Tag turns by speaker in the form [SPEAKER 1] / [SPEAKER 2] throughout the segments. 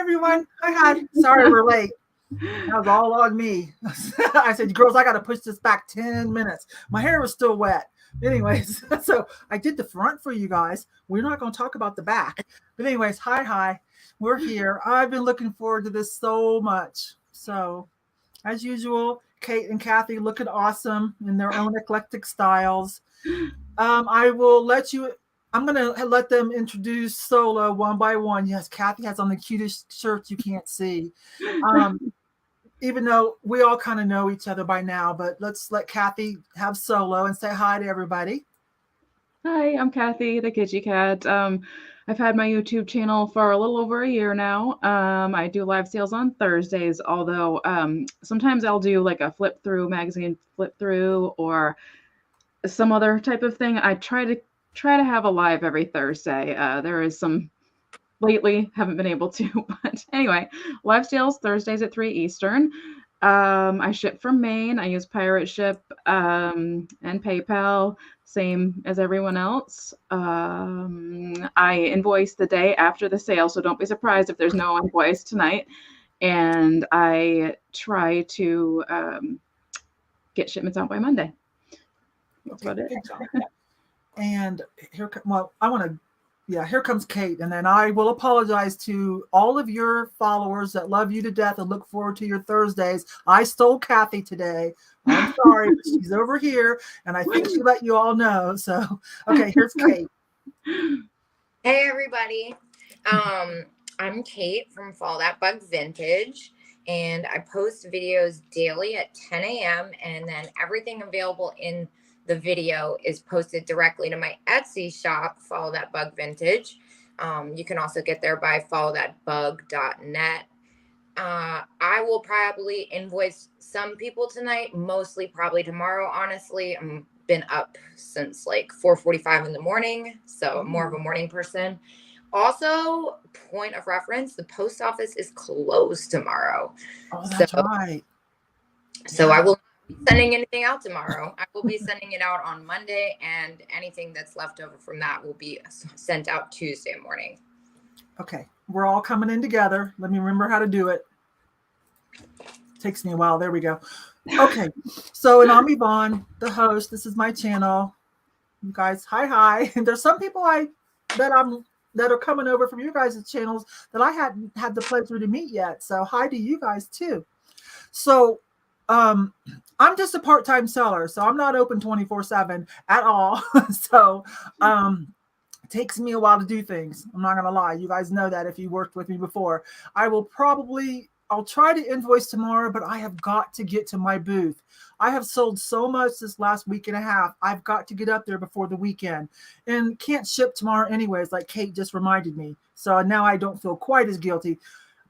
[SPEAKER 1] everyone. Hi. Sorry we're late. That was all on me. I said, girls, I got to push this back 10 minutes. My hair was still wet. Anyways, so I did the front for you guys. We're not going to talk about the back. But anyways, hi. We're here. I've been looking forward to this so much. So as usual, Kate and Cathy looking awesome in their own eclectic styles. I will let you, I'm going to let them introduce solo one by one. Yes, Cathy has on the cutest shirt you can't see. Even though we all kind of know each other by now, but let's let Cathy have solo and say hi to everybody.
[SPEAKER 2] Hi, I'm Cathy, the Kitschy Cat. I've had my YouTube channel for a little over a year now. I do live sales on Thursdays, although sometimes I'll do like a flip through magazine flip through or some other type of thing. I try to have a live every Thursday. There is some lately, haven't been able to, but anyway, live sales Thursdays at 3 Eastern. I ship from Maine. I use Pirate Ship and PayPal, same as everyone else. I invoice the day after the sale, so don't be surprised if there's no invoice tonight. And I try to get shipments out by Monday. That's about it.
[SPEAKER 1] Good job. And here comes Kate. And then I will apologize to all of your followers that love you to death and look forward to your Thursdays. I stole Cathy today. I'm sorry, but she's over here. And I think she let you all know. So, okay, here's Kate.
[SPEAKER 3] Hey, everybody. I'm Kate from Follow That Bug Vintage. And I post videos daily at 10 a.m. And then everything available in the video is posted directly to my Etsy shop, Follow That Bug Vintage. You can also get there by followthatbug.net. I will probably invoice some people tonight, mostly probably tomorrow, honestly. I've been up since like 4:45 in the morning, so I'm more of a morning person. Also, point of reference, the post office is closed tomorrow.
[SPEAKER 1] Oh, that's right.
[SPEAKER 3] So I will sending anything out tomorrow. I will be sending it out on Monday, and anything that's left over from that will be sent out Tuesday morning.
[SPEAKER 1] Okay, we're all coming in together. Let me remember how to do it. Takes me a while. There we go. Okay, so and I'm Yvonne, the host. This is my channel. You guys, hi. And there's some people that are coming over from you guys' channels that I hadn't had the pleasure to meet yet. So hi to you guys too. So I'm just a part-time seller, so I'm not open 24/7 at all. So it takes me a while to do things. I'm not gonna lie. You guys know that if you worked with me before. I'll try to invoice tomorrow, but I have got to get to my booth. I have sold so much this last week and a half. I've got to get up there before the weekend and can't ship tomorrow anyways, like Kate just reminded me. So now I don't feel quite as guilty.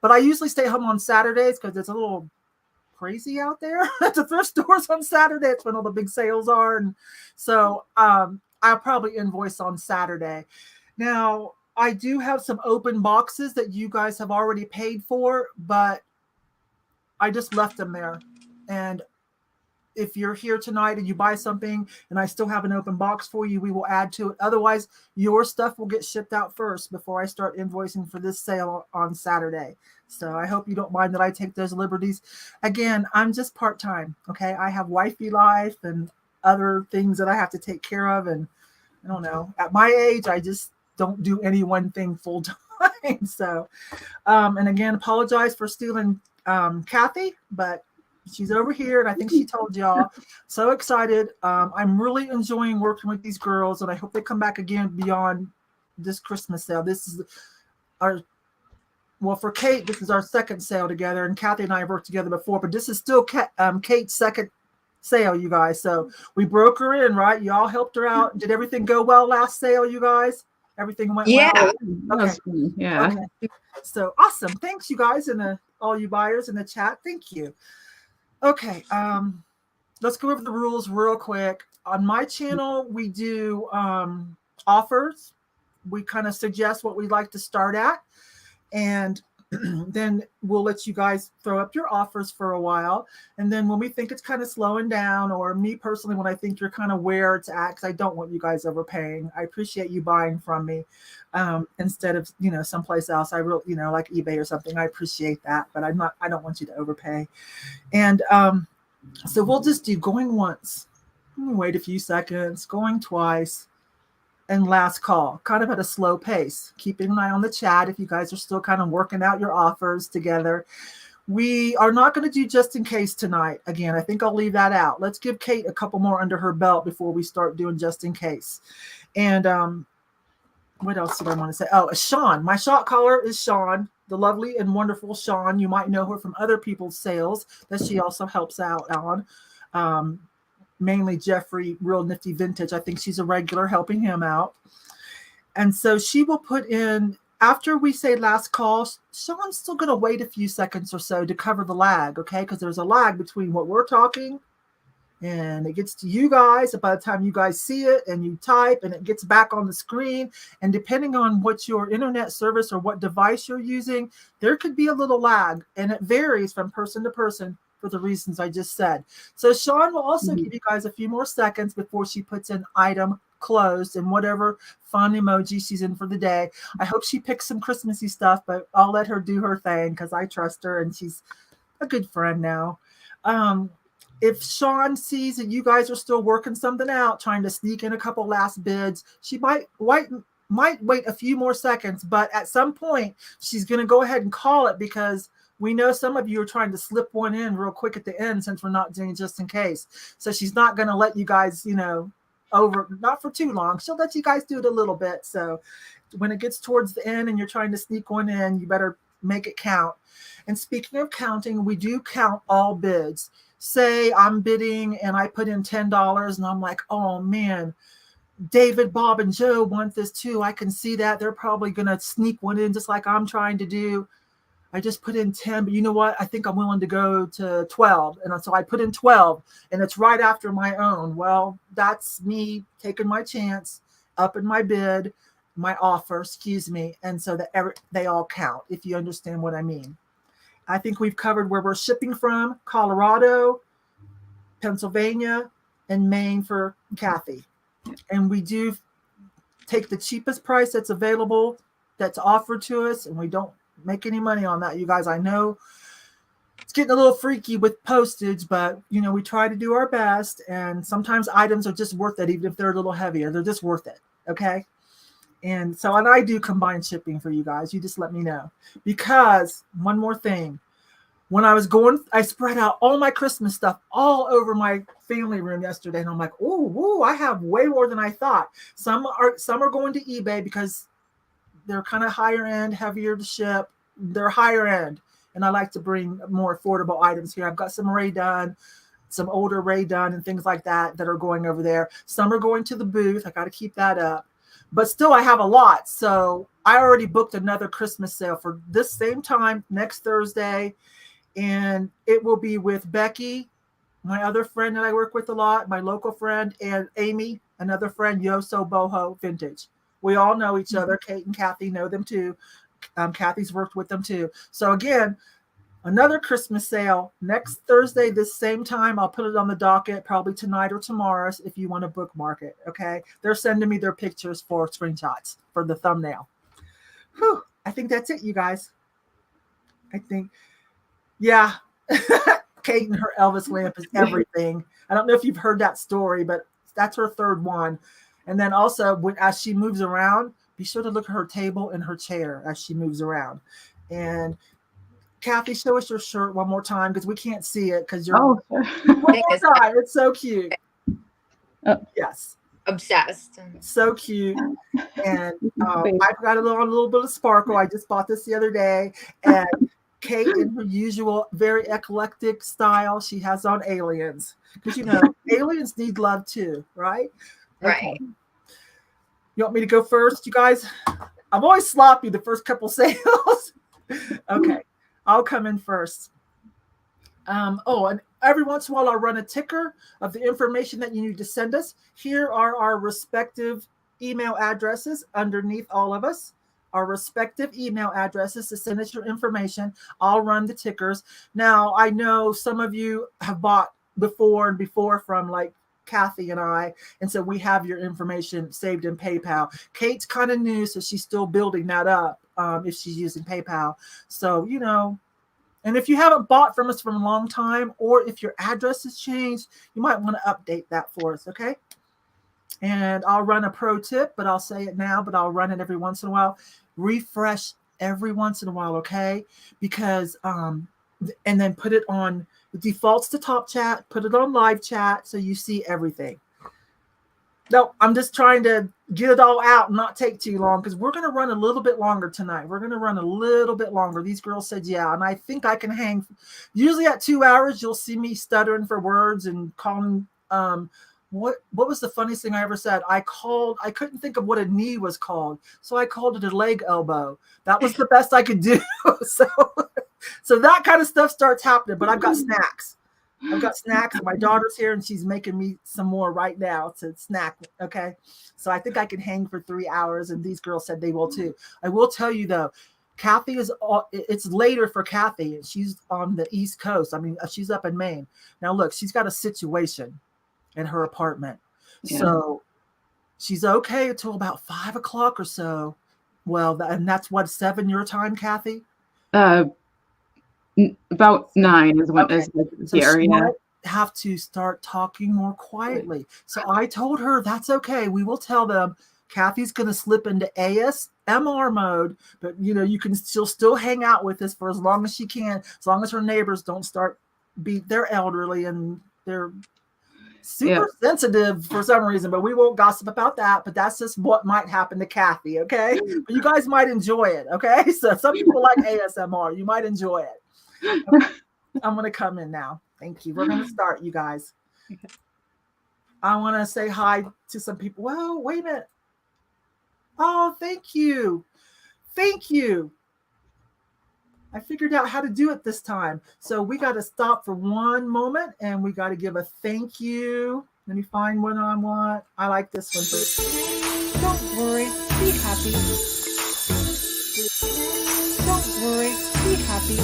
[SPEAKER 1] But I usually stay home on Saturdays because it's a little crazy out there at the thrift stores on Saturday. It's when all the big sales are. And so I'll probably invoice on Saturday. Now, I do have some open boxes that you guys have already paid for, but I just left them there. And if you're here tonight and you buy something and I still have an open box for you, we will add to it. Otherwise, your stuff will get shipped out first before I start invoicing for this sale on Saturday. So I hope you don't mind that I take those liberties. Again, I'm just part-time, okay? I have wifey life and other things that I have to take care of. And I don't know, at my age, I just don't do any one thing full time. So, and again, apologize for stealing Cathy, but she's over here, and I think she told y'all. So excited. I'm really enjoying working with these girls, and I hope they come back again beyond this Christmas sale. This is for Kate, this is our second sale together, and Cathy and I have worked together before, but this is still Kate's second sale, you guys. So we broke her in, right? Y'all helped her out. Did everything go well last sale, you guys? Everything went well?
[SPEAKER 2] Okay. Yeah.
[SPEAKER 1] Okay. So awesome. Thanks, you guys, and all you buyers in the chat. Thank you. Okay, let's go over the rules real quick. On my channel, we do offers. We kind of suggest what we'd like to start at. And then we'll let you guys throw up your offers for a while. And then when we think it's kind of slowing down, or me personally, when I think you're kind of where it's at, because I don't want you guys overpaying. I appreciate you buying from me instead of, someplace else. I really, like eBay or something. I appreciate that, but I don't want you to overpay. And so we'll just do going once, wait a few seconds, going twice, and last call, kind of at a slow pace. Keeping an eye on the chat if you guys are still kind of working out your offers together. We are not going to do just in case tonight. Again, I think I'll leave that out. Let's give Kate a couple more under her belt before we start doing just in case. And what else did I want to say? Oh, Sean. My shot caller is Sean, the lovely and wonderful Sean. You might know her from other people's sales that she also helps out on. Mainly Jeffrey, Real Nifty Vintage. I think she's a regular helping him out. And so she will put in, after we say last call, Sean's still going to wait a few seconds or so to cover the lag, okay? Because there's a lag between what we're talking and it gets to you guys. By the time you guys see it and you type and it gets back on the screen, and depending on what your internet service or what device you're using, there could be a little lag, and it varies from person to person for the reasons I just said. So Sean will also give you guys a few more seconds before she puts in item closed and whatever fun emoji she's in for the day. I hope she picks some Christmassy stuff, but I'll let her do her thing because I trust her and she's a good friend now. If Sean sees that you guys are still working something out, trying to sneak in a couple last bids, she might wait a few more seconds, but at some point she's going to go ahead and call it, because we know some of you are trying to slip one in real quick at the end since we're not doing just in case. So she's not going to let you guys, over, not for too long. She'll let you guys do it a little bit. So when it gets towards the end and you're trying to sneak one in, you better make it count. And speaking of counting, we do count all bids. Say I'm bidding and I put in $10 and I'm like, oh man, David, Bob, and Joe want this too. I can see that. They're probably going to sneak one in just like I'm trying to do. I just put in 10, but you know what? I think I'm willing to go to 12. And so I put in 12 and it's right after my own. Well, that's me taking my chance, upping my bid, my offer, and so that they all count, if you understand what I mean. I think we've covered where we're shipping from: Colorado, Pennsylvania, and Maine for Cathy. And we do take the cheapest price that's available, that's offered to us, and we don't make any money on that, you guys. I know it's getting a little freaky with postage, but we try to do our best, and sometimes items are just worth it. Even if they're a little heavier, they're just worth it. Okay. And so, and I do combined shipping for you guys. You just let me know. Because one more thing, when I was going, I spread out all my Christmas stuff all over my family room yesterday, and I'm like, oh, I have way more than I thought. Some are going to eBay because they're kind of higher end, heavier to ship. They're higher end, and I like to bring more affordable items here. I've got some Ray Dunn, some older Ray Dunn and things like that are going over there. Some are going to the booth. I got to keep that up. But still, I have a lot. So I already booked another Christmas sale for this same time next Thursday. And it will be with Becky, my other friend that I work with a lot, my local friend, and Amy, another friend, Yoso Boho Vintage. We all know each other. Kate and Cathy know them too. Cathy's worked with them too. So again, another Christmas sale next Thursday, this same time. I'll put it on the docket probably tonight or tomorrow if you want to bookmark it. Okay. They're sending me their pictures for screenshots for the thumbnail. Whew. I think that's it, you guys. I think, yeah. Kate and her Elvis lamp is everything. I don't know if you've heard that story, but that's her third one. And then also, as she moves around, be sure to look at her table and her chair as she moves around. And Cathy, show us your shirt one more time because we can't see it because you're. Oh, one more time. It's so cute.
[SPEAKER 2] Oh.
[SPEAKER 1] Yes.
[SPEAKER 3] Obsessed.
[SPEAKER 1] So cute. And I've got a little bit of sparkle. I just bought this the other day. And Kate, in her usual very eclectic style, she has on aliens. Because, aliens need love too, right? Okay.
[SPEAKER 3] Right.
[SPEAKER 1] You want me to go first, you guys? I'm always sloppy the first couple sales. Okay. I'll come in first. And every once in a while, I'll run a ticker of the information that you need to send us. Here are our respective email addresses underneath all of us. our respective email addresses to send us your information. I'll run the tickers. Now, I know some of you have bought before from like Cathy and I, and so we have your information saved in PayPal. Kate's kind of new, so she's still building that up if she's using PayPal. So, you know, and if you haven't bought from us for a long time, or if your address has changed, you might want to update that for us, okay? And I'll run a pro tip, but I'll say it now, but I'll run it every once in a while. Refresh every once in a while, okay? Because, and then put it on, it defaults to top chat, put it on live chat so you see everything. No, I'm just trying to get it all out and not take too long, because we're going to run a little bit longer tonight. We're going to run a little bit longer. These girls said, yeah, and I think I can hang. Usually at 2 hours, you'll see me stuttering for words and calling. What was the funniest thing I ever said? I couldn't think of what a knee was called, so I called it a leg elbow. That was the best I could do. So that kind of stuff starts happening, but I've got snacks. My daughter's here and she's making me some more right now to snack. Okay. So I think I can hang for 3 hours, and these girls said they will too. I will tell you though, Cathy it's later for Cathy, and she's on the East Coast. I mean, she's up in Maine. Now look, she's got a situation in her apartment. Yeah. So she's okay until about 5 o'clock or so. Well, and that's what, 7 your time, Cathy?
[SPEAKER 2] About 9 is when is
[SPEAKER 1] so the area. Have to start talking more quietly. So I told her that's okay. We will tell them Cathy's going to slip into ASMR mode, but you know, she'll still hang out with us for as long as she can, as long as her neighbors don't start they're elderly and they're super sensitive for some reason, but we won't gossip about that. But that's just what might happen to Cathy, okay? But you guys might enjoy it, okay? So some people like ASMR. You might enjoy it. Okay. I'm going to come in now. Thank you. We're going to start, you guys. I want to say hi to some people. Well, wait a minute. Oh, thank you. Thank you. I figured out how to do it this time. So we got to stop for one moment and we got to give a thank you. Let me find what I want. I like this one first. Don't worry, be happy. Don't worry, be happy.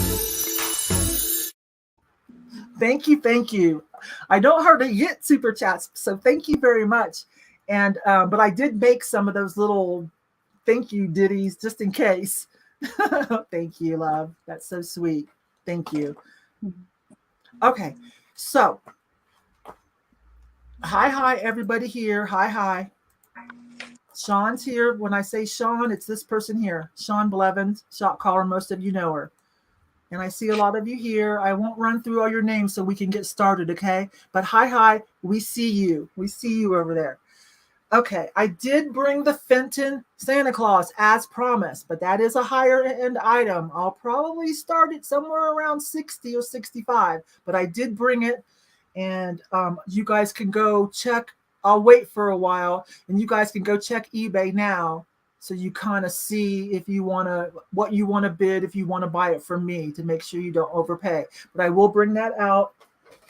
[SPEAKER 1] Thank you. Thank you. I don't hardly get super chats, so thank you very much. And but I did make some of those little thank you ditties just in case. Thank you, love. That's so sweet. Thank you. Okay, so hi, everybody here. Hi. Sean's here. When I say Sean, it's this person here, Sean Blevins, shot caller. Most of you know her. And I see a lot of you here. I won't run through all your names so we can get started, okay? But hi, we see you. We see you over there. Okay, I did bring the Fenton Santa Claus as promised, but that is a higher end item. I'll probably start it somewhere around 60 or 65, but I did bring it, and you guys can go check. I'll wait for a while, and you guys can go check eBay now, so you kind of see if you want to, what you want to bid, if you want to buy it from me, to make sure you don't overpay. But I will bring that out.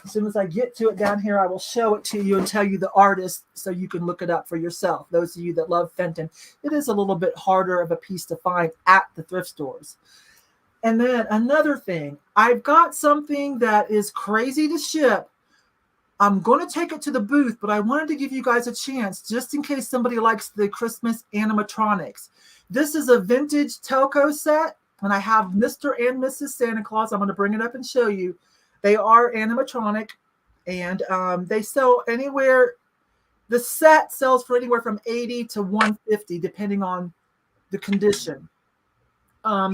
[SPEAKER 1] As soon as I get to it down here, I will show it to you and tell you the artist so you can look it up for yourself. Those of you that love Fenton, it is a little bit harder of a piece to find at the thrift stores. And then another thing, I've got something that is crazy to ship. I'm going to take it to the booth, but I wanted to give you guys a chance just in case somebody likes the Christmas animatronics. This is a vintage telco set, and I have Mr. and Mrs. Santa Claus. I'm going to bring it up and show you. They are animatronic, and they sell anywhere. The set sells for anywhere from $80 to $150, depending on the condition.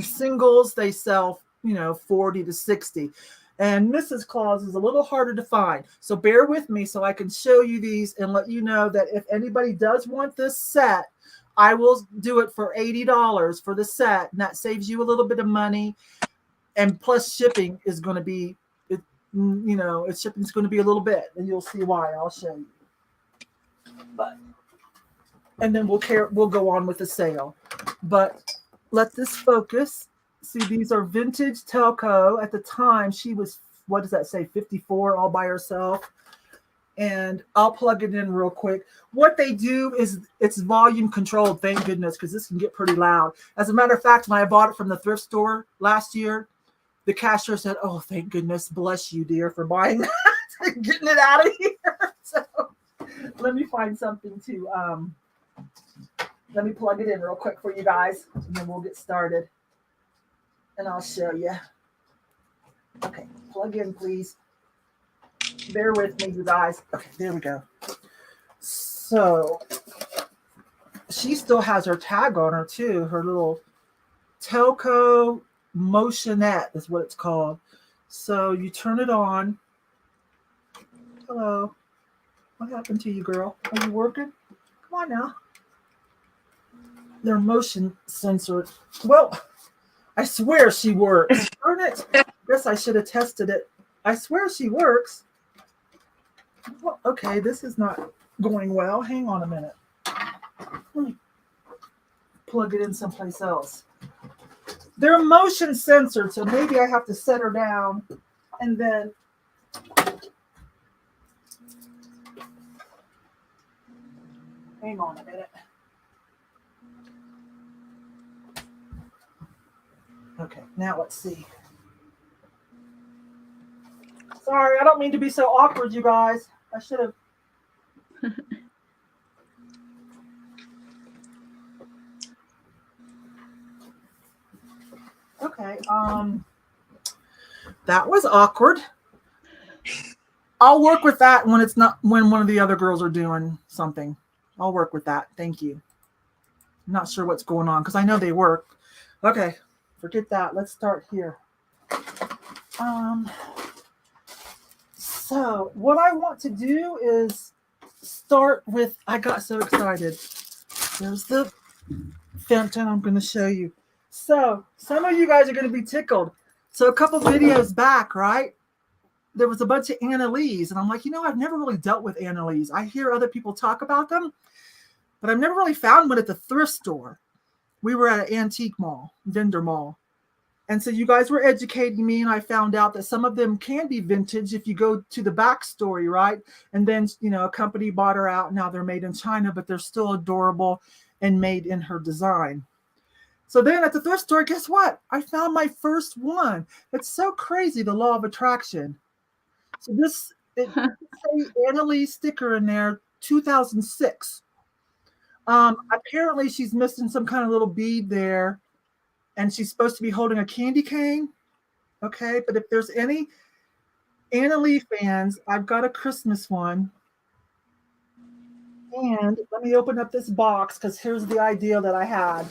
[SPEAKER 1] Singles, they sell, $40 to $60. And Mrs. Claus is a little harder to find. So bear with me so I can show you these and let you know that if anybody does want this set, I will do it for $80 for the set. And that saves you a little bit of money. And plus shipping is going to be, shipping's going to be a little bit. And you'll see why. I'll show you. And then we'll go on with the sale. But let this focus. See, these are vintage telco. At the time, she was, what does that say, 54 all by herself. and I'll plug it in real quick. What they do is it's volume controlled, thank goodness, because this can get pretty loud. As a matter of fact, when I bought it from the thrift store last year, the cashier said, "Oh, thank goodness, bless you, dear, for buying that and getting it out of here." So let me find something to, let me plug it in real quick for you guys, and then we'll get started. And I'll show you. Okay, plug in, please. Bear with me, you guys. Okay, there we go. So she still has her tag on her too. Her little Telco Motionette is what it's called. So you turn it on. Hello. What happened to you, girl? Are you working? Come on now. They're motion censored. Well, I swear she works. Darn it. Guess I should have tested it. I swear she works. Well, okay, this is not going well. Hang on a minute. Let me plug it in someplace else. They're motion censored, so maybe I have to set her down and then hang on a minute. Okay, now let's see. Sorry, I don't mean to be so awkward, you guys. I should have. Okay, that was awkward. I'll work with that when it's not, when one of the other girls are doing something. I'll work with that. Thank you. I'm not sure what's going on because I know they work. Okay, forget that. Let's start here. So what I want to do is start with, I got so excited. There's the fountain I'm going to show you. So some of you guys are going to be tickled. So a couple videos back, right? There was a bunch of Annalise, and I'm like, I've never really dealt with Annalise. I hear other people talk about them, but I've never really found one at the thrift store. We were at an antique mall, vendor mall. And so you guys were educating me, and I found out that some of them can be vintage if you go to the backstory, right? And then, a company bought her out. Now they're made in China, but they're still adorable and made in her design. So then at the thrift store, guess what? I found my first one. It's so crazy, the law of attraction. So this, it say Annalise sticker in there, 2006. Apparently she's missing some kind of little bead there, and she's supposed to be holding a candy cane. Okay, but if there's any Annalise fans, I've got a Christmas one. And let me open up this box because here's the idea that I had.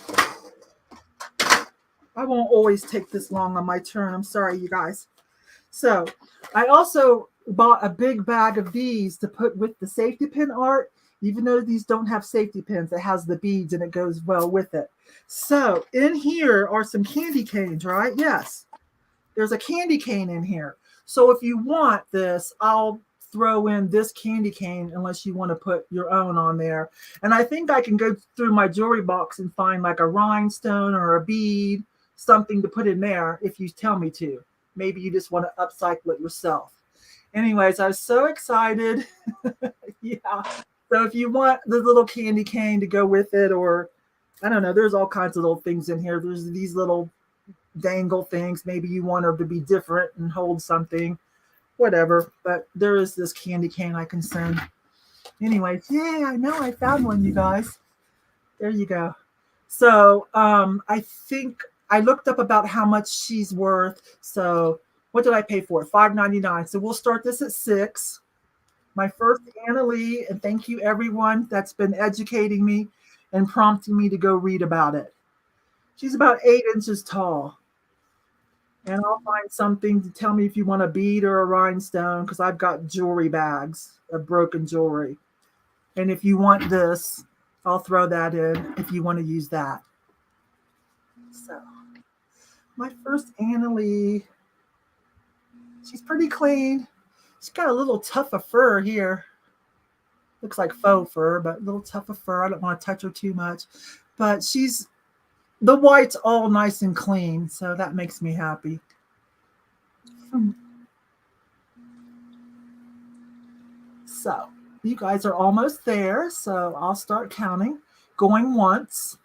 [SPEAKER 1] I won't always take this long on my turn. I'm sorry, you guys. So I also bought a big bag of these to put with the safety pin art. Even though these don't have safety pins, it has the beads and it goes well with it. So in here are some candy canes, right? Yes, there's a candy cane in here. So if you want this, I'll throw in this candy cane unless you want to put your own on there. And I think I can go through my jewelry box and find like a rhinestone or a bead, something to put in there if you tell me to. Maybe you just want to upcycle it yourself. Anyways, I was so excited. Yeah. So if you want the little candy cane to go with it, or I don't know, there's all kinds of little things in here. There's these little dangle things. Maybe you want her to be different and hold something, whatever. But there is this candy cane I can send. Anyways, yeah, I know I found one, you guys. There you go. So I think I looked up about how much she's worth. So what did I pay for it? $5.99. So we'll start this at $6. My first Annalise, and thank you everyone that's been educating me and prompting me to go read about it. She's about 8 inches tall. And I'll find something to tell me if you want a bead or a rhinestone, because I've got jewelry bags of broken jewelry. And if you want this, I'll throw that in if you want to use that. So my first Annalise, she's pretty clean. She's got a little tuft of fur here. Looks like faux fur, but a little tuft of fur. I don't want to touch her too much. But the white's all nice and clean, so that makes me happy. So you guys are almost there. So I'll start counting. Going once.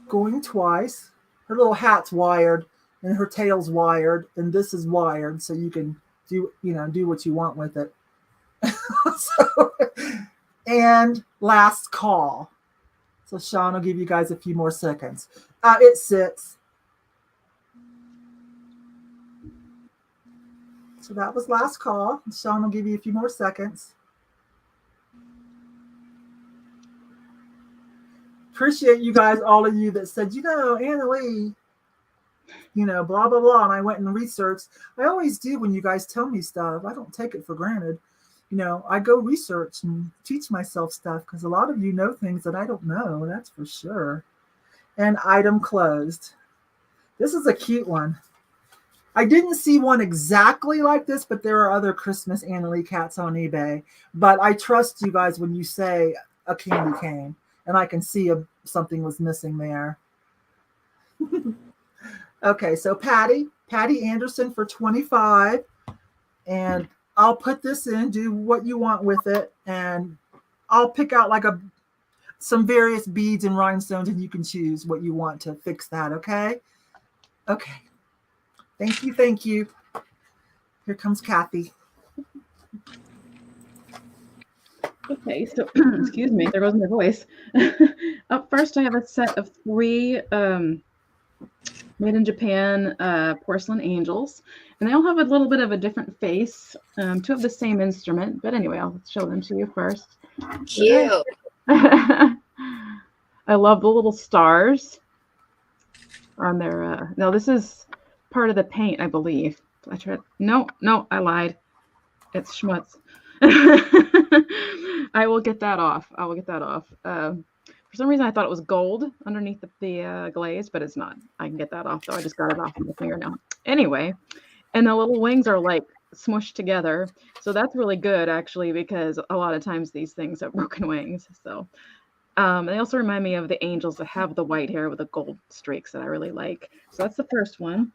[SPEAKER 1] Going twice. Her little hat's wired and her tail's wired and this is wired, so you can do what you want with it. So, and last call. So Sean will give you guys a few more seconds. It sits. So that was last call. Sean will give you a few more seconds. Appreciate you guys, all of you that said, Anna Lee, blah, blah, blah. And I went and researched. I always do when you guys tell me stuff. I don't take it for granted. I go research and teach myself stuff because a lot of you know things that I don't know. That's for sure. And item closed. This is a cute one. I didn't see one exactly like this, but there are other Christmas Anna Lee cats on eBay. But I trust you guys when you say a candy cane. And I can see something was missing there. Okay, so Patty Anderson for $25. And I'll put this in, do what you want with it. And I'll pick out like some various beads and rhinestones, and you can choose what you want to fix that, okay? Okay. Thank you. Here comes Cathy.
[SPEAKER 2] Okay, so excuse me, there goes my voice. Up first, I have a set of 3 made in Japan porcelain angels, and they all have a little bit of a different face. 2 of the same instrument, but anyway, I'll show them to you first.
[SPEAKER 3] Cute.
[SPEAKER 2] I love the little stars on their. No, this is part of the paint, I believe. I tried. No, I lied. It's schmutz. I will get that off. For some reason, I thought it was gold underneath the glaze, but it's not. I can get that off, though. I just got it off with my finger now. Anyway, and the little wings are like smushed together. So that's really good, actually, because a lot of times these things have broken wings. So they also remind me of the angels that have the white hair with the gold streaks that I really like. So that's the first one.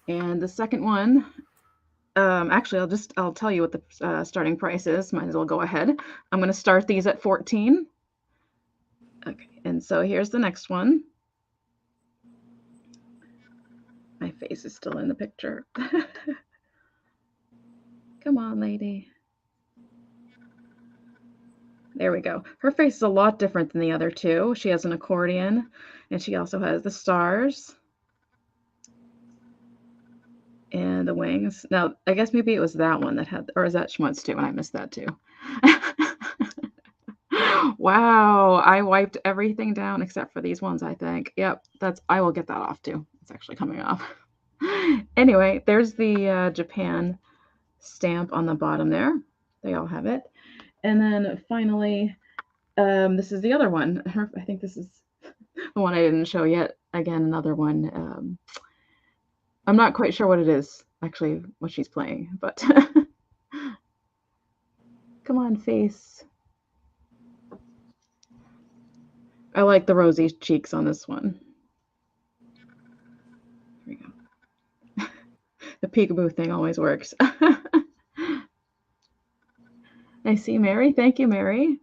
[SPEAKER 2] And the second one, actually, I'll tell you what the starting price is. Might as well go ahead. I'm going to start these at $14. Okay, and so here's the next one. My face is still in the picture. Come on, lady. There we go. Her face is a lot different than the other 2. She has an accordion, and she also has the stars and the wings. Now, I guess maybe it was that one that had, or is that schmutz too? And I missed that too. Wow, I wiped everything down except for these ones, I think. Yep, I will get that off too. It's actually coming off. Anyway, there's the Japan stamp on the bottom there. They all have it. And then finally, this is the other one. I think this is the one I didn't show yet. Again, another one. I'm not quite sure what it is, actually, what she's playing, but come on, face. I like the rosy cheeks on this one. Here we go. The peekaboo thing always works. I see Mary. Thank you, Mary.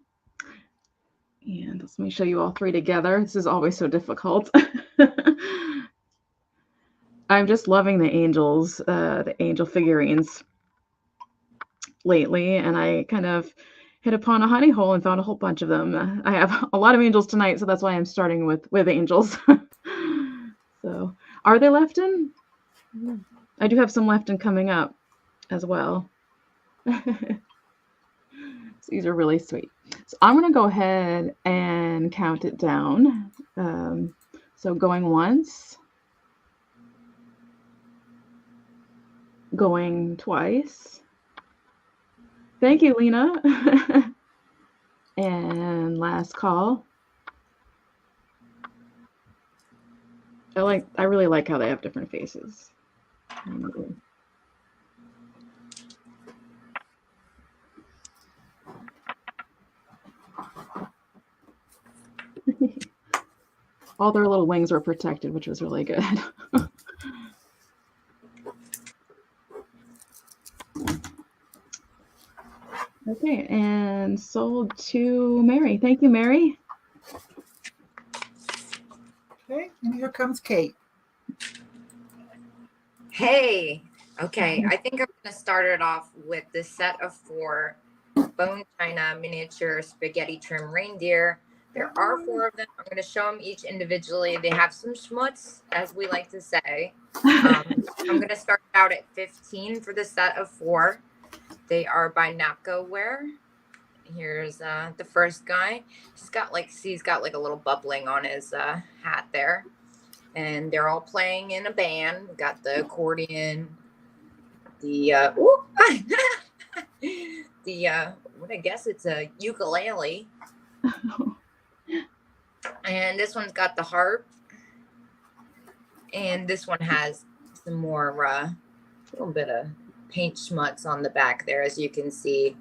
[SPEAKER 2] And let me show you all 3 together. This is always so difficult. I'm just loving the angels, the angel figurines lately, and I kind of hit upon a honey hole and found a whole bunch of them. I have a lot of angels tonight, so that's why I'm starting with angels. So, are they left in? I do have some left in coming up as well. So these are really sweet. So I'm going to go ahead and count it down. So going once, going twice. Thank you, Lena. And last call. I really like how they have different faces. All their little wings were protected, which was really good. Okay, and sold to Mary. Thank you, Mary.
[SPEAKER 1] Okay, and here comes Kate.
[SPEAKER 3] Hey, okay. I think I'm going to start it off with the set of 4 bone china miniature spaghetti trim reindeer. There are 4 of them. I'm going to show them each individually. They have some schmutz, as we like to say. I'm going to start out at 15 for the set of 4. They are by Napco Wear. Here's the first guy. He's got like a little bubbling on his hat there. And they're all playing in a band. We've got the accordion, the what I guess it's a ukulele. And this one's got the harp. And this one has some more little bit of paint schmutz on the back there, as you can see.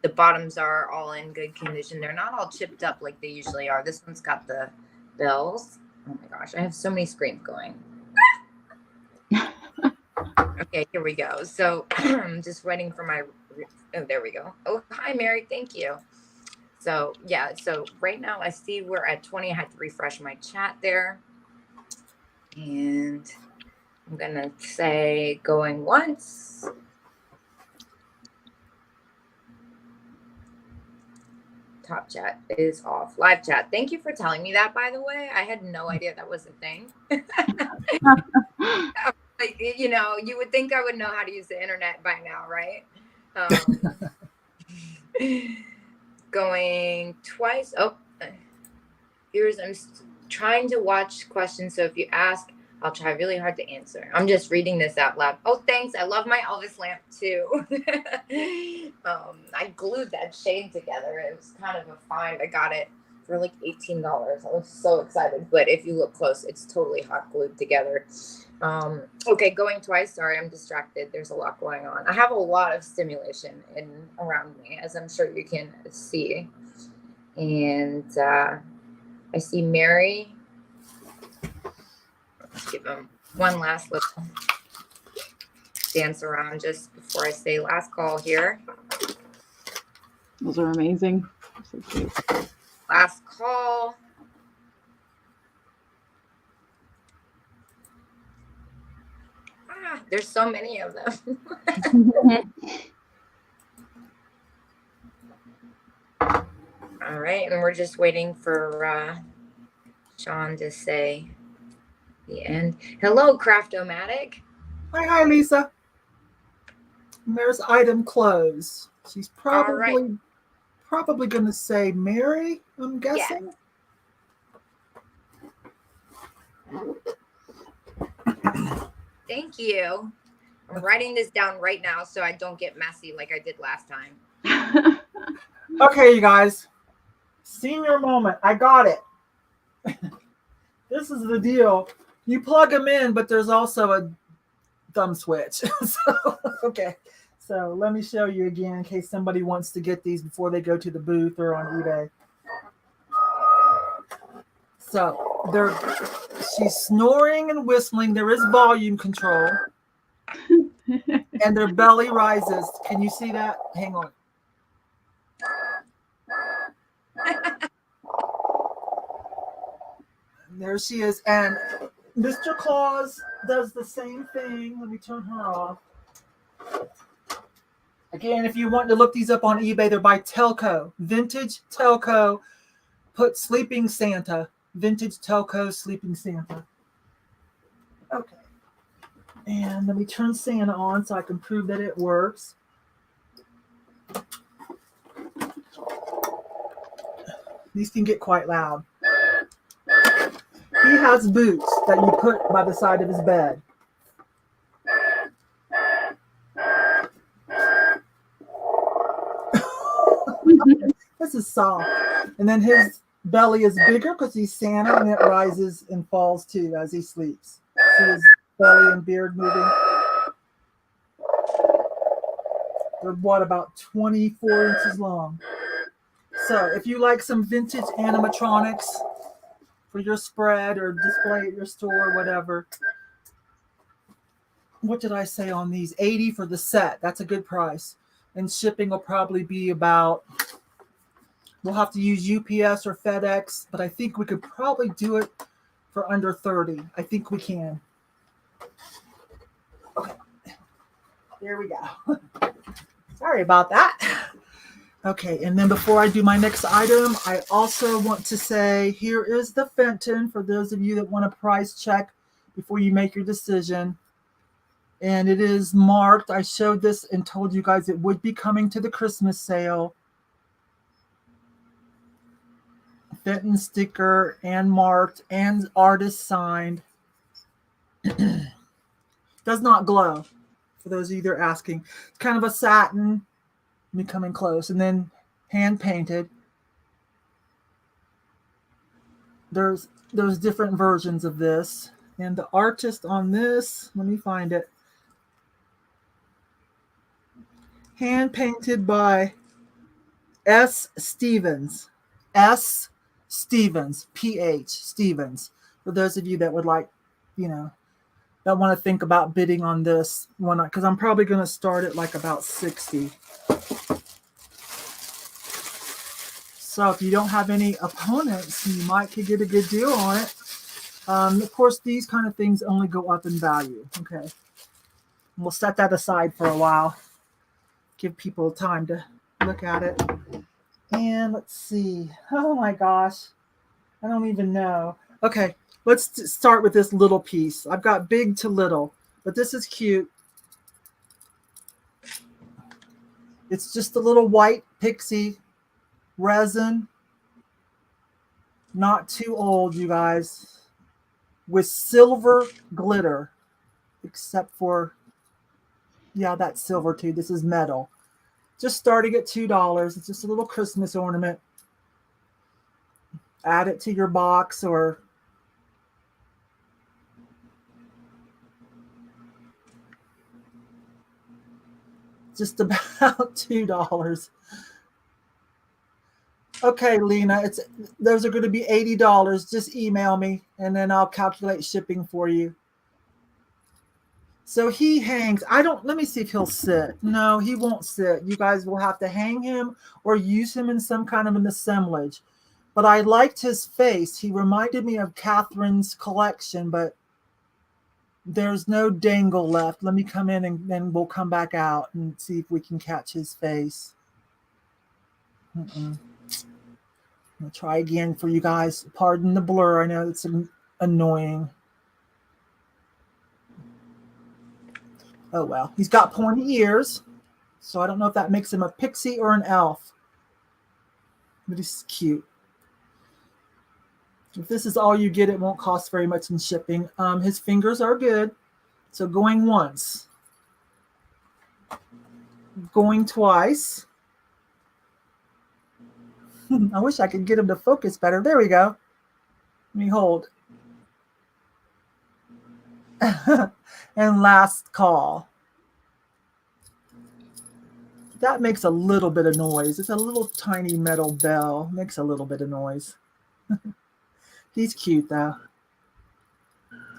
[SPEAKER 3] The bottoms are all in good condition. They're not all chipped up like they usually are. This one's got the bells. Oh my gosh, I have so many screens going. Okay, here we go. So I'm just waiting for my, oh, there we go. Oh, hi, Mary. Thank you. So yeah, so right now I see we're at 20. I had to refresh my chat there. And I'm going to say going once. Top chat is off. Live chat. Thank you for telling me that, by the way. I had no idea that was a thing. Like, you know, you would think I would know how to use the internet by now, right? Going twice. Oh, I'm trying to watch questions. So if you ask, I'll try really hard to answer. I'm just reading this out loud. Oh, thanks. I love my Elvis lamp too. I glued that shade together. It was kind of a find. I got it for like $18. I was so excited. But if you look close, it's totally hot glued together. Okay, going twice. Sorry, I'm distracted. There's a lot going on. I have a lot of stimulation around me, as I'm sure you can see. And I see Mary. Let's give him one last little dance around just before I say last call here.
[SPEAKER 2] Those are amazing. So cute.
[SPEAKER 3] Last call. There's so many of them. All right, and we're just waiting for Sean to say the end. Hello, Craftomatic.
[SPEAKER 1] Hi, Lisa. And there's item close. She's probably going to say Mary, I'm guessing.
[SPEAKER 3] Yeah. Thank you. I'm writing this down right now so I don't get messy like I did last time.
[SPEAKER 1] Okay, you guys. Senior moment. I got it. This is the deal. You plug them in, but there's also a thumb switch. Okay. So let me show you again in case somebody wants to get these before they go to the booth or on eBay. So she's snoring and whistling. There is volume control. And their belly rises. Can you see that? Hang on. There she is. And Mr. Claus does the same thing. Let me turn her off. Again, if you want to look these up on eBay, they're by Telco. Vintage Telco. Put Sleeping Santa. Vintage Telco Sleeping Santa. Okay. And let me turn Santa on so I can prove that it works. These can get quite loud. He has boots that you put by the side of his bed. This is soft. And then his belly is bigger because he's Santa, and it rises and falls too as he sleeps. See his belly and beard moving? They're about 24 inches long. So if you like some vintage animatronics for your spread or display at your store or whatever, what did I say on these? $80 for the set. That's a good price. And shipping will probably be about, we'll have to use UPS or FedEx, but I think we could probably do it for under 30. I think we can. Okay. There we go. Sorry about that. Okay, and then before I do my next item, I also want to say here is the Fenton for those of you that want a price check before you make your decision. And it is marked. I showed this and told you guys it would be coming to the Christmas sale. Fenton sticker and marked and artist signed. Does not glow, for those of you that are asking. It's kind of a satin. Let me come in close. And then hand painted. There's different versions of this. And the artist on this, let me find it. Hand painted by S. Stevens. S. Stevens. P.H. Stevens. For those of you that would like, that want to think about bidding on this one, because I'm probably going to start at like about 60. So if you don't have any opponents, you might could get a good deal on it. Of course, these kind of things only go up in value. Okay. We'll set that aside for a while. Give people time to look at it. And let's see. Oh my gosh. I don't even know. Okay. Let's start with this little piece. I've got big to little, but this is cute. It's just a little white pixie resin. Not too old, you guys. With silver glitter. Except for, yeah, that's silver too. This is metal. Just starting at $2. It's just a little Christmas ornament. Add it to your box or just about $2. Okay, Lena, those are going to be $80. Just email me and then I'll calculate shipping for you. So he hangs. Let me see if he'll sit. No, he won't sit. You guys will have to hang him or use him in some kind of an assemblage. But I liked his face. He reminded me of Catherine's collection, but there's no dangle left. Let me come in and then we'll come back out and see if we can catch his face. I'm going to try again for you guys. Pardon the blur. I know it's annoying. Oh, well. He's got pointy ears, so I don't know if that makes him a pixie or an elf. But he's cute. If this is all you get, it won't cost very much in shipping. His fingers are good. So going once. Going twice. I wish I could get him to focus better. There we go. Let me hold. And last call. That makes a little bit of noise. It's a little tiny metal bell. Makes a little bit of noise. He's cute though.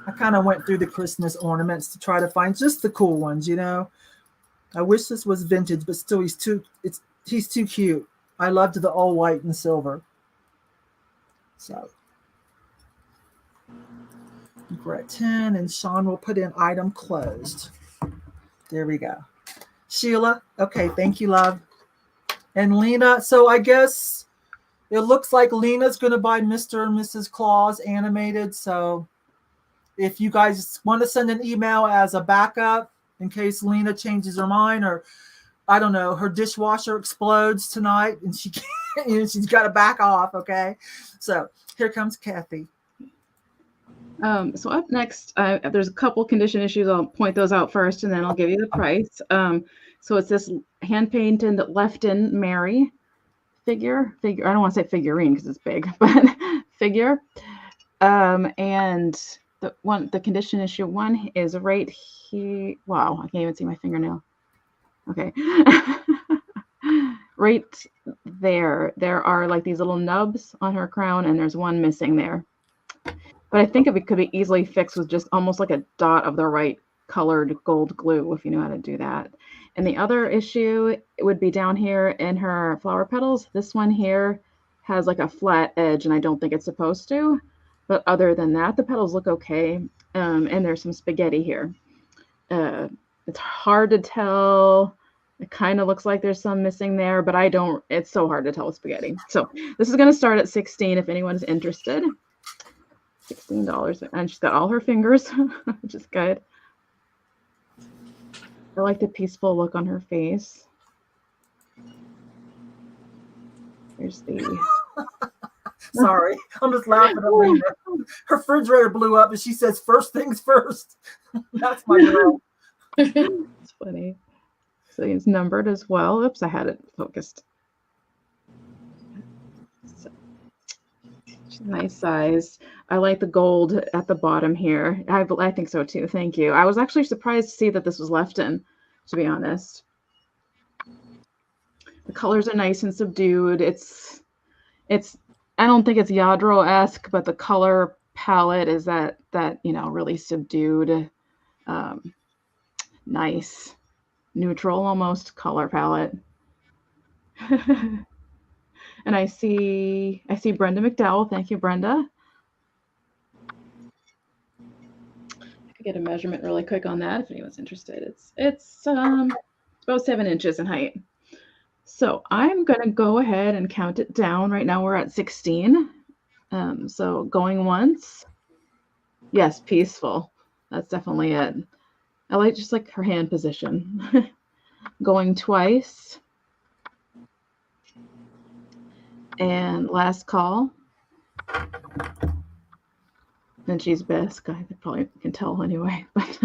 [SPEAKER 1] I kind of went through the Christmas ornaments to try to find just the cool ones, I wish this was vintage, but still he's too cute. I loved the all white and silver. So we're at 10 and Sean will put in item closed. There we go. Sheila. Okay. Thank you, love. And Lena. So I guess it looks like Lena's going to buy Mr. and Mrs. Claus animated. So if you guys want to send an email as a backup in case Lena changes her mind or I don't know, her dishwasher explodes tonight and she can't, she's got to back off. Okay. So here comes Cathy.
[SPEAKER 2] So up next, there's a couple condition issues. I'll point those out first, and then I'll give you the price. So it's this hand-painted Lefton Mary figure. I don't want to say figurine because it's big, but figure. And the condition issue one is right here. Wow, I can't even see my fingernail. Okay. Right there are like these little nubs on her crown, and there's one missing there. But I think it could be easily fixed with just almost like a dot of the right colored gold glue if you know how to do that. And the other issue would be down here in her flower petals. This one here has like a flat edge, and I don't think it's supposed to. But other than that, the petals look okay. And there's some spaghetti here. It's hard to tell. It kind of looks like there's some missing there, but it's so hard to tell with spaghetti. So this is going to start at $16 if anyone's interested. $16. And she's got all her fingers, which is good. I like the peaceful look on her face. Here's the...
[SPEAKER 1] Sorry, I'm just laughing at Lena. Her refrigerator blew up and she says, first things first. That's my girl.
[SPEAKER 2] It's funny. So it's numbered as well. Oops, I had it focused. So, nice size. I like the gold at the bottom here. I think so too. Thank you. I was actually surprised to see that this was left in, to be honest. The colors are nice and subdued. It's I don't think it's Yadro-esque, but the color palette is that really subdued, nice, neutral almost color palette. And I see Brenda McDowell. Thank you, Brenda. I could get a measurement really quick on that if anyone's interested. It's about 7 inches in height. So I'm going to go ahead and count it down. Right now we're at 16. So going once. Yes, peaceful. That's definitely it. I just like her hand position. Going twice. And last call. And she's best guy. They probably can tell anyway. But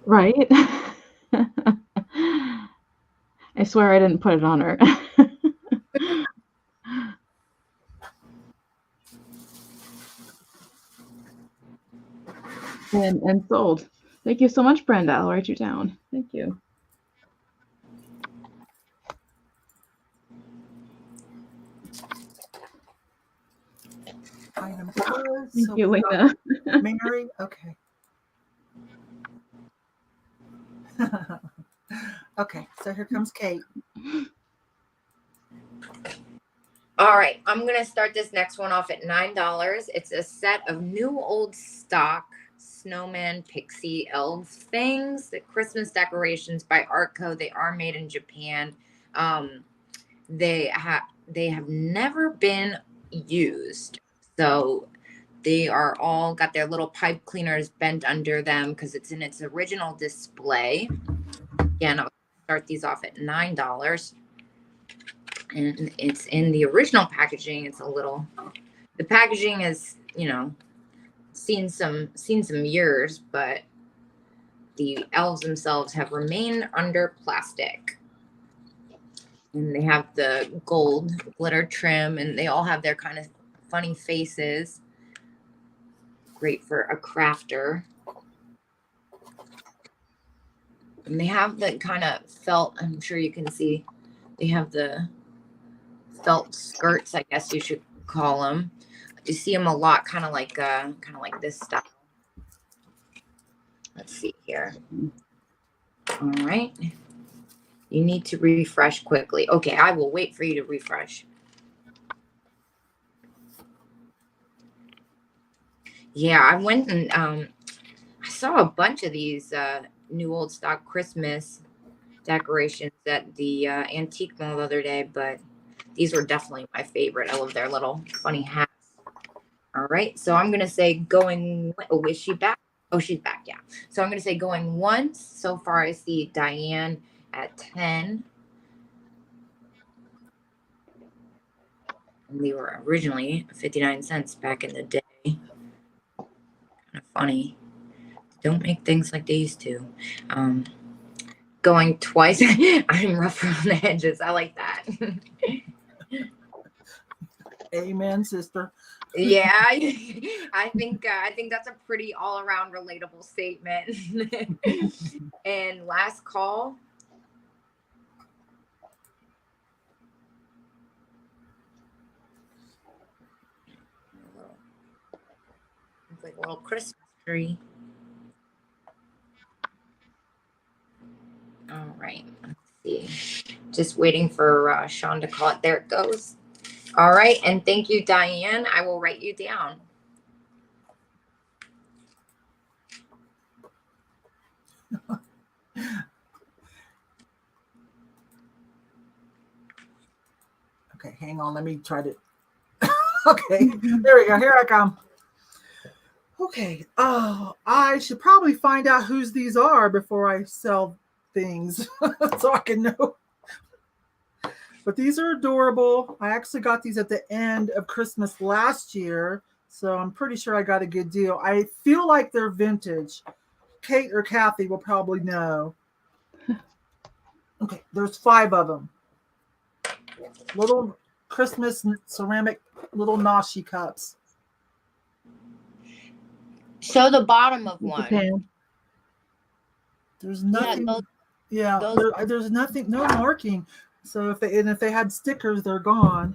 [SPEAKER 2] right? I swear I didn't put it on her. and sold. Thank you so much, Brenda. I'll write you down. Thank you.
[SPEAKER 1] Thank
[SPEAKER 2] you, Lena.
[SPEAKER 1] Mary, okay. Okay, so here comes Kate.
[SPEAKER 3] All right, I'm going to start this next one off at $9. It's a set of new old stock snowman pixie elves things, the Christmas decorations by Artco. They are made in Japan. They have never been used. So they are all got their little pipe cleaners bent under them because it's in its original display. Again, I'll start these off at $9. And it's in the original packaging. It's the packaging is, seen some years, but the elves themselves have remained under plastic. And they have the gold glitter trim, and they all have their kind of funny faces. Great for a crafter. And they have the kind of felt, I'm sure you can see, they have the felt skirts, I guess you should call them. You see them a lot, kind of like this style. Let's see here. All right. You need to refresh quickly. Okay, I will wait for you to refresh. Yeah, I went and I saw a bunch of these new old stock Christmas decorations at the antique mall the other day, but these were definitely my favorite. I love their little funny hats. All right, so I'm gonna say going. Oh, is she back? Oh, she's back. Yeah. So I'm gonna say going once. So far, I see Diane at 10. And they were originally 59 cents back in the day. Kind of funny. Don't make things like they used to. Going twice. I'm rough around the edges. I like that.
[SPEAKER 1] Amen, sister.
[SPEAKER 3] Yeah, I think that's a pretty all-around relatable statement. And last call. like a little Christmas tree. All right, let's see. Just waiting for Sean to call it. There it goes. All right, and thank you, Diane. I will write you down.
[SPEAKER 1] Okay, hang on. Let me try to. Okay, there we go. Here I come. Okay. Oh, I should probably find out whose these are before I sell things so I can know. But these are adorable. I actually got these at the end of Christmas last year, so I'm pretty sure I got a good deal. I feel like they're vintage. Kate or Cathy will probably know. Okay, there's 5 of them. Little Christmas ceramic little nashi cups.
[SPEAKER 3] Show the bottom of one.
[SPEAKER 2] Okay.
[SPEAKER 1] There's nothing.
[SPEAKER 3] Yeah,
[SPEAKER 1] there's nothing, no marking. So if they had stickers, they're gone.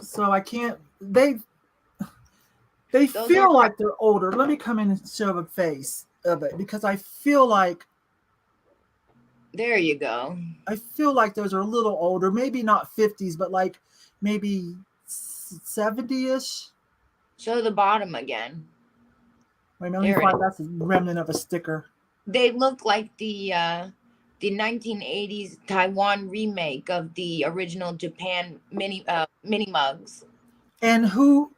[SPEAKER 1] So I can't. They feel like they're older. Let me come in and show a face of it because I feel like.
[SPEAKER 3] There you go.
[SPEAKER 1] I feel like those are a little older. Maybe not 50s, but like maybe 70-ish.
[SPEAKER 3] Show the bottom again.
[SPEAKER 1] Wait a minute, let me find that's a remnant of a sticker.
[SPEAKER 3] They look like the 1980s Taiwan remake of the original Japan mini mugs.
[SPEAKER 1] And who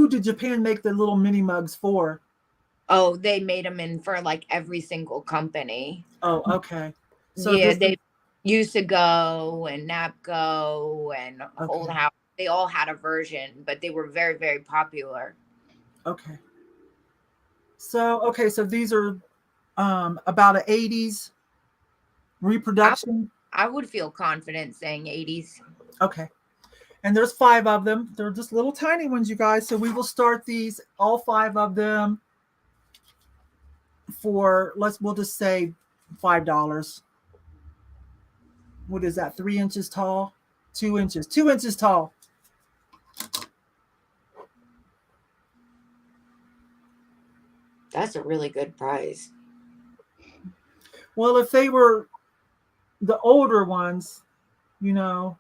[SPEAKER 1] did Japan make the little mini mugs for?
[SPEAKER 3] Oh, they made them in for like every single company.
[SPEAKER 1] Oh, okay. So
[SPEAKER 3] yeah, they used to go and Napco and Old House. They all had a version, but they were very, very popular.
[SPEAKER 1] Okay. So these are about an 80s reproduction.
[SPEAKER 3] I would feel confident saying 80s.
[SPEAKER 1] Okay. And there's 5 of them. They're just little tiny ones, you guys. So we will start these, all 5 of them, for we'll just say $5. What is that? 3 inches tall? 2 inches. 2 inches tall.
[SPEAKER 3] That's a really good price.
[SPEAKER 1] Well, if they were the older ones,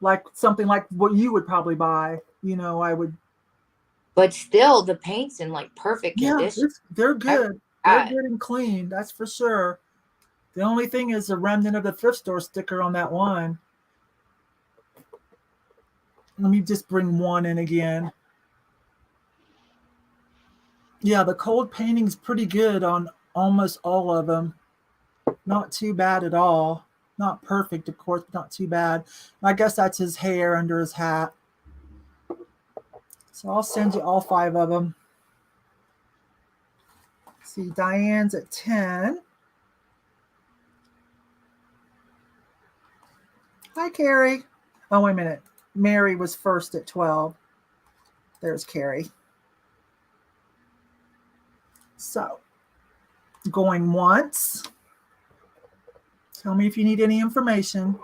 [SPEAKER 1] like something like what you would probably buy, I would.
[SPEAKER 3] But still, the paint's in like perfect condition.
[SPEAKER 1] They're good. They're good and clean. That's for sure. The only thing is a remnant of the thrift store sticker on that one. Let me just bring one in again. Yeah, the cold painting's pretty good on almost all of them. Not too bad at all. Not perfect, of course, but not too bad. I guess that's his hair under his hat. So I'll send you all 5 of them. See, Diane's at 10. Hi, Carrie. Oh, wait a minute. Mary was first at 12. There's Carrie. So, going once. Tell me if you need any information.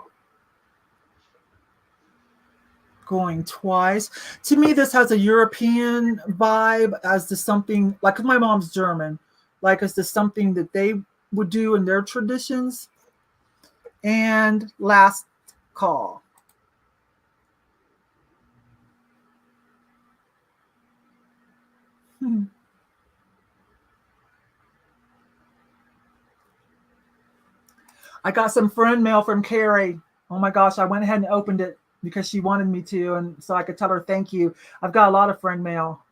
[SPEAKER 1] Going twice. To me, this has a European vibe as to something, like, 'cause my mom's German, like as to something that they would do in their traditions. And last call. I got some friend mail from Carrie. Oh my gosh, I went ahead and opened it because she wanted me to, and so I could tell her thank you. I've got a lot of friend mail.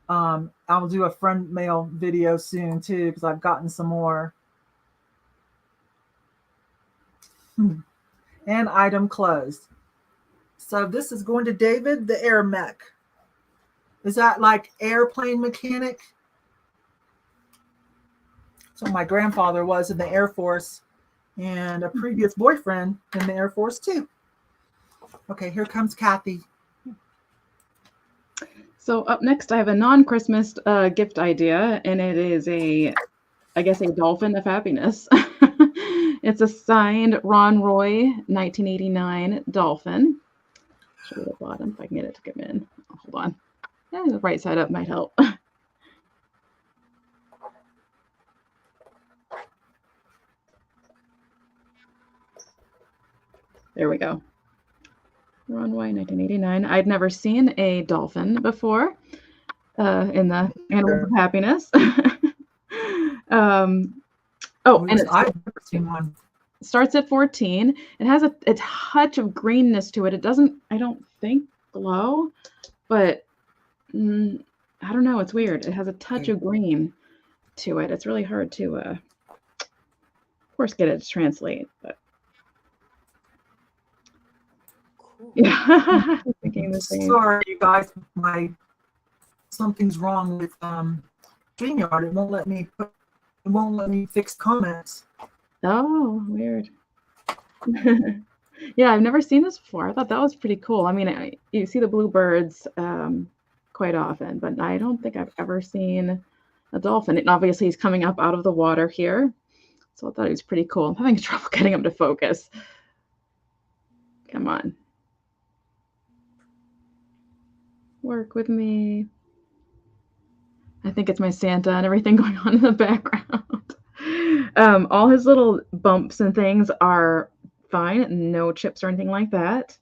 [SPEAKER 1] I'll do a friend mail video soon too because I've gotten some more. And item closed. So this is going to David, the air mech. Is that like airplane mechanic? So my grandfather was in the Air Force and a previous boyfriend in the Air Force too. Okay, here comes Cathy.
[SPEAKER 2] So up next, I have a non-Christmas gift idea, and it is a dolphin of happiness. It's a signed Ron Roy 1989 dolphin. show you the bottom if I can get it to come in. Oh, hold on. Yeah, the right side up might help. There we go. Runway 1989. I'd never seen a dolphin before in the Animals of Happiness. And
[SPEAKER 1] I've never seen one.
[SPEAKER 2] It starts at 14. It has a touch of greenness to it. It doesn't, I don't think, glow, but I don't know. It's weird. It has a touch of green to it. It's really hard to, of course, get it to translate, but. Yeah.
[SPEAKER 1] Sorry, you guys. Something's wrong with StreamYard. It won't let me fix comments.
[SPEAKER 2] Oh, weird. Yeah, I've never seen this before. I thought that was pretty cool. I mean, you see the bluebirds quite often, but I don't think I've ever seen a dolphin. And obviously, he's coming up out of the water here, so I thought he was pretty cool. I'm having trouble getting him to focus. Come on. Work with me. I think it's my Santa and everything going on in the background. All his little bumps and things are fine. No chips or anything like that.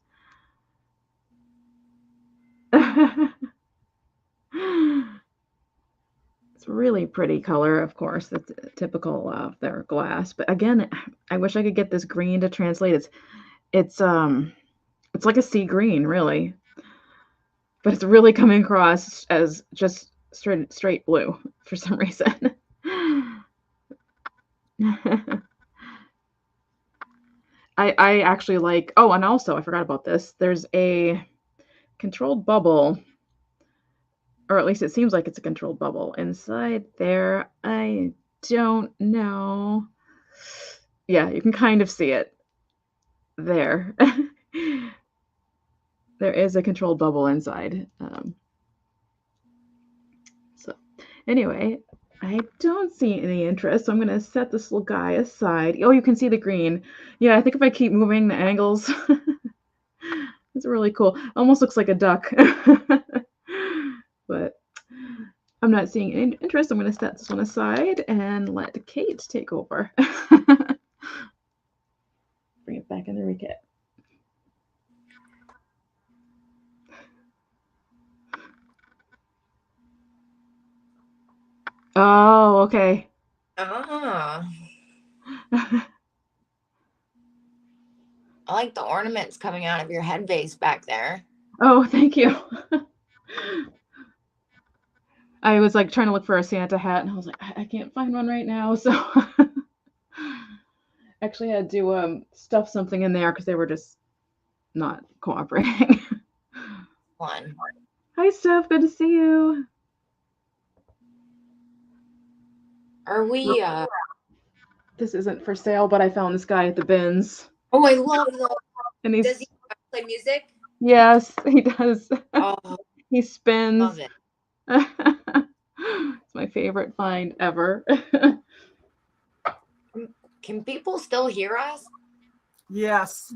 [SPEAKER 2] It's really pretty color, of course. It's typical of their glass. But again, I wish I could get this green to translate. It's like a sea green, really. But it's really coming across as just straight blue for some reason. I actually like, oh, and also I forgot about this. There's a controlled bubble, or at least it seems like it's a controlled bubble inside there. I don't know. Yeah, you can kind of see it there. There is a controlled bubble inside. So anyway, I don't see any interest, so I'm going to set this little guy aside. Oh, you can see the green. Yeah, I think if I keep moving the angles, it's really cool. Almost looks like a duck. But I'm not seeing any interest. I'm going to set this one aside and let Kate take over. Bring it back in the rekit. Oh, okay.
[SPEAKER 3] Ah. I like the ornaments coming out of your head base back there.
[SPEAKER 2] Oh, thank you. I was like trying to look for a Santa hat and I was like, I can't find one right now. So actually had to stuff something in there because they were just not cooperating.
[SPEAKER 3] One.
[SPEAKER 2] Hi, Steph. Good to see you.
[SPEAKER 3] Are we
[SPEAKER 2] This isn't for sale, but I found this guy at the bins.
[SPEAKER 3] Oh, I love those.
[SPEAKER 2] And
[SPEAKER 3] Does he play music?
[SPEAKER 2] Yes, he does.
[SPEAKER 3] Oh,
[SPEAKER 2] He spins.
[SPEAKER 3] love it.
[SPEAKER 2] It's my favorite find ever.
[SPEAKER 3] Can people still hear us?
[SPEAKER 1] Yes.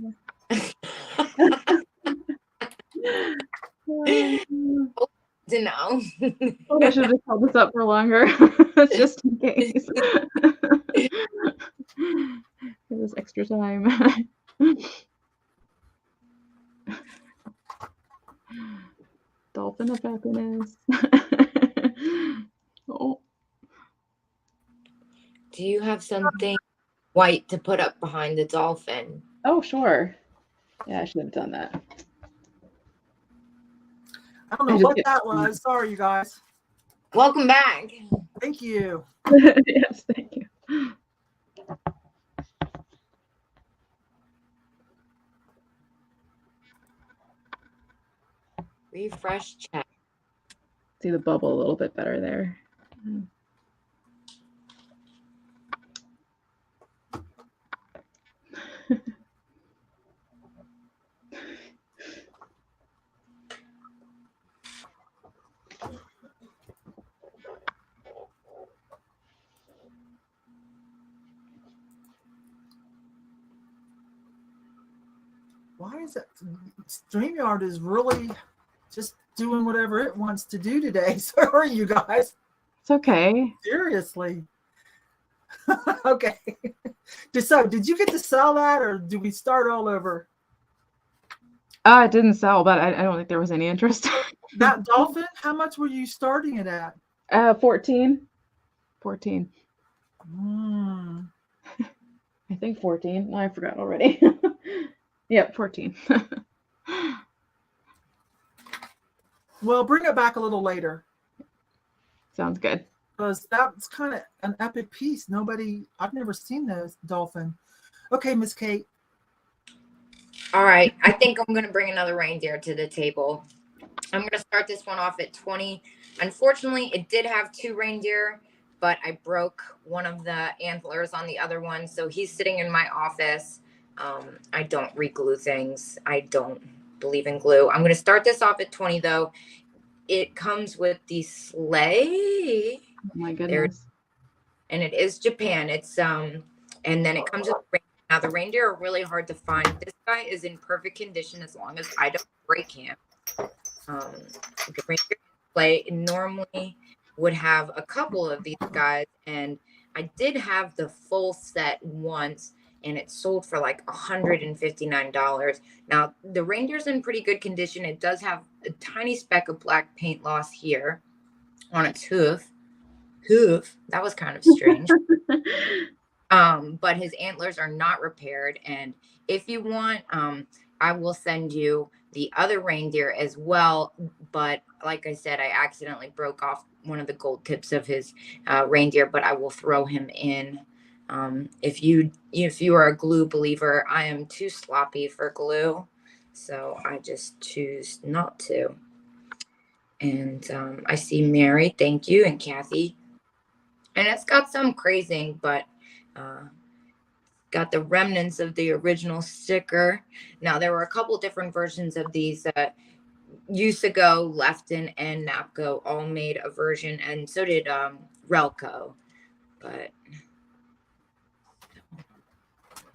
[SPEAKER 2] To
[SPEAKER 3] know.
[SPEAKER 2] I should have just held this up for longer, just in case. Give this extra time. Dolphin of happiness. Oh.
[SPEAKER 3] Do you have something white to put up behind the dolphin?
[SPEAKER 2] Oh, sure. Yeah, I should have done that.
[SPEAKER 1] I don't know what that was. Sorry, you guys.
[SPEAKER 3] Welcome back.
[SPEAKER 1] Thank you.
[SPEAKER 2] Yes, thank you.
[SPEAKER 3] Refresh check.
[SPEAKER 2] See the bubble a little bit better there.
[SPEAKER 1] Why is it? StreamYard is really just doing whatever it wants to do today. Sorry, you guys.
[SPEAKER 2] It's okay.
[SPEAKER 1] Seriously. Okay. So, did you get to sell that, or do we start all over?
[SPEAKER 2] It didn't sell, but I don't think there was any interest.
[SPEAKER 1] That dolphin, how much were you starting it at?
[SPEAKER 2] 14. 14.
[SPEAKER 1] Mm.
[SPEAKER 2] I think 14. No, I forgot already. Yep, 14.
[SPEAKER 1] Well, bring it back a little later.
[SPEAKER 2] Sounds good.
[SPEAKER 1] Because that's kind of an epic piece. I've never seen this dolphin. Okay, Miss Kate.
[SPEAKER 3] All right. I think I'm going to bring another reindeer to the table. I'm going to start this one off at 20. Unfortunately, it did have 2 reindeer, but I broke one of the antlers on the other one. So he's sitting in my office. I don't re-glue things. I don't believe in glue. I'm going to start this off at 20 though. It comes with the sleigh.
[SPEAKER 2] Oh my goodness.
[SPEAKER 3] And it is Japan. It's and then it comes with reindeer. Now the reindeer are really hard to find. This guy is in perfect condition as long as I don't break him. The reindeer sleigh normally would have a couple of these guys, and I did have the full set once, and it sold for like $159. Now the reindeer's in pretty good condition. It does have a tiny speck of black paint loss here on its hoof. That was kind of strange. But his antlers are not repaired, and if you want, I will send you the other reindeer as well. But like I said, I accidentally broke off one of the gold tips of his reindeer, but I will throw him in. If you are a glue believer, I am too sloppy for glue, so I just choose not to. And I see Mary, thank you, and Cathy. And it's got some crazing, but got the remnants of the original sticker. Now, there were a couple different versions of these. Usago, Lefton, and Napco all made a version, and so did Relco.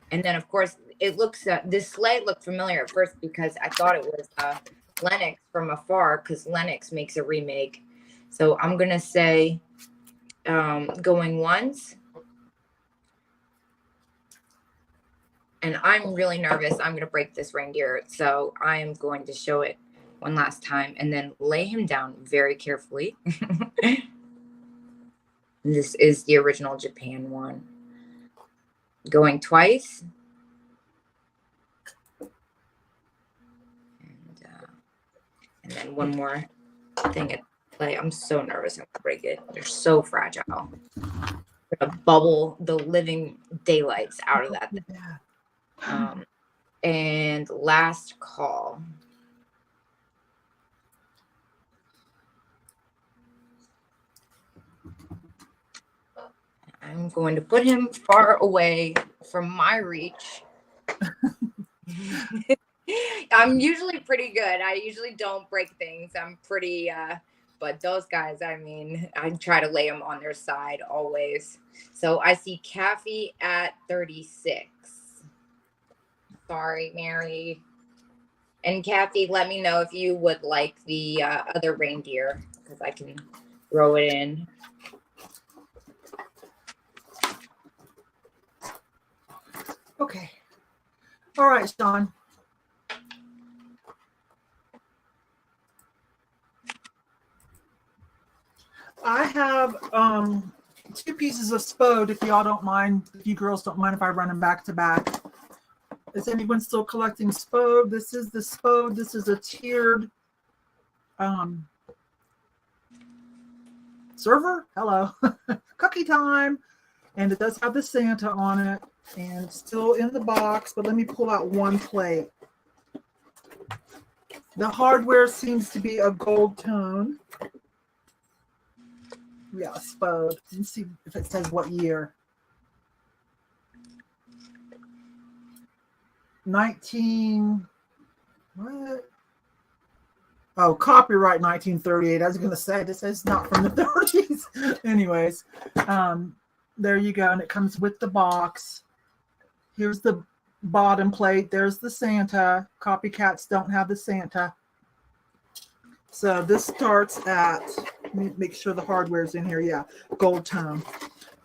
[SPEAKER 3] And then, of course, it looks, this sleigh looked familiar at first because I thought it was Lennox from afar, because Lennox makes a remake. So I'm going to say going once. And I'm really nervous. I'm going to break this reindeer. So I am going to show it one last time and then lay him down very carefully. This is the original Japan one. Going twice. And then one more thing at play. I'm so nervous I'm going to break it. They're so fragile. I'm going to bubble the living daylights out of that thing. And last call. I'm going to put him far away from my reach. I'm usually pretty good. I usually don't break things. I'm pretty, but those guys, I mean, I try to lay them on their side always. So I see Cathy at 36. Sorry, Mary. And Cathy, let me know if you would like the other reindeer, because I can throw it in.
[SPEAKER 1] Okay. All right, Sean. I have 2 pieces of spode, if y'all don't mind, if you girls don't mind if I run them back to back. Is anyone still collecting spode? This is the spode. This is a tiered server. Hello. Cookie time. And it does have the Santa on it. And it's still in the box, but let me pull out one plate. The hardware seems to be a gold tone. Yeah, spode. Let's see if it says what year. 19. What? Oh, copyright 1938. I was going to say this is not from the 30s. Anyways, there you go. And it comes with the box. Here's the bottom plate. There's the Santa. Copycats don't have the Santa. So this starts at, let me make sure the hardware's in here. Yeah, gold tone.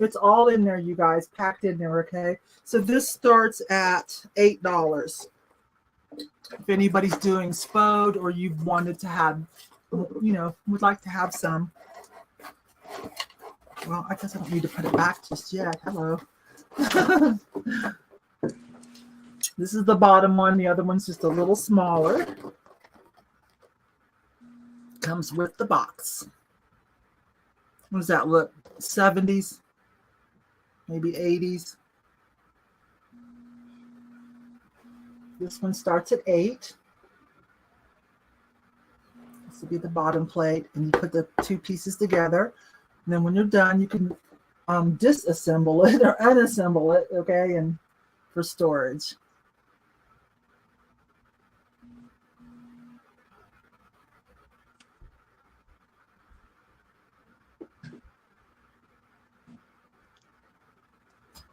[SPEAKER 1] It's all in there, you guys, packed in there, okay? So this starts at $8. If anybody's doing spode or you wanted to have, would like to have some. Well, I guess I don't need to put it back just yet. Hello. This is the bottom one. The other one's just a little smaller. Comes with the box. What does that look? 70s? Maybe 80s? This one starts at $8. This will be the bottom plate. And you put the two pieces together. And then when you're done, you can disassemble it or unassemble it, okay, and for storage.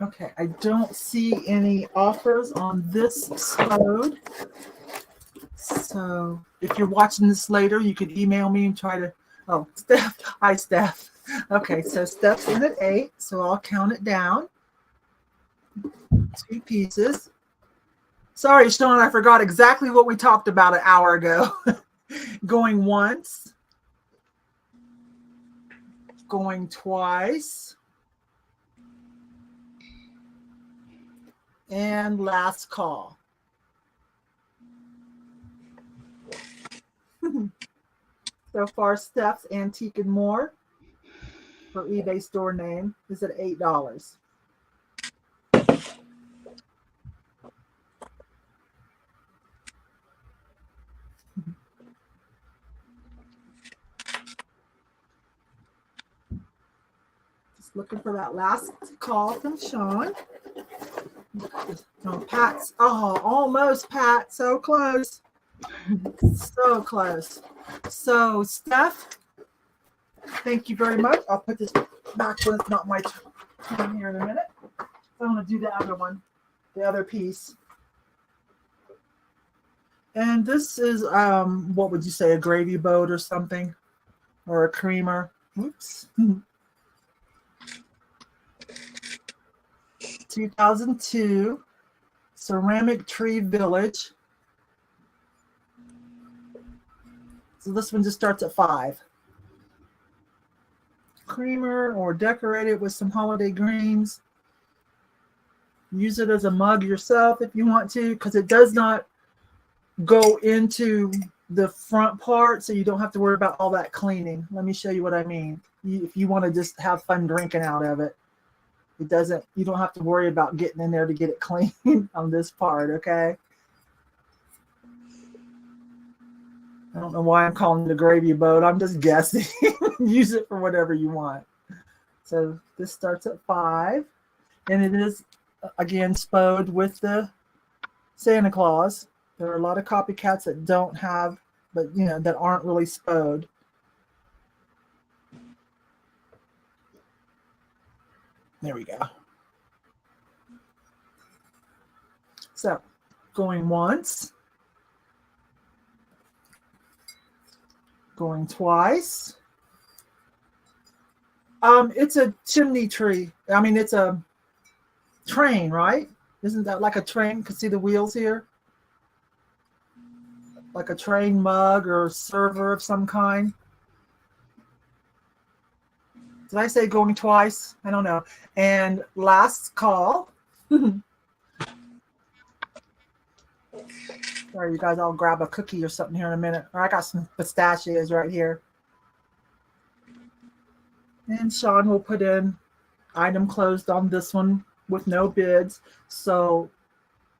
[SPEAKER 1] Okay, I don't see any offers on this spode. So if you're watching this later, you could email me and try to, oh, Steph, hi, Steph. Okay, so Steph's in at 8, so I'll count it down. 2 pieces. Sorry, Sean, I forgot exactly what we talked about an hour ago. Going once. Going twice. And last call. So far, Steph's Antique and More, her eBay store name, is at $8. Just looking for that last call from Sean. Oh, Pat's, oh, almost, Pat, so close. So close. So, Steph, thank you very much. I'll put this back when it's not my turn here in a minute. I'm going to do the other one, the other piece. And this is, what would you say, a gravy boat or something? Or a creamer? Oops. 2002 Ceramic Tree Village. So this one just starts at $5. Creamer or decorate it with some holiday greens. Use it as a mug yourself if you want to, because it does not go into the front part, so you don't have to worry about all that cleaning. Let me show you what I mean. If you want to just have fun drinking out of it, it doesn't, you don't have to worry about getting in there to get it clean on this part, okay? I don't know why I'm calling it a gravy boat. I'm just guessing. Use it for whatever you want. So this starts at $5. And it is, again, spode with the Santa Claus. There are a lot of copycats that don't have, but, you know, that aren't really spode. There we go. So going once. Going twice. It's a chimney tree. I mean, it's a train, right? Isn't that like a train? You can see the wheels here. Like a train mug or server of some kind. Did I say going twice? I don't know. And last call. Sorry, you guys, I'll grab a cookie or something here in a minute. Or I got some pistachios right here. And Sean will put in item closed on this one with no bids. So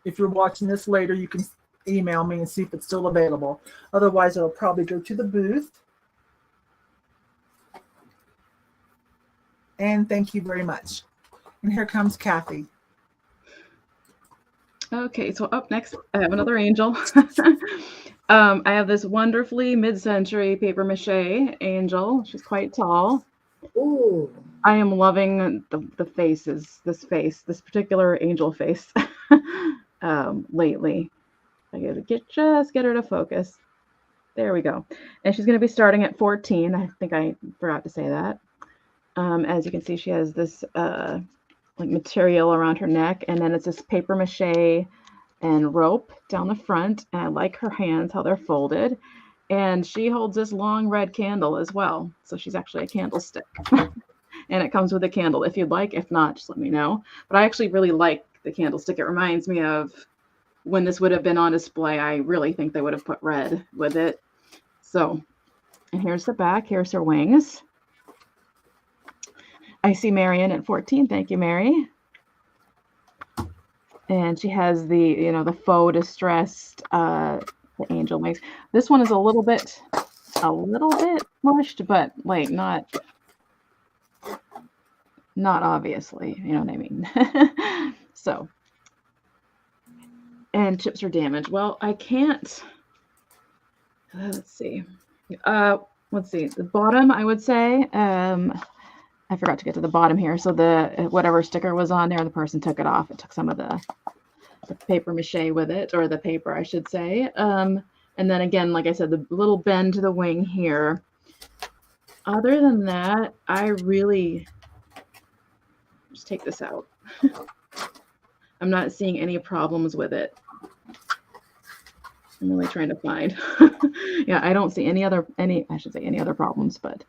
[SPEAKER 1] if you're watching this later, you can email me and see if it's still available. Otherwise, it'll probably go to the booth. And thank you very much. And here comes Cathy.
[SPEAKER 2] Okay, so up next, I have another angel. I have this wonderfully mid-century paper mache angel. She's quite tall.
[SPEAKER 3] Ooh.
[SPEAKER 2] I am loving the faces, this particular angel face. lately. I gotta just get her to focus. There we go. And she's going to be starting at 14. I think I forgot to say that. As you can see, she has this like material around her neck, and then it's this paper mache and rope down the front. And I like her hands, how they're folded. And she holds this long red candle as well. So she's actually a candlestick. And it comes with a candle if you'd like. If not, just let me know. But I actually really like the candlestick. It reminds me of when this would have been on display. I really think they would have put red with it. So, and here's the back. Here's her wings. I see Marion at 14. Thank you, Mary. And she has the, you know, the faux distressed, the angel wings. This one is a little bit mushed, but like not obviously, you know what I mean? So, and chips are damaged. Well, I can't. Let's see. The bottom, I would say. I forgot to get to the bottom here. So the whatever sticker was on there, the person took it off. It took some of the paper mache with it, or the paper, I should say. And then again, like I said, the little bend to the wing here. Other than that, I really just take this out. I'm not seeing any problems with it. I'm really trying to find. Yeah, I don't see any other problems, but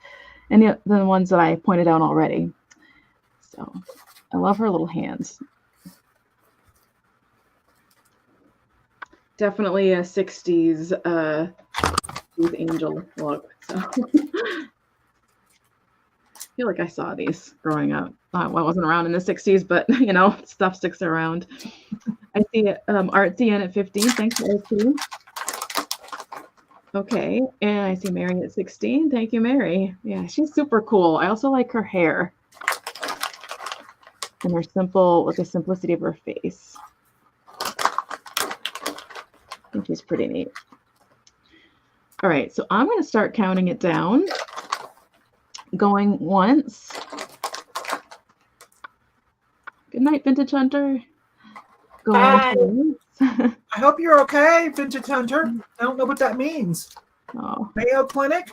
[SPEAKER 2] any of the ones that I pointed out already. So I love her little hands. Definitely a 60s angel look. So I feel like I saw these growing up. Well, I wasn't around in the 60s, but you know, stuff sticks around. I see Artsy in at 15. Thanks, Artsy. Okay, and I see Mary at 16. Thank you, Mary. Yeah, she's super cool. I also like her hair and her the simplicity of her face. I think she's pretty neat. All right, so I'm going to start counting it down. Going once. Good night, Vintage Hunter. Going twice.
[SPEAKER 1] I hope you're okay, Vintage Hunter. I don't know what that means.
[SPEAKER 2] Oh.
[SPEAKER 1] Mayo Clinic?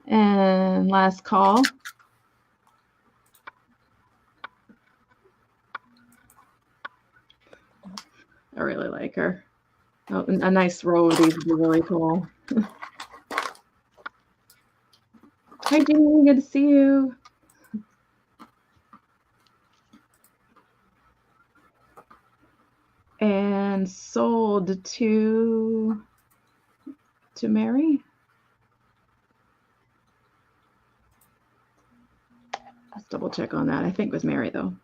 [SPEAKER 2] And last call. I really like her. Oh, a nice row of these would be really cool. Hi, Jeannie. Good to see you. And sold to Mary. Let's double check on that. I think it was Mary though.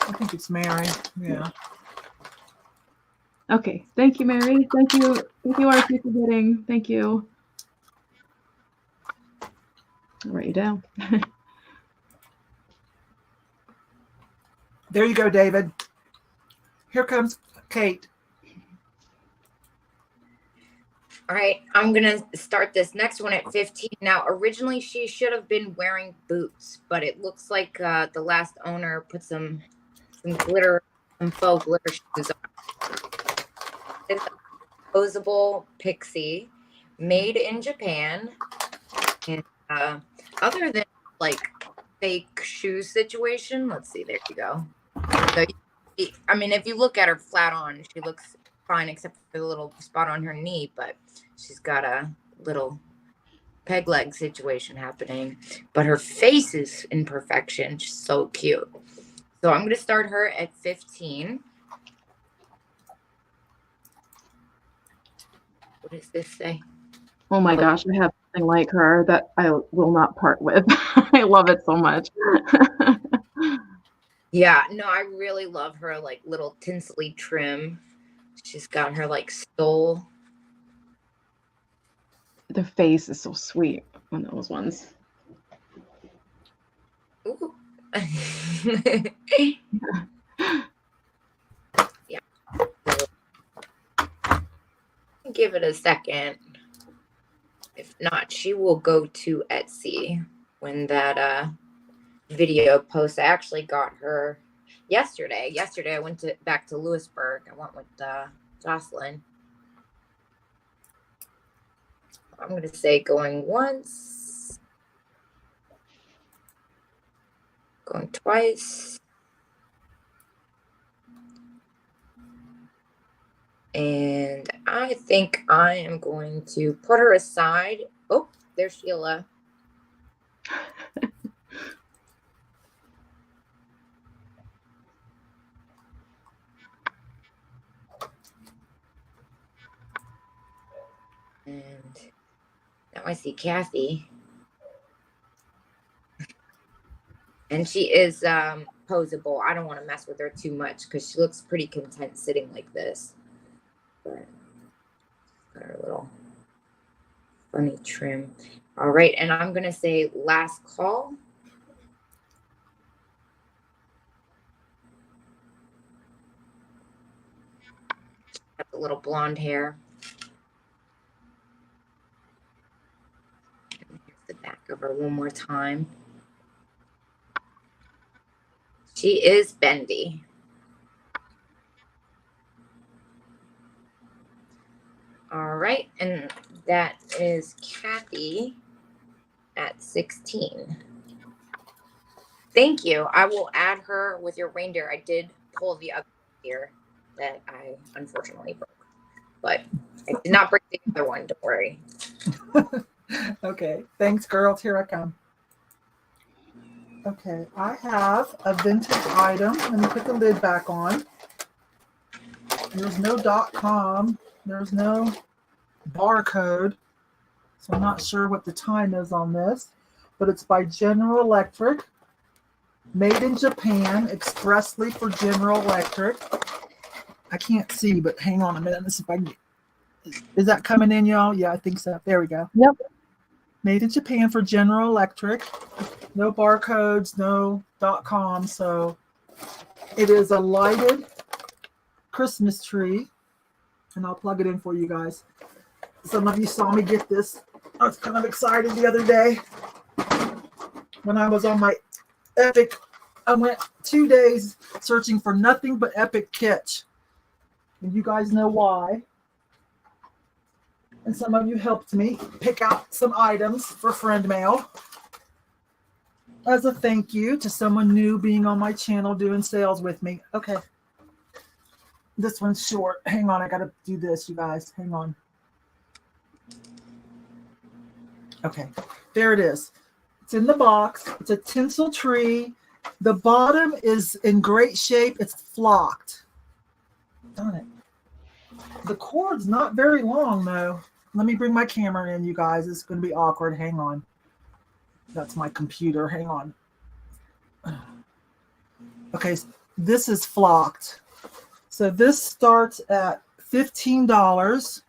[SPEAKER 1] I think it's Mary. Yeah.
[SPEAKER 2] Okay. Thank you, Mary. Thank you. Thank you, Archie, for getting. Thank you. I'll write you down.
[SPEAKER 1] There you go, David. Here comes Kate.
[SPEAKER 3] All right, I'm going to start this next one at 15. Now, originally she should have been wearing boots, but it looks like the last owner put some glitter, some faux glitter shoes on. It's a posable pixie made in Japan. And other than like fake shoe situation, let's see, there you go. So, I mean, if you look at her flat on, she looks fine except for the little spot on her knee, but she's got a little peg leg situation happening. But her face is in perfection. She's so cute. So I'm going to start her at 15. What does this say?
[SPEAKER 2] Oh my gosh, I have something like her that I will not part with. I love it so much.
[SPEAKER 3] Yeah, no, I really love her like little tinselly trim. She's got her like stole.
[SPEAKER 2] The face is so sweet on those ones.
[SPEAKER 3] Ooh. Yeah. Give it a second. If not, she will go to Etsy when that video post. I actually got her yesterday. Yesterday I went back to Lewisburg. I went with Jocelyn. I'm going to say going once, going twice, and I think I am going to put her aside. Oh, there's Sheila. And now I see Cathy. And she is posable. I don't want to mess with her too much because she looks pretty content sitting like this. But got her little funny trim. All right, and I'm going to say last call. Got the little blonde hair. Here's the back of her one more time. She is bendy. All right, and that is Cathy at 16. Thank you. I will add her with your reindeer. I did pull the other here that I unfortunately broke, but I did not break the other one. Don't worry.
[SPEAKER 1] Okay, thanks, girls. Here I come. Okay, I have a vintage item. Let me put the lid back on. There's no .com. There's no barcode. So I'm not sure what the time is on this, but it's by General Electric. Made in Japan, expressly for General Electric. I can't see, but hang on a minute. Let's see if I can. Is that coming in, y'all? Yeah, I think so. There we go.
[SPEAKER 4] Yep.
[SPEAKER 1] Made in Japan for General Electric. No barcodes, no .com. So it is a lighted Christmas tree. And I'll plug it in for you guys. Some of you saw me get this. I was kind of excited the other day when I was on my epic. I went 2 days searching for nothing but epic kitsch. And you guys know why. And some of you helped me pick out some items for friend mail as a thank you to someone new being on my channel doing sales with me. Okay. This one's short. Hang on. I got to do this, you guys. Hang on. Okay. There it is. It's in the box. It's a tinsel tree. The bottom is in great shape. It's flocked. Darn it. The cord's not very long, though. Let me bring my camera in, you guys. It's going to be awkward. Hang on. That's my computer. Hang on. Okay, so this is flocked. So this starts at $15.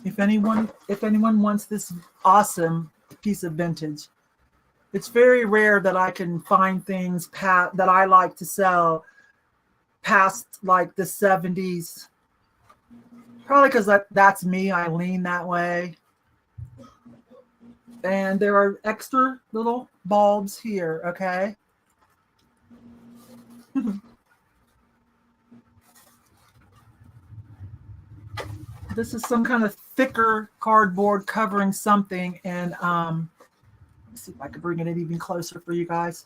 [SPEAKER 1] If anyone wants this awesome piece of vintage. It's very rare that I can find things that I like to sell past like the 70s. Probably because that's me. I lean that way. And there are extra little bulbs here, okay? This is some kind of thicker cardboard covering something. And let's see if I can bring it in even closer for you guys.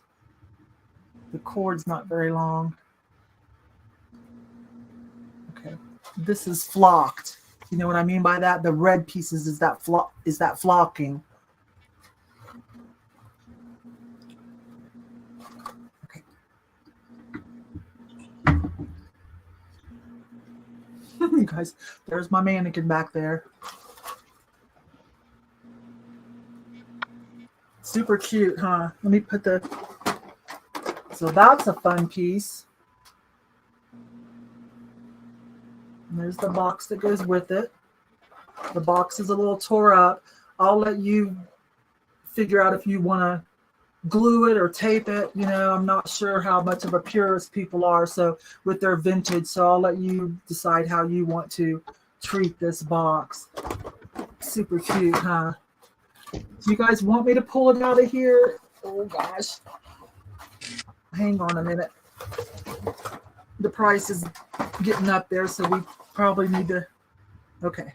[SPEAKER 1] The cord's not very long. Okay. This is flocked. You know what I mean by that? The red pieces is that flocking. Okay. You guys, there's my mannequin back there. Super cute, huh? Let me put so that's a fun piece. And there's the box that goes with it. The box is a little tore up. I'll let you figure out if you want to glue it or tape it. You know, I'm not sure how much of a purist people are with their vintage. So I'll let you decide how you want to treat this box. Super cute, huh? Do you guys want me to pull it out of here? Oh gosh. hang on a minute. The price is getting up there, so we probably need to, okay.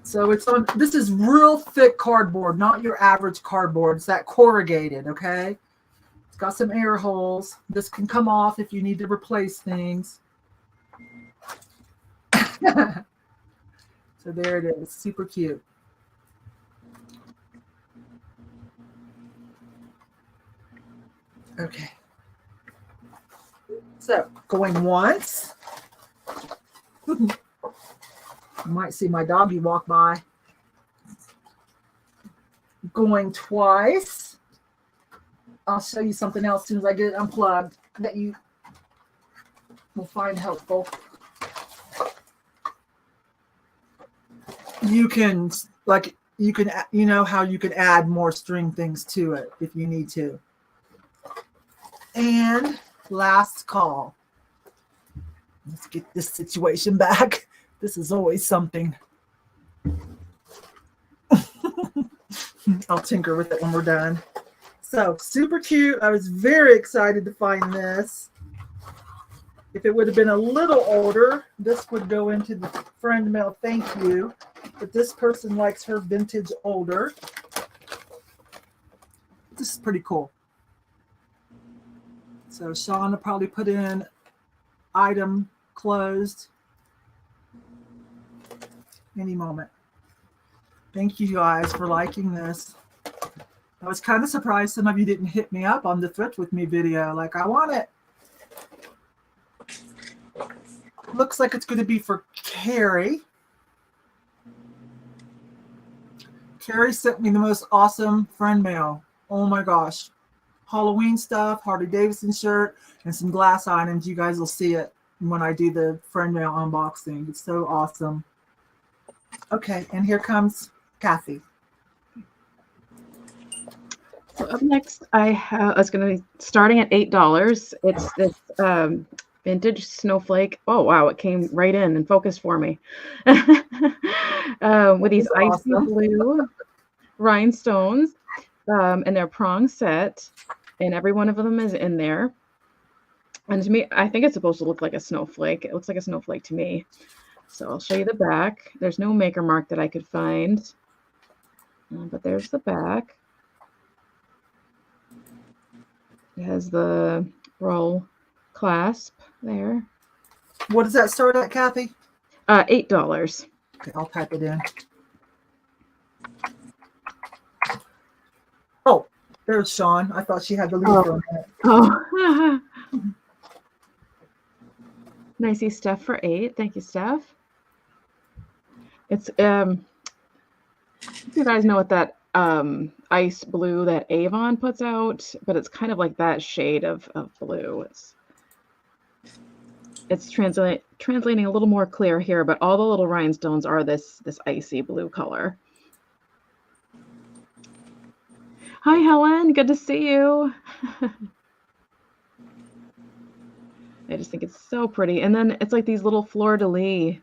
[SPEAKER 1] So it's on, this is real thick cardboard, not your average cardboard. It's that corrugated, okay? It's got some air holes. This can come off if you need to replace things. So there it is, super cute. Okay. So going once. You might see my doggy walk by. Going twice. I'll show you something else as soon as I get it unplugged that you will find helpful. You can, like, you know how you can add more string things to it if you need to. And last call. Let's get this situation back. This is always something. I'll tinker with it when we're done. So super cute. I was very excited to find this. If it would have been a little older, this would go into the friend mail thank you. But this person likes her vintage older. This is pretty cool. So Sean will probably put in item closed any moment. Thank you guys for liking this. I was kind of surprised some of you didn't hit me up on the Thrift with me video. Like, I want it. Looks like it's going to be for Carrie. Carrie sent me the most awesome friend mail. Oh my gosh. Halloween stuff, Harley Davidson shirt, and some glass items. You guys will see it when I do the friend mail unboxing. It's so awesome. Okay, and here comes Cathy.
[SPEAKER 2] So up next, I was going to be starting at $8. It's this vintage snowflake. Oh, wow, it came right in and focused for me. With these icy blue rhinestones, and they're prong set, and every one of them is in there. And to me, I think it's supposed to look like a snowflake. It looks like a snowflake to me. So I'll show you the back. There's no maker mark that I could find, but there's the back. It has the roll clasp there.
[SPEAKER 1] What does that start at, Cathy?
[SPEAKER 2] $8.
[SPEAKER 1] Okay, I'll type it in. Oh, there's Sean. I thought she had the lead for a minute.
[SPEAKER 2] Oh. Nicey Steph for $8. Thank you, Steph. It's you guys know what that ice blue that Avon puts out, but it's kind of like that shade of blue. It's translating a little more clear here, but all the little rhinestones are this icy blue color. Hi, Helen. Good to see you. I just think it's so pretty. And then it's like these little fleur-de-lis,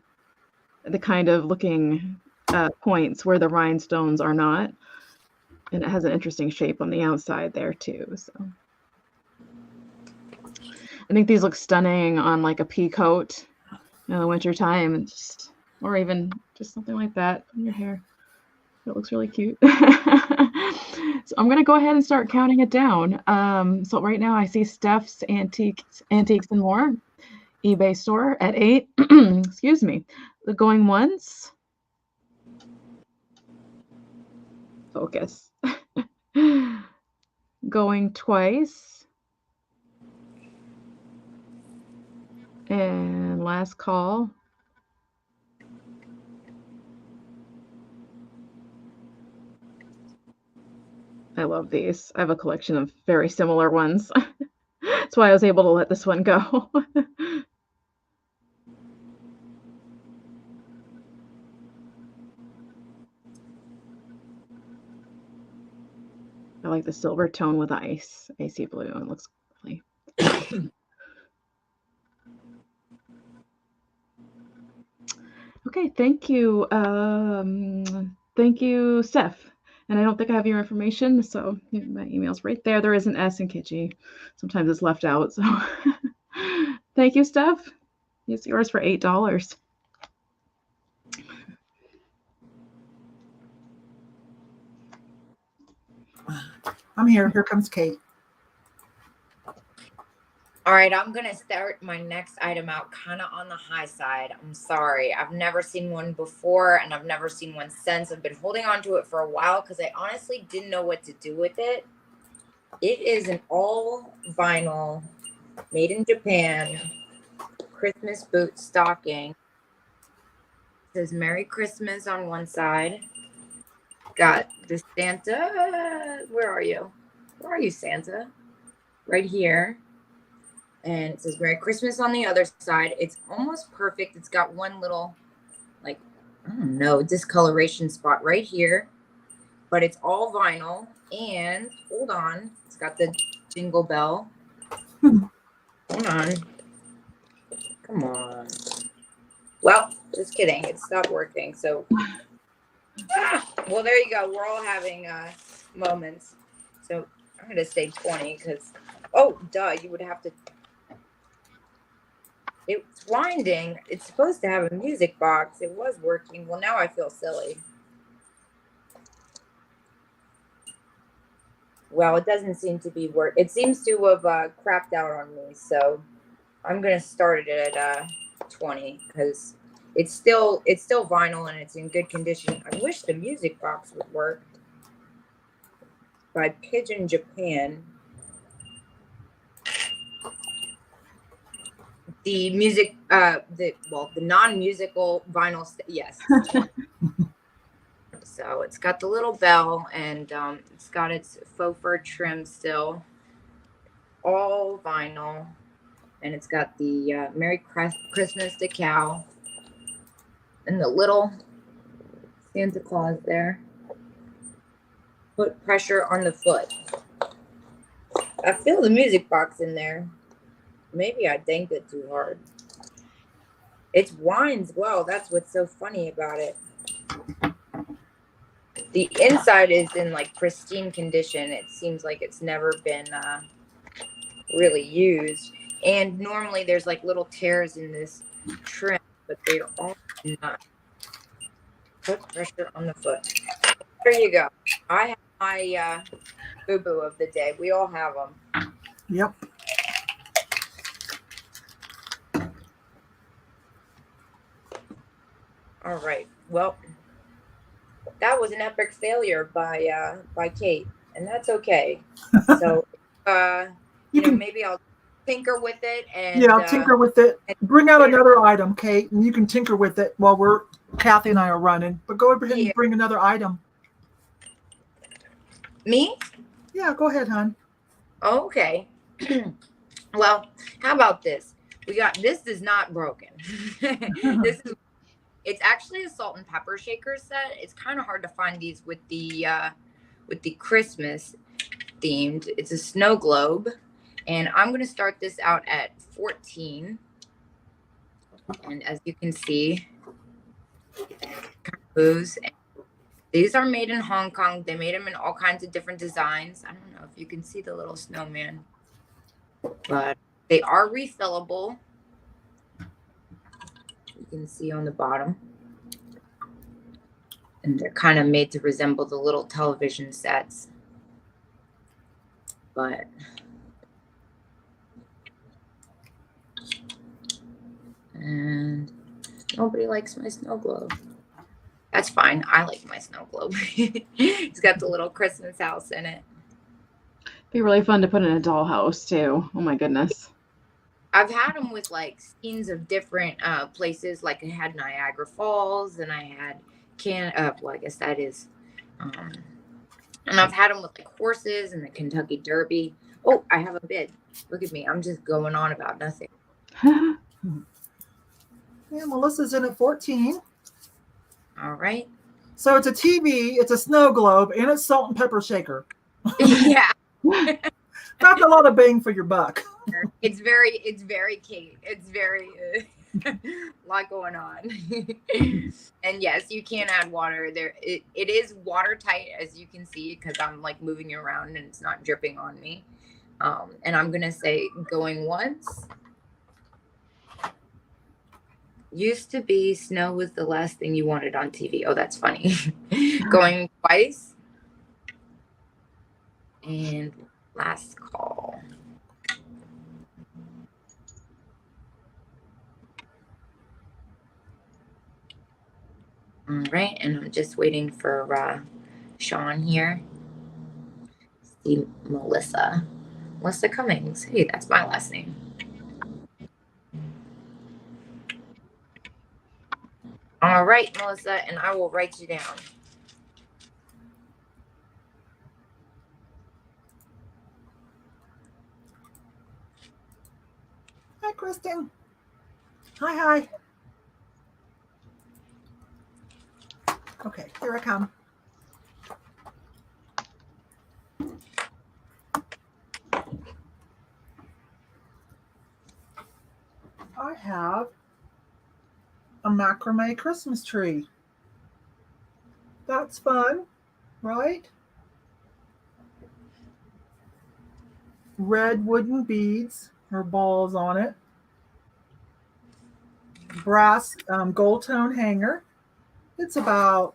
[SPEAKER 2] the kind of looking points where the rhinestones are not. And it has an interesting shape on the outside there too. So I think these look stunning on like a pea coat in the winter time, and or even just something like that on your hair. It looks really cute. So I'm going to go ahead and start counting it down. So right now I see Steph's Antiques and More eBay store at $8. Excuse me. Going once. Focus. Going twice. And last call. I love these. I have a collection of very similar ones. That's why I was able to let this one go. I like the silver tone with icy blue. It looks really okay, thank you. Thank you, Steph. And I don't think I have your information, so my email's right there. There is an S in Kitschy. Sometimes it's left out. So thank you, Steph. It's yours for $8.
[SPEAKER 1] I'm here. Here comes Kate.
[SPEAKER 3] All right, I'm going to start my next item out kind of on the high side. I'm sorry. I've never seen one before, and I've never seen one since. I've been holding on to it for a while because I honestly didn't know what to do with it. It is an all vinyl, made in Japan, Christmas boot stocking. It says Merry Christmas on one side. Got the Santa. Where are you? Where are you, Santa? Right here. And it says Merry Christmas on the other side. It's almost perfect. It's got one little, like, I don't know, discoloration spot right here. But it's all vinyl. And hold on. It's got the jingle bell. Hold on. Come on. Well, just kidding. It stopped working. So, well, there you go. We're all having moments. So I'm going to say 20 because, oh, duh, you would have to. It's winding. It's supposed to have a music box. It was working. Well, now I feel silly. Well, it doesn't seem to be work. It seems to have crapped out on me. So I'm going to start it at 20 because it's still vinyl and it's in good condition. I wish the music box would work. By Pigeon Japan. The music, the non-musical vinyl, yes. So it's got the little bell and it's got its faux fur trim still, all vinyl, and it's got the Merry Christmas decal and the little Santa Claus there. Put pressure on the foot. I feel the music box in there. Maybe I danged it too hard. It winds well. That's what's so funny about it. The inside is in like pristine condition. It seems like it's never been really used. And normally there's like little tears in this trim, but they're all not. Put pressure on the foot. There you go. I have my boo-boo of the day. We all have them.
[SPEAKER 1] Yep.
[SPEAKER 3] All right. Well, that was an epic failure by Kate, and that's okay. So, you know, maybe I'll tinker with it and
[SPEAKER 1] I'll tinker with it. Bring out another item, Kate, and you can tinker with it while Cathy and I are running. But go ahead and bring another item.
[SPEAKER 3] Me?
[SPEAKER 1] Yeah, go ahead, hon.
[SPEAKER 3] Okay. Well, how about this? This is not broken. It's actually a salt and pepper shaker set. It's kind of hard to find these with the Christmas themed. It's a snow globe, and I'm going to start this out at 14. And as you can see, it kind of moves. These are made in Hong Kong. They made them in all kinds of different designs. I don't know if you can see the little snowman, but they are refillable. You can see on the bottom. And they're kind of made to resemble the little television sets. But and nobody likes my snow globe. That's fine. I like my snow globe. It's got the little Christmas house in it.
[SPEAKER 2] Be really fun to put in a dollhouse too. Oh my goodness.
[SPEAKER 3] I've had them with like scenes of different places. Like I had Niagara Falls, and I had well, I guess that is. And I've had them with like horses and the Kentucky Derby. Oh, I have a bid. Look at me. I'm just going on about nothing.
[SPEAKER 1] Yeah, Melissa's in at 14.
[SPEAKER 3] All right.
[SPEAKER 1] So it's a TV, it's a snow globe, and it's salt and pepper shaker.
[SPEAKER 3] Yeah.
[SPEAKER 1] That's a lot of bang for your buck.
[SPEAKER 3] It's very Kate. It's very A lot going on. And yes, you can add water there. It is watertight, as you can see, because I'm like moving it around and it's not dripping on me. And I'm gonna say going once. Used to be snow was the last thing you wanted on TV. Oh, that's funny. Going twice. And last call. All right, and I'm just waiting for Sean here. See Melissa Cummings. Hey, that's my last name. All right, Melissa, and I will write you down.
[SPEAKER 1] Hi, Kristen. Hi. Okay, here I come. I have a macrame Christmas tree. That's fun, right? Red wooden beads or balls on it. Brass gold tone hanger. It's about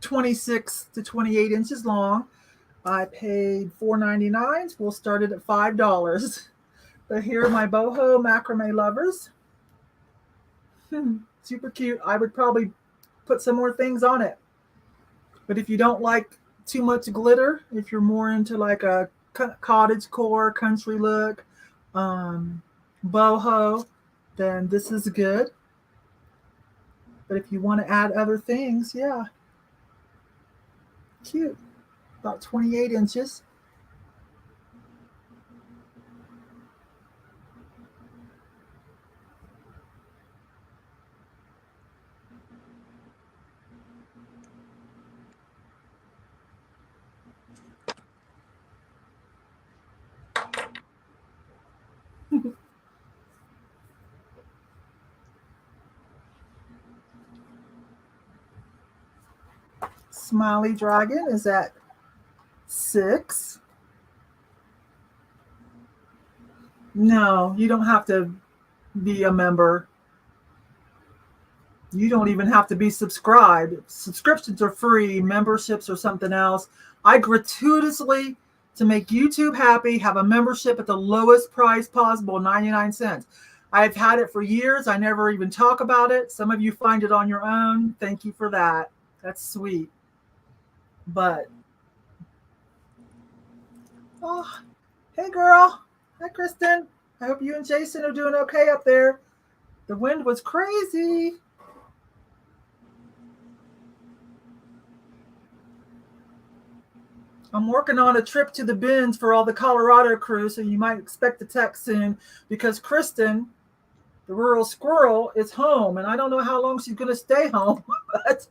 [SPEAKER 1] 26 to 28 inches long. I paid $4.99. We'll start it at $5. But here are my boho macrame lovers. Super cute. I would probably put some more things on it. But if you don't like too much glitter, if you're more into like a cottage core, country look, boho, then this is good. But if you want to add other things, yeah. Cute. About 28 inches. Smiley Dragon is at 6. No, you don't have to be a member. You don't even have to be subscribed. Subscriptions are free. Memberships are something else. I gratuitously, to make YouTube happy, have a membership at the lowest price possible, 99 cents. I've had it for years. I never even talk about it. Some of you find it on your own. Thank you for that. That's sweet. But, oh, hey girl. Hi, Kristen. I hope you and Jason are doing okay up there. The wind was crazy. I'm working on a trip to the bins for all the Colorado crew, so you might expect a text soon because Kristen, the rural squirrel, is home, and I don't know how long she's going to stay home. But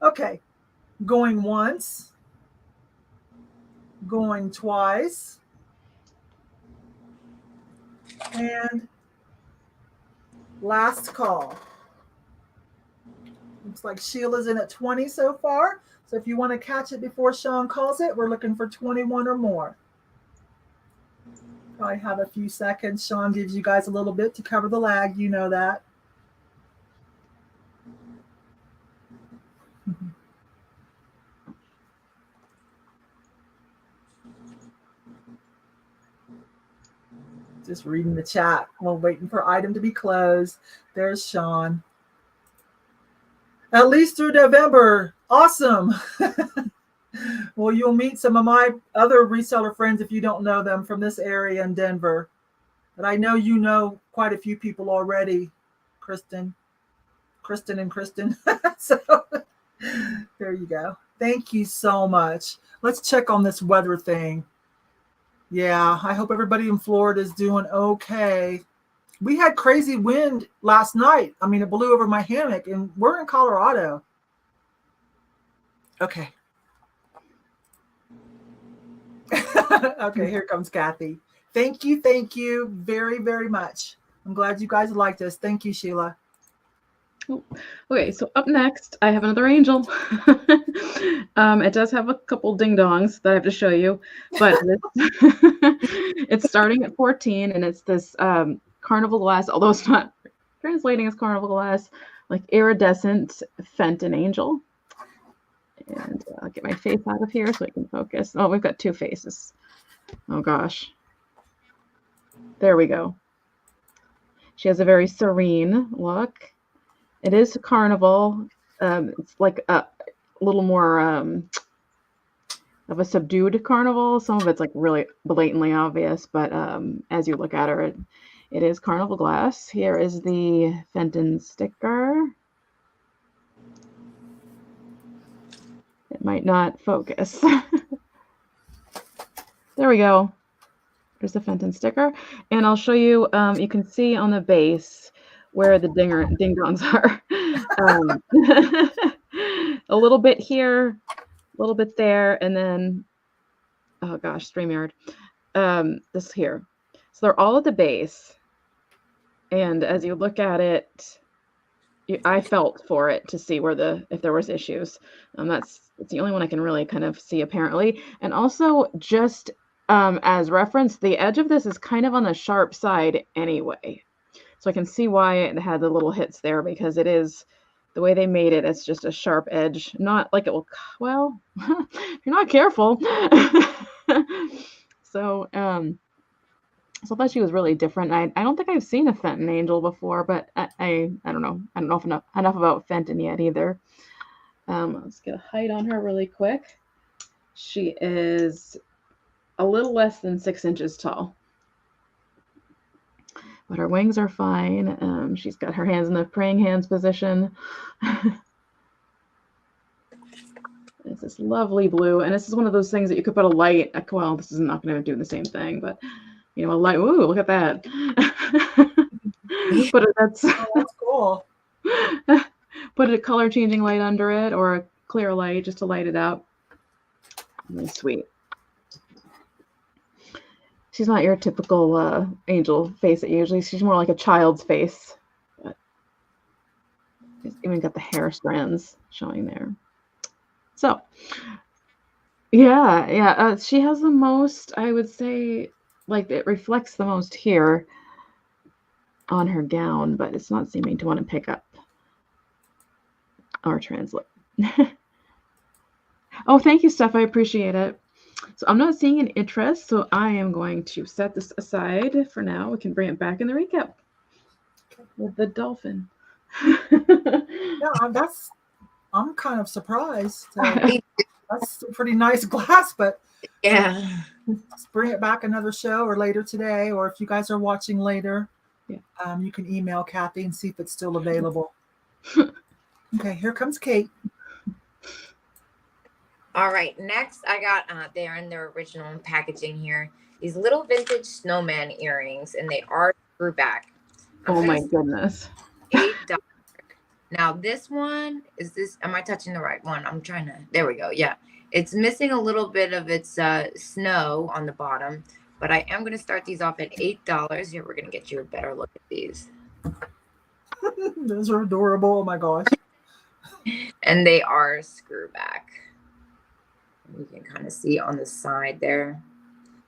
[SPEAKER 1] okay, going once, going twice, and last call. Looks like Sheila's in at 20 so far. So if you want to catch it before Sean calls it, we're looking for 21 or more. Probably have a few seconds. Sean gives you guys a little bit to cover the lag. You know that. Just reading the chat while waiting for item to be closed. There's Sean. At least through November. Awesome. Well, you'll meet some of my other reseller friends if you don't know them from this area in Denver. But I know you know quite a few people already, Kristen. So there you go. Thank you so much. Let's check on this weather thing. Yeah, I hope everybody in Florida is doing okay. We had crazy wind last night. I mean, it blew over my hammock, and we're in Colorado. Okay. Okay, here comes Cathy. Thank you very, very much. I'm glad you guys liked this. Thank you, Sheila.
[SPEAKER 2] Okay, so up next, I have another angel. It does have a couple ding-dongs that I have to show you, but it's starting at 14, and it's this carnival glass, although it's not translating as carnival glass, like iridescent Fenton angel. And I'll get my face out of here so I can focus. Oh, we've got two faces. Oh, gosh. There we go. She has a very serene look. It is carnival. It's like a little more of a subdued carnival. Some of it's like really blatantly obvious, but as you look at her, it is carnival glass. Here is the Fenton sticker. It might not focus. There we go. There's the Fenton sticker. And I'll show you, you can see on the base where the ding-dongs are. A little bit here, a little bit there, and then, oh gosh, StreamYard. This here. So they're all at the base. And as you look at it, I felt for it to see where if there was issues. It's the only one I can really kind of see apparently. And also just as reference, the edge of this is kind of on the sharp side anyway. So I can see why it had the little hits there, because it is the way they made it. It's just a sharp edge, not like it will, well, if you're not careful. So, so I thought she was really different. I don't think I've seen a Fenton angel before, but I don't know. I don't know enough about Fenton yet either. Let's get a height on her really quick. She is a little less than 6 inches tall. But her wings are fine. She's got her hands in the praying hands position. It's this lovely blue. And this is one of those things that you could put a light. Well, this is not going to do the same thing, but you know, a light. Ooh, look at that. But that's
[SPEAKER 1] cool.
[SPEAKER 2] Put a color changing light under it, or a clear light just to light it up. Really sweet. She's not your typical angel face. Usually she's more like a child's face. But she's even got the hair strands showing there. So, yeah. She has the most, I would say, like it reflects the most here on her gown, but it's not seeming to want to pick up or translate. Oh, thank you, Steph. I appreciate it. So I'm not seeing an interest, so I am going to set this aside for now. We can bring it back in the recap with the dolphin.
[SPEAKER 1] Yeah, I'm kind of surprised. That's a pretty nice glass, but
[SPEAKER 3] yeah,
[SPEAKER 1] let's bring it back another show or later today, or if you guys are watching later, you can email Cathy and see if it's still available. Okay, here comes Kate.
[SPEAKER 3] All right, next I got, they're in their original packaging here, these little vintage snowman earrings, and they are screw back.
[SPEAKER 2] Oh my goodness.
[SPEAKER 3] $8. Now this one, am I touching the right one? I'm trying to, there we go. Yeah, it's missing a little bit of its snow on the bottom, but I am going to start these off at $8. Here, we're going to get you a better look at these.
[SPEAKER 1] Those are adorable. Oh my gosh.
[SPEAKER 3] And they are screw back. You can kind of see on the side there.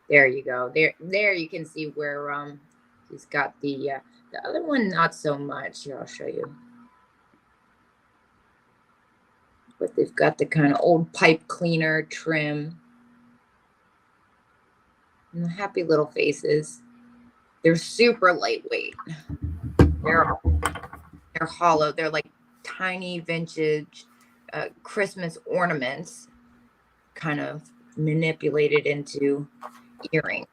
[SPEAKER 3] There you go. There you can see where he's got the other one, not so much. Here, I'll show you. But they've got the kind of old pipe cleaner trim. And the happy little faces. They're super lightweight. They're hollow. They're like tiny vintage Christmas ornaments, kind of manipulated into earrings.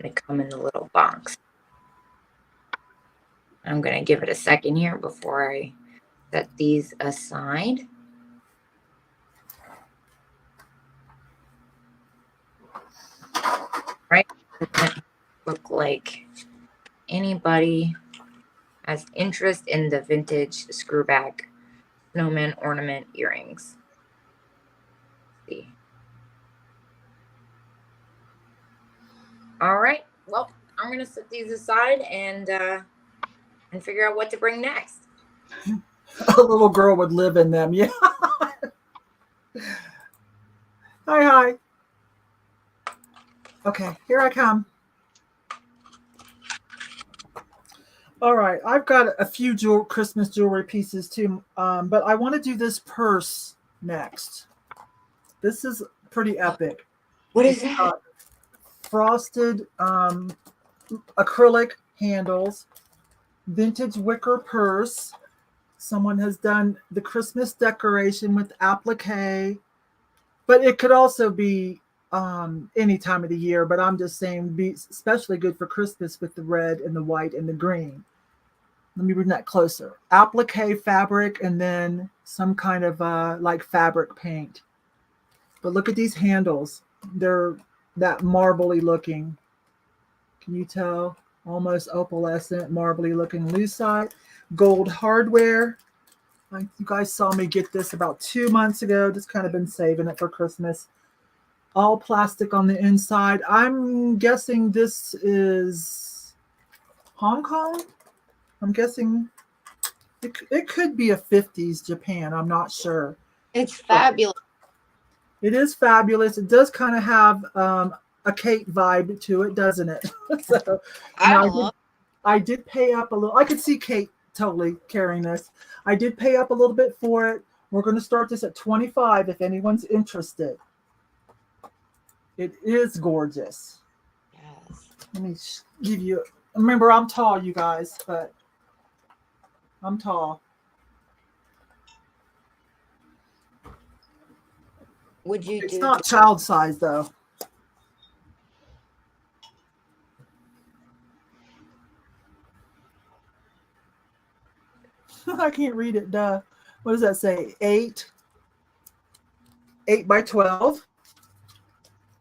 [SPEAKER 3] They come in the little box. I'm going to give it a second here before I set these aside. Right? Look like anybody has interest in the vintage screwback snowman ornament earrings. Let's see. All right. Well, I'm gonna set these aside and figure out what to bring next.
[SPEAKER 1] A little girl would live in them. Yeah. Hi. Okay, here I come. All right, I've got a few Christmas jewelry pieces too, but I want to do this purse next. This is pretty epic.
[SPEAKER 3] What is that?
[SPEAKER 1] Frosted acrylic handles, vintage wicker purse. Someone has done the Christmas decoration with applique, but it could also be any time of the year. But I'm just saying, be especially good for Christmas with the red and the white and the green. Let me bring that closer. Applique fabric and then some kind of like fabric paint. But look at these handles. They're that marbly looking. Can you tell? Almost opalescent, marbly looking lucite. Gold hardware. Like you guys saw me get this about 2 months ago. Just kind of been saving it for Christmas. All plastic on the inside. I'm guessing this is Hong Kong. I'm guessing it could be a 50s Japan. I'm not sure.
[SPEAKER 3] It's fabulous.
[SPEAKER 1] It is fabulous. It does kind of have a Kate vibe to it, doesn't it? So I did pay up a little. I could see Kate totally carrying this. I did pay up a little bit for it. We're going to start this at $25 if anyone's interested. It is gorgeous.
[SPEAKER 3] Yes.
[SPEAKER 1] Let me give you. Remember, I'm tall, you guys, but I'm tall.
[SPEAKER 3] Would you
[SPEAKER 1] It's not child size though. I can't read it. Duh. What does that say? 8 by 12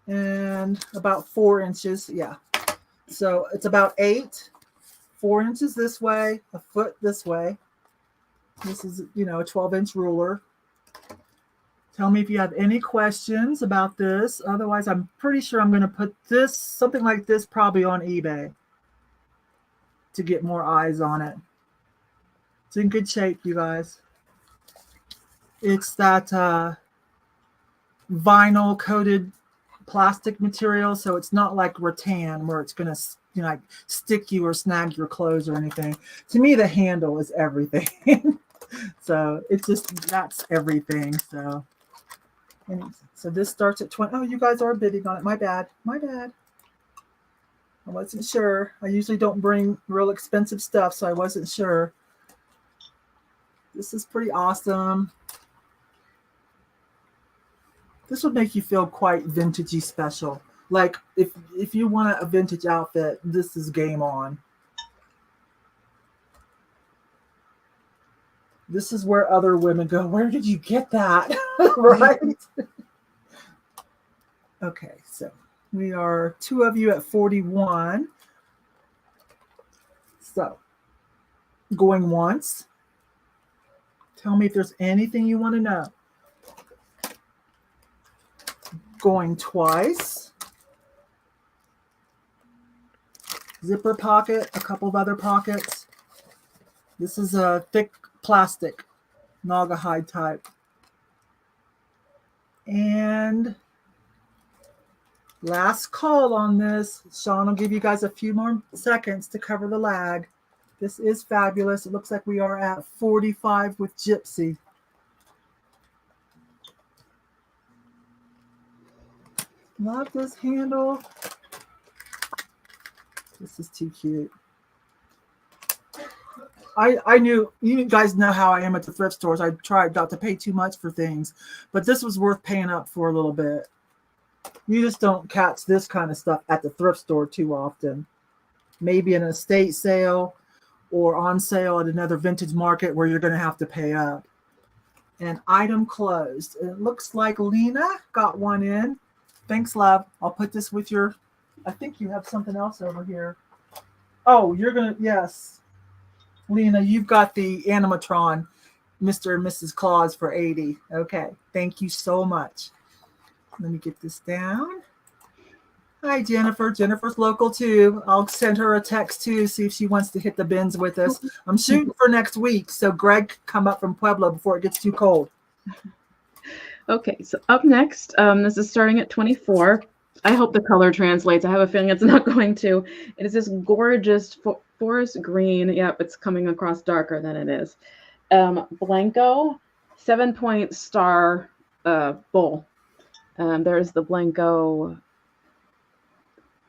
[SPEAKER 1] and about 4 inches. Yeah. So it's about 4 inches this way, a foot this way. This is, a 12-inch ruler. Tell me if you have any questions about this. Otherwise, I'm pretty sure I'm going to put this, something like this, probably on eBay to get more eyes on it. It's in good shape, you guys. It's that vinyl coated plastic material, so it's not like rattan where it's going to like stick you or snag your clothes or anything. To me, the handle is everything. So it's just, that's everything. So this starts at 20. Oh, you guys are bidding on it. My bad. I wasn't sure. I usually don't bring real expensive stuff, so I wasn't sure. This is pretty awesome. This would make you feel quite vintagey special. Like if you want a vintage outfit, this is game on. This is where other women go, where did you get that? Right? Okay, so we are 2 of you at 41. So going once. Tell me if there's anything you want to know. Going twice. Zipper pocket, a couple of other pockets. This is a thick plastic, Naugahyde type. And last call on this. Sean will give you guys a few more seconds to cover the lag. This is fabulous. It looks like we are at 45 with Gypsy. Love this handle. This is too cute. I knew, you guys know how I am at the thrift stores. I tried not to pay too much for things, but this was worth paying up for a little bit. You just don't catch this kind of stuff at the thrift store too often. Maybe an estate sale or on sale at another vintage market where you're going to have to pay up. And item closed. It looks like Lena got one in. Thanks, love. I'll put this with your, I think you have something else over here. Oh, you're going to, yes. Lena, you've got the animatron, Mr. and Mrs. Claus for 80. Okay, thank you so much. Let me get this down. Hi, Jennifer. Jennifer's local too. I'll send her a text too, see if she wants to hit the bins with us. I'm shooting for next week, so Greg can come up from Pueblo before it gets too cold.
[SPEAKER 2] Okay, so up next, this is starting at 24. I hope the color translates. I have a feeling it's not going to. It is this gorgeous forest green. Yep, it's coming across darker than it is. Blanco 7-point star bowl. There's the Blanco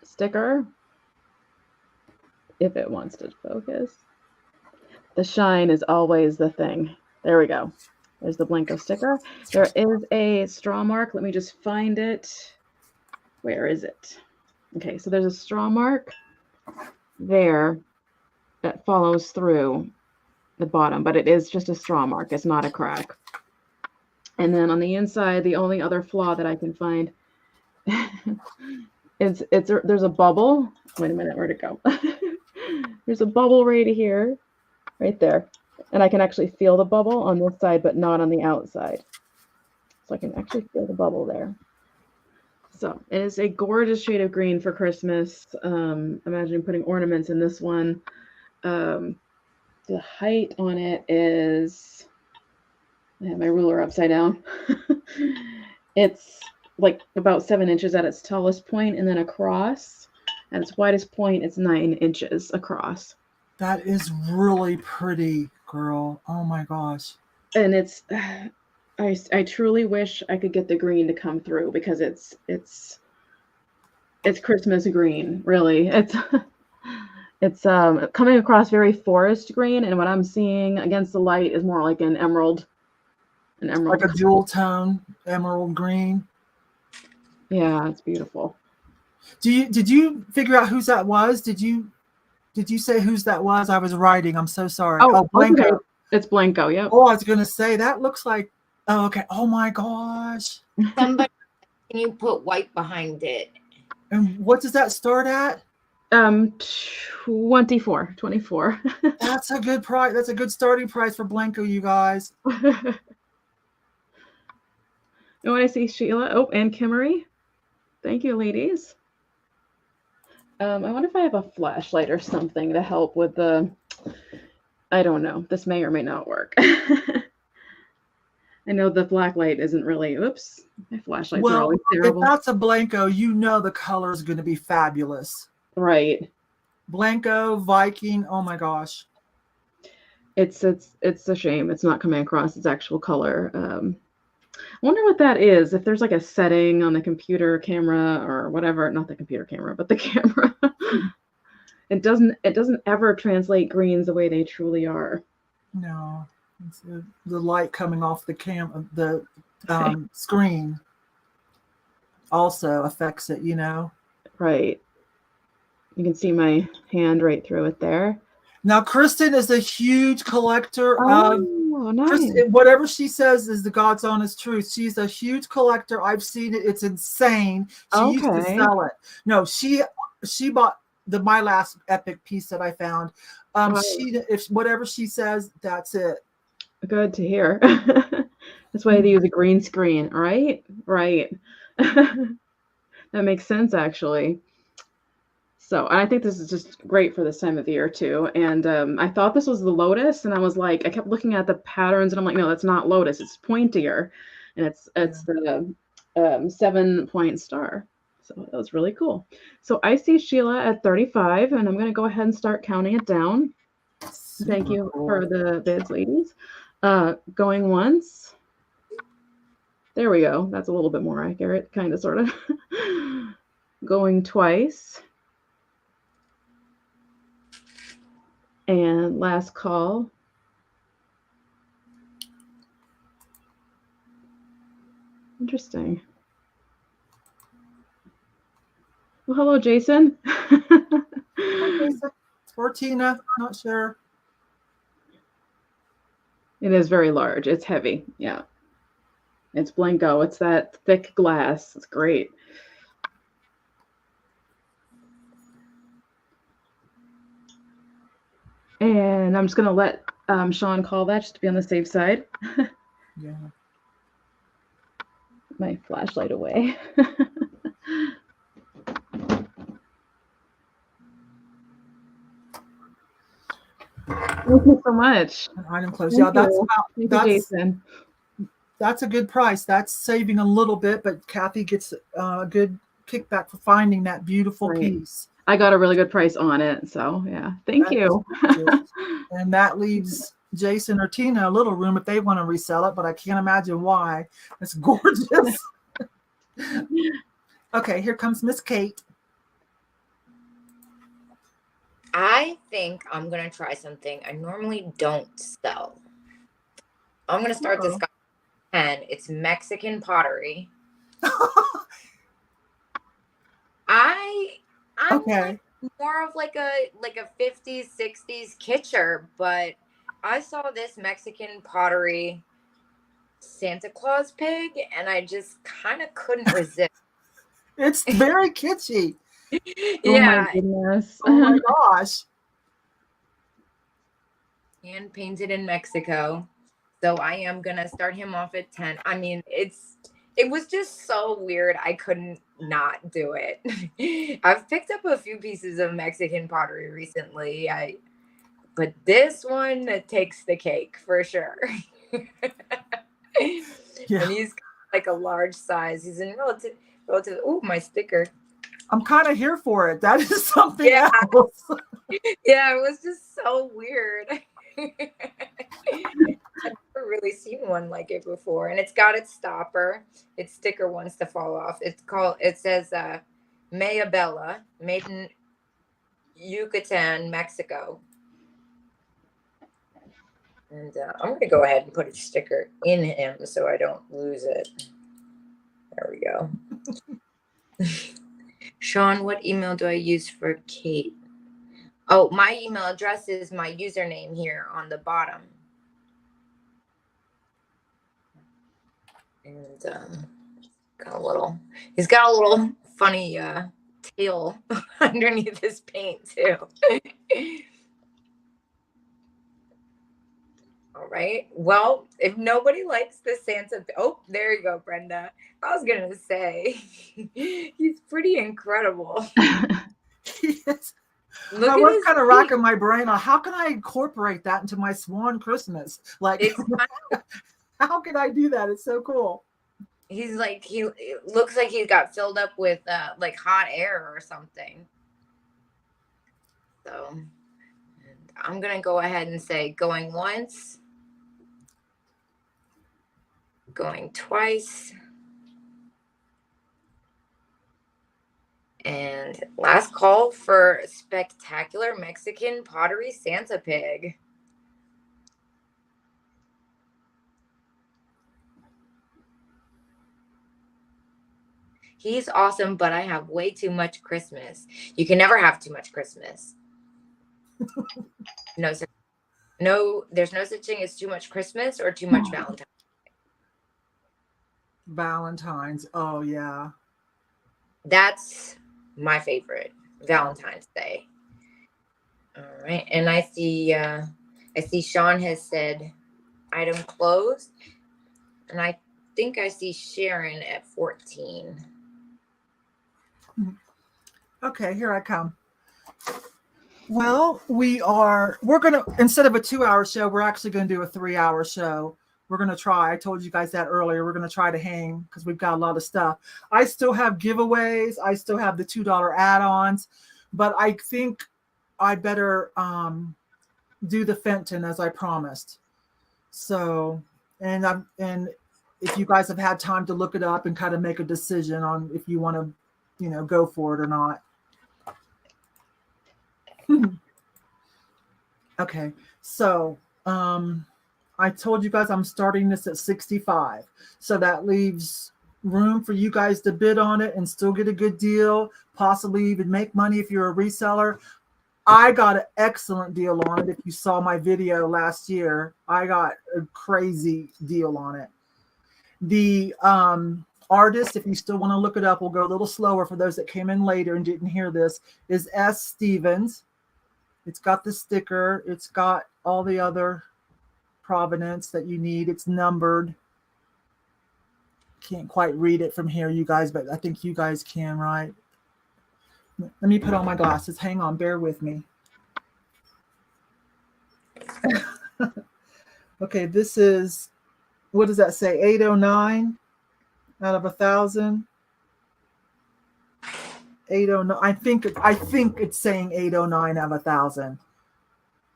[SPEAKER 2] sticker, if it wants to focus. The shine is always the thing. There we go. There's the Blanco sticker. There is a straw mark. Let me just find it. Where is it? Okay, so there's a straw mark there that follows through the bottom, but it is just a straw mark. It's not a crack. And then on the inside, the only other flaw that I can find is there's a bubble. Wait a minute, where'd it go? There's a bubble right here, right there. And I can actually feel the bubble on this side, but not on the outside. So I can actually feel the bubble there. So it is a gorgeous shade of green for Christmas. Imagine putting ornaments in this one. The height on it is, I have my ruler upside down. It's like about 7 inches at its tallest point, and then across at its widest point, it's 9 inches across.
[SPEAKER 1] That is really pretty, girl. Oh my gosh.
[SPEAKER 2] And it's, I truly wish I could get the green to come through, because it's Christmas green, really. It's coming across very forest green, and what I'm seeing against the light is more like an emerald.
[SPEAKER 1] Like a dual tone emerald green.
[SPEAKER 2] Yeah, it's beautiful.
[SPEAKER 1] Did you figure out whose that was? Did you say whose that was? I was writing. I'm so sorry.
[SPEAKER 2] Oh,
[SPEAKER 1] Blanco.
[SPEAKER 2] okay. It's Blanco, yep.
[SPEAKER 1] Oh, I was gonna say that looks like, oh, okay. Oh my gosh.
[SPEAKER 3] Somebody, can you put white behind it?
[SPEAKER 1] And what does that start at?
[SPEAKER 2] 24.
[SPEAKER 1] That's a good price. That's a good starting price for Blanco, you guys.
[SPEAKER 2] And when I see Sheila, oh, and Kimmery. Thank you, ladies. I wonder if I have a flashlight or something to help with the, I don't know. This may or may not work. I know the black light isn't really, oops, my flashlights are always terrible.
[SPEAKER 1] If that's a Blanco, you know the color is going to be fabulous.
[SPEAKER 2] Right.
[SPEAKER 1] Blanco, Viking, oh my gosh.
[SPEAKER 2] It's a shame it's not coming across its actual color. I wonder what that is. If there's like a setting on the computer camera or whatever, not the computer camera, but the camera. It doesn't ever translate greens the way they truly are.
[SPEAKER 1] No, it's the light coming off the screen also affects it, you know.
[SPEAKER 2] Right. You can see my hand right through it there.
[SPEAKER 1] Now, Kristen is a huge collector of,
[SPEAKER 2] nice.
[SPEAKER 1] Kristen, whatever she says is the God's honest truth. She's a huge collector. I've seen it. It's insane. She used to sell it. No, she bought my last epic piece that I found. If whatever she says, that's it.
[SPEAKER 2] Good to hear. That's why they use a green screen, right? Right. That makes sense, actually. So I think this is just great for this time of year too. And I thought this was the lotus, and I was like, I kept looking at the patterns, and I'm like, no, that's not lotus. It's pointier, and it's the 7-point star. So that was really cool. So I see Sheila at 35, and I'm going to go ahead and start counting it down. Thank you for the bids, ladies. Going once. There we go. That's a little bit more accurate, kind of, sort of. Going twice. And last call. Interesting. Well, hello, Jason.
[SPEAKER 1] Hi, Jason. Or Tina, not sure.
[SPEAKER 2] It is very large. It's heavy. Yeah. It's Blanco. It's that thick glass. It's great. And I'm just going to let Sean call that just to be on the safe side.
[SPEAKER 1] Yeah.
[SPEAKER 2] My flashlight away. Thank you so much.
[SPEAKER 1] An item close.
[SPEAKER 2] Thank
[SPEAKER 1] Yeah,
[SPEAKER 2] you. Thank you, Jason.
[SPEAKER 1] That's a good price. That's saving a little bit, but Cathy gets a good kickback for finding that beautiful piece.
[SPEAKER 2] I got a really good price on it. So yeah, thank you.
[SPEAKER 1] And that leaves Jason or Tina a little room if they want to resell it, but I can't imagine why. It's gorgeous. Okay, here comes Miss Kate.
[SPEAKER 3] I think I'm going to try something I normally don't sell. I'm going to start this guy, and it's Mexican pottery. I'm
[SPEAKER 1] okay.
[SPEAKER 3] More of like a 50s, 60s kitcher, but I saw this Mexican pottery Santa Claus pig, and I just kind of couldn't resist.
[SPEAKER 1] It's very kitschy.
[SPEAKER 2] Yeah. Oh my goodness.
[SPEAKER 1] Oh my gosh.
[SPEAKER 3] Hand painted in Mexico. So I am gonna start him off at 10. I mean, it was just so weird. I couldn't not do it. I've picked up a few pieces of Mexican pottery recently. But this one takes the cake for sure.
[SPEAKER 1] Yeah.
[SPEAKER 3] And he's like a large size. He's in relative. Oh, my sticker.
[SPEAKER 1] I'm kind of here for it. That is something else.
[SPEAKER 3] Yeah, it was just so weird. I've never really seen one like it before, and it's got its stopper. Its sticker wants to fall off. It says Mayabella, made in Yucatan, Mexico. And I'm going to go ahead and put a sticker in him so I don't lose it. There we go. Sean, what email do I use for Kate? Oh, my email address is my username here on the bottom. And he's got a little funny tail underneath his paint too. All right. Well, if nobody likes the Santa, oh, there you go, Brenda. I was gonna say he's pretty incredible.
[SPEAKER 1] Yes. I was kind of racking my brain on how can I incorporate that into my Swan Christmas? Like, how can I do that? It's so cool.
[SPEAKER 3] He's like, it looks like he got filled up with like hot air or something. So I'm going to go ahead and say going once, going twice, and last call for spectacular Mexican pottery Santa pig. He's awesome, but I have way too much Christmas. You can never have too much Christmas. There's no such thing as too much Christmas or too much Valentine's.
[SPEAKER 1] Valentine's. Oh yeah.
[SPEAKER 3] That's my favorite, Valentine's Day. All right. And I see Sean has said item closed. And I think I see Sharon at 14.
[SPEAKER 1] Okay, here I come. Well, we're going to, instead of a 2-hour show, we're actually going to do a 3-hour show. We're going to try. I told you guys that earlier. We're going to try to hang because we've got a lot of stuff. I still have giveaways. I still have the $2 add-ons, but I think I better do the Fenton as I promised. So, and if you guys have had time to look it up and kind of make a decision on if you want to, go for it or not. Okay, so I told you guys I'm starting this at 65, so that leaves room for you guys to bid on it and still get a good deal, possibly even make money if you're a reseller. I got an excellent deal on it. If you saw my video last year, I got a crazy deal on it. The artist, if you still want to look it up, we'll go a little slower for those that came in later and didn't hear this, is S. Stevens. It's got the sticker. It's got all the other provenance that you need. It's numbered. Can't quite read it from here, you guys, but I think you guys can, right? Let me put on my glasses. Hang on, bear with me. Okay, this is, what does that say? 809 out of 1,000. 809. I think it's saying 809 out of 1,000.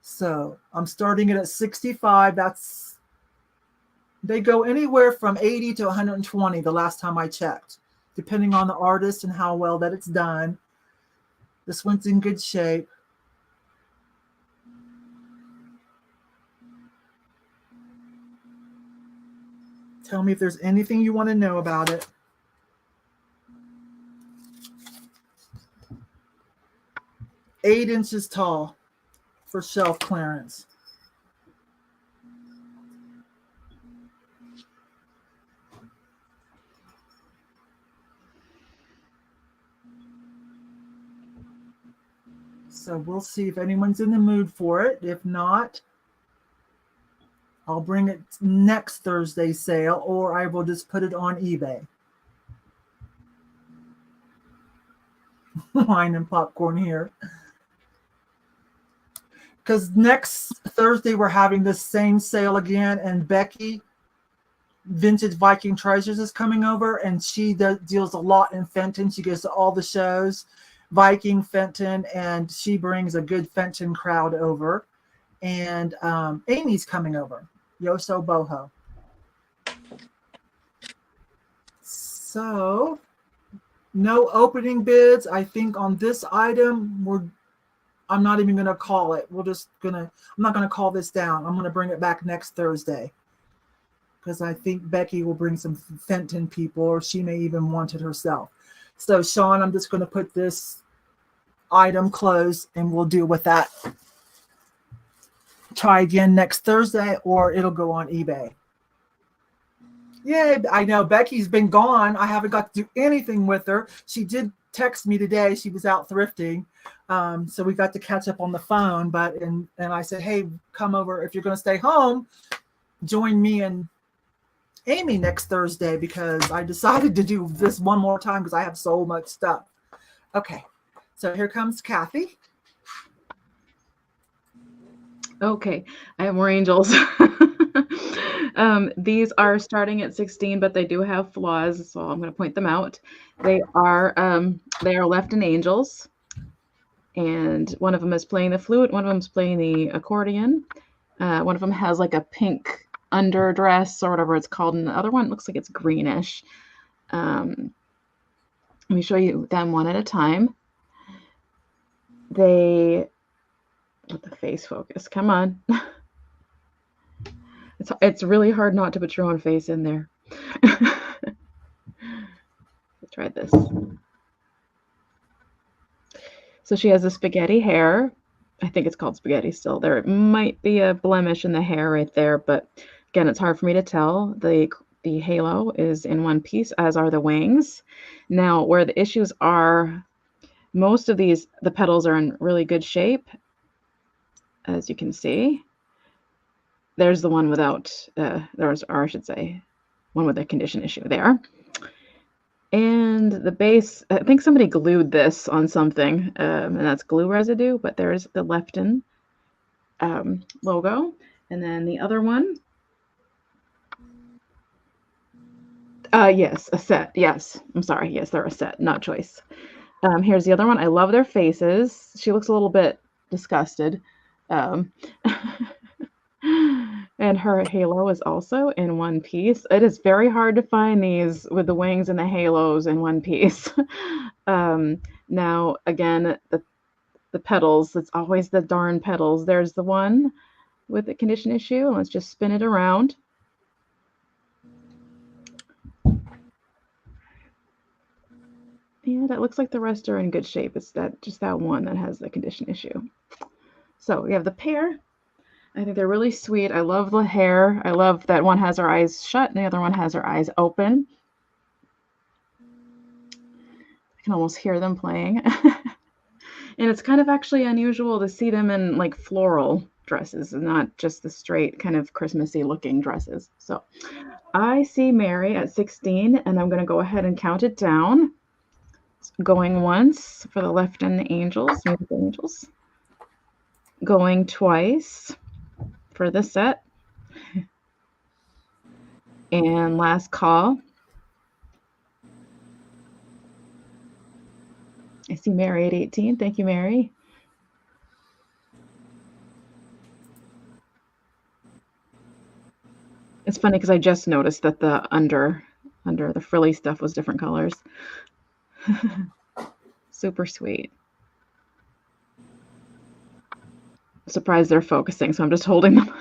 [SPEAKER 1] So I'm starting it at 65. They go anywhere from 80 to 120 the last time I checked, depending on the artist and how well that it's done. This one's in good shape. Tell me if there's anything you want to know about it. Eight inches tall for shelf clearance. So we'll see if anyone's in the mood for it. If not, I'll bring it next Thursday's sale, or I will just put it on eBay. Wine and popcorn here. Because next Thursday we're having this same sale again, and Becky, Vintage Viking Treasures, is coming over, and she deals a lot in Fenton. She goes to all the shows, Viking, Fenton, and she brings a good Fenton crowd over. And Amy's coming over, Yoso Boho. So no opening bids. I think on this item, I'm not even going to call it. I'm not going to call this down. I'm going to bring it back next Thursday, because I think Becky will bring some Fenton people, or she may even want it herself. So Sean, I'm just going to put this item closed, and we'll deal with that. Try again next Thursday, or it'll go on eBay. Yeah, I know Becky's been gone. I haven't got to do anything with her. She did text me today. She was out thrifting. So we got to catch up on the phone, and I said, hey, come over. If you're going to stay home, join me and Amy next Thursday, because I decided to do this one more time because I have so much stuff. Okay, so here comes Cathy.
[SPEAKER 2] Okay, I have more angels. These are starting at 16, but they do have flaws, so I'm going to point them out. They are Lefton angels, and one of them is playing the flute, one of them is playing the accordion. One of them has like a pink underdress or whatever it's called, and the other one looks like it's greenish. Let me show you them one at a time. Let the face focus. Come on. It's really hard not to put your own face in there. Let's try this. So she has a spaghetti hair. I think it's called spaghetti still. There might be a blemish in the hair right there, but again, it's hard for me to tell. The halo is in one piece, as are the wings. Now, where the issues are, most of the petals are in really good shape, as you can see. There's the one without, I should say, one with a condition issue there. And the base, I think somebody glued this on something, and that's glue residue, but there's the Lefton logo. And then the other one, yes, a set. Yes, I'm sorry. Yes, they're a set, not choice. Here's the other one. I love their faces. She looks a little bit disgusted. And her halo is also in one piece. It is very hard to find these with the wings and the halos in one piece. Now, again, the petals, it's always the darn petals. There's the one with the condition issue. Let's just spin it around. Yeah, that looks like the rest are in good shape. It's just that one that has the condition issue. So we have the pair. I think they're really sweet. I love the hair. I love that one has her eyes shut and the other one has her eyes open. I can almost hear them playing. And it's kind of actually unusual to see them in like floral dresses and not just the straight kind of Christmassy looking dresses. So I see Mary at 16, and I'm going to go ahead and count it down. Going once for the left and the angels, musical angels. Going twice for the set. And last call. I see Mary at 18. Thank you, Mary. It's funny because I just noticed that the under the frilly stuff was different colors. Super sweet. I'm surprised they're focusing, so I'm just holding them.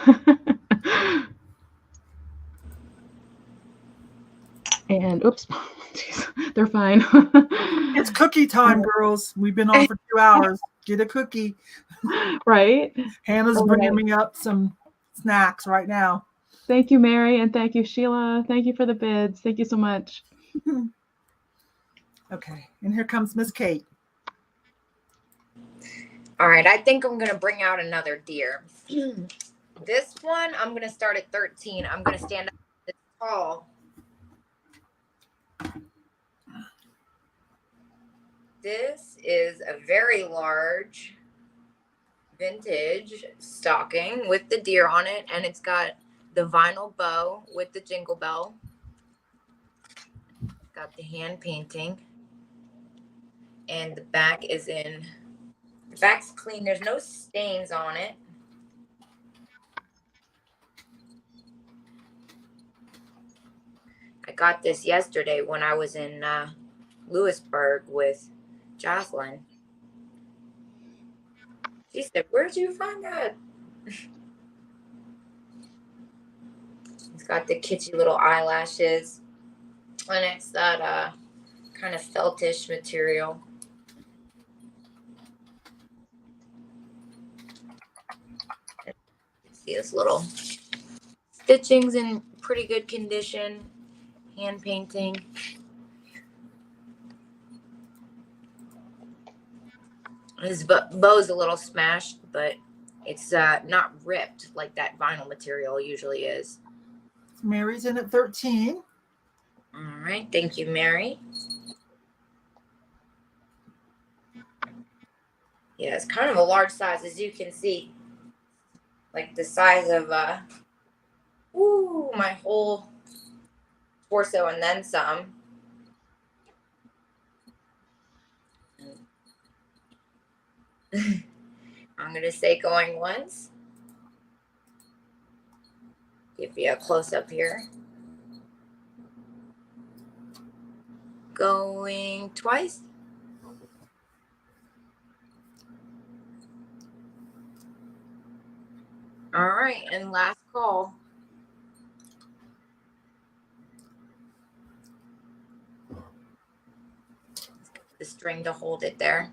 [SPEAKER 2] And oops, geez, they're fine.
[SPEAKER 1] It's cookie time, girls. We've been on for 2 hours. Get a cookie.
[SPEAKER 2] Right?
[SPEAKER 1] Hannah's bringing me up some snacks right now.
[SPEAKER 2] Thank you, Mary, and thank you, Sheila. Thank you for the bids. Thank you so much.
[SPEAKER 1] Okay, and here comes Miss Kate.
[SPEAKER 3] All right, I think I'm going to bring out another deer. This one, I'm going to start at 13. I'm going to stand up this tall. This is a very large vintage stocking with the deer on it, and it's got the vinyl bow with the jingle bell. Got the hand painting, and the back is in. The back's clean. There's no stains on it. I got this yesterday when I was in Lewisburg with Jocelyn. She said, "Where'd you find that?" It's got the kitschy little eyelashes. And it's that kind of feltish material. See this little stitching's in pretty good condition. Hand painting. His bow's a little smashed, but it's not ripped like that vinyl material usually is.
[SPEAKER 1] Mary's in at 13.
[SPEAKER 3] All right. Thank you, Mary. Yeah, it's kind of a large size, as you can see. Like the size of my whole torso and then some. I'm going to say going once. Give you a close-up here. Going twice. All right, and last call. The string to hold it there.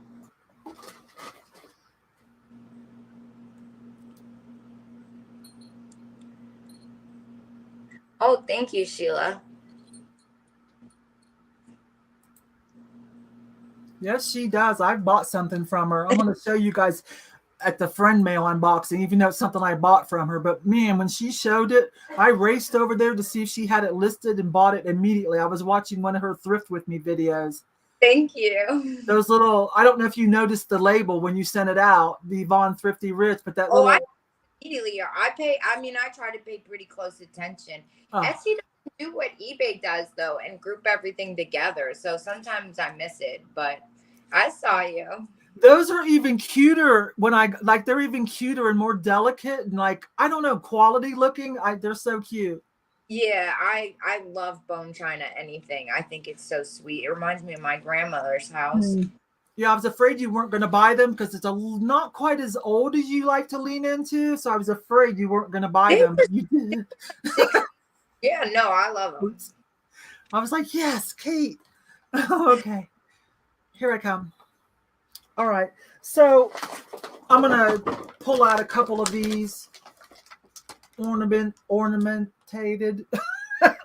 [SPEAKER 3] Oh, thank you, Sheila.
[SPEAKER 1] Yes, she does. I've bought something from her. I'm going to show you guys at the friend mail unboxing, even though it's something I bought from her. But man, when she showed it, I raced over there to see if she had it listed and bought it immediately. I was watching one of her Thrift With Me videos.
[SPEAKER 3] Thank you.
[SPEAKER 1] Those little, I don't know if you noticed the label when you sent it out, the Yvonne Thrifty Rich, but that little.
[SPEAKER 3] Immediately, I try to pay pretty close attention.
[SPEAKER 1] Oh.
[SPEAKER 3] Etsy doesn't do what eBay does, though, and group everything together. So sometimes I miss it, but I saw you.
[SPEAKER 1] Those are even cuter they're even cuter and more delicate and like, I don't know, quality looking. They're so cute.
[SPEAKER 3] Yeah, I love bone china anything. I think it's so sweet. It reminds me of my grandmother's house.
[SPEAKER 1] Yeah, I was afraid you weren't going to buy them because it's not quite as old as you like to lean into. So I was afraid you weren't going to buy them, but you did.
[SPEAKER 3] Yeah, no, I love them.
[SPEAKER 1] I was like, yes, Kate. Okay, here I come. All right, so I'm going to pull out a couple of these ornamented.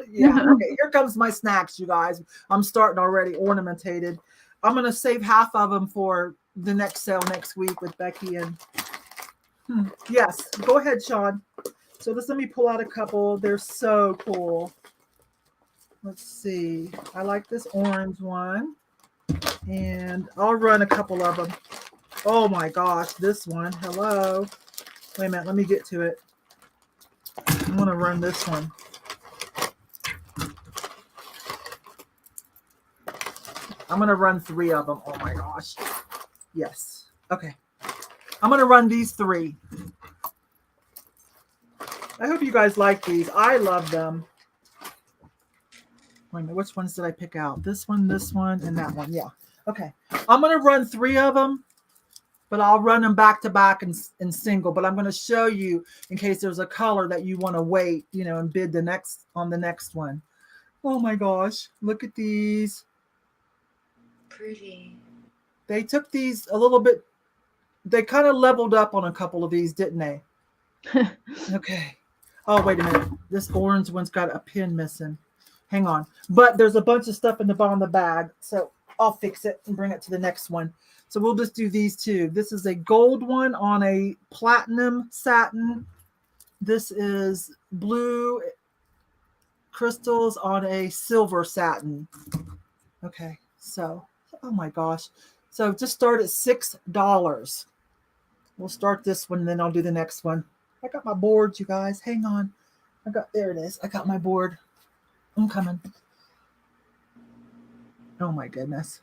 [SPEAKER 1] Yeah, okay, here comes my snacks, you guys. I'm starting already ornamented. I'm going to save half of them for the next sale next week with Becky and yes, go ahead, Sean. So let me pull out a couple. They're so cool. Let's see. I like this orange one, and I'll run a couple of them. Oh my gosh, this one. Hello. Wait a minute. Let me get to it. I'm going to run this one. I'm going to run 3 of them. Oh my gosh. Yes. Okay. I'm going to run these 3. I hope you guys like these. I love them. Wait a minute. Which ones did I pick out? This one, and that one. Yeah. Okay. I'm going to run 3 of them, but I'll run them back to back and single. But I'm going to show you in case there's a color that you want to wait, and bid on the next one. Oh my gosh. Look at these.
[SPEAKER 3] Pretty.
[SPEAKER 1] They took these a little bit. They kind of leveled up on a couple of these, didn't they? Okay. Oh, wait a minute. This orange one's got a pin missing. Hang on. But there's a bunch of stuff in the bottom of the bag. So I'll fix it and bring it to the next one. So we'll just do these 2. This is a gold one on a platinum satin. This is blue crystals on a silver satin. Okay. So, oh my gosh. So just start at $6. We'll start this one, and then I'll do the next one. I got my board, you guys. Hang on. There it is. I got my board. I'm coming. Oh my goodness.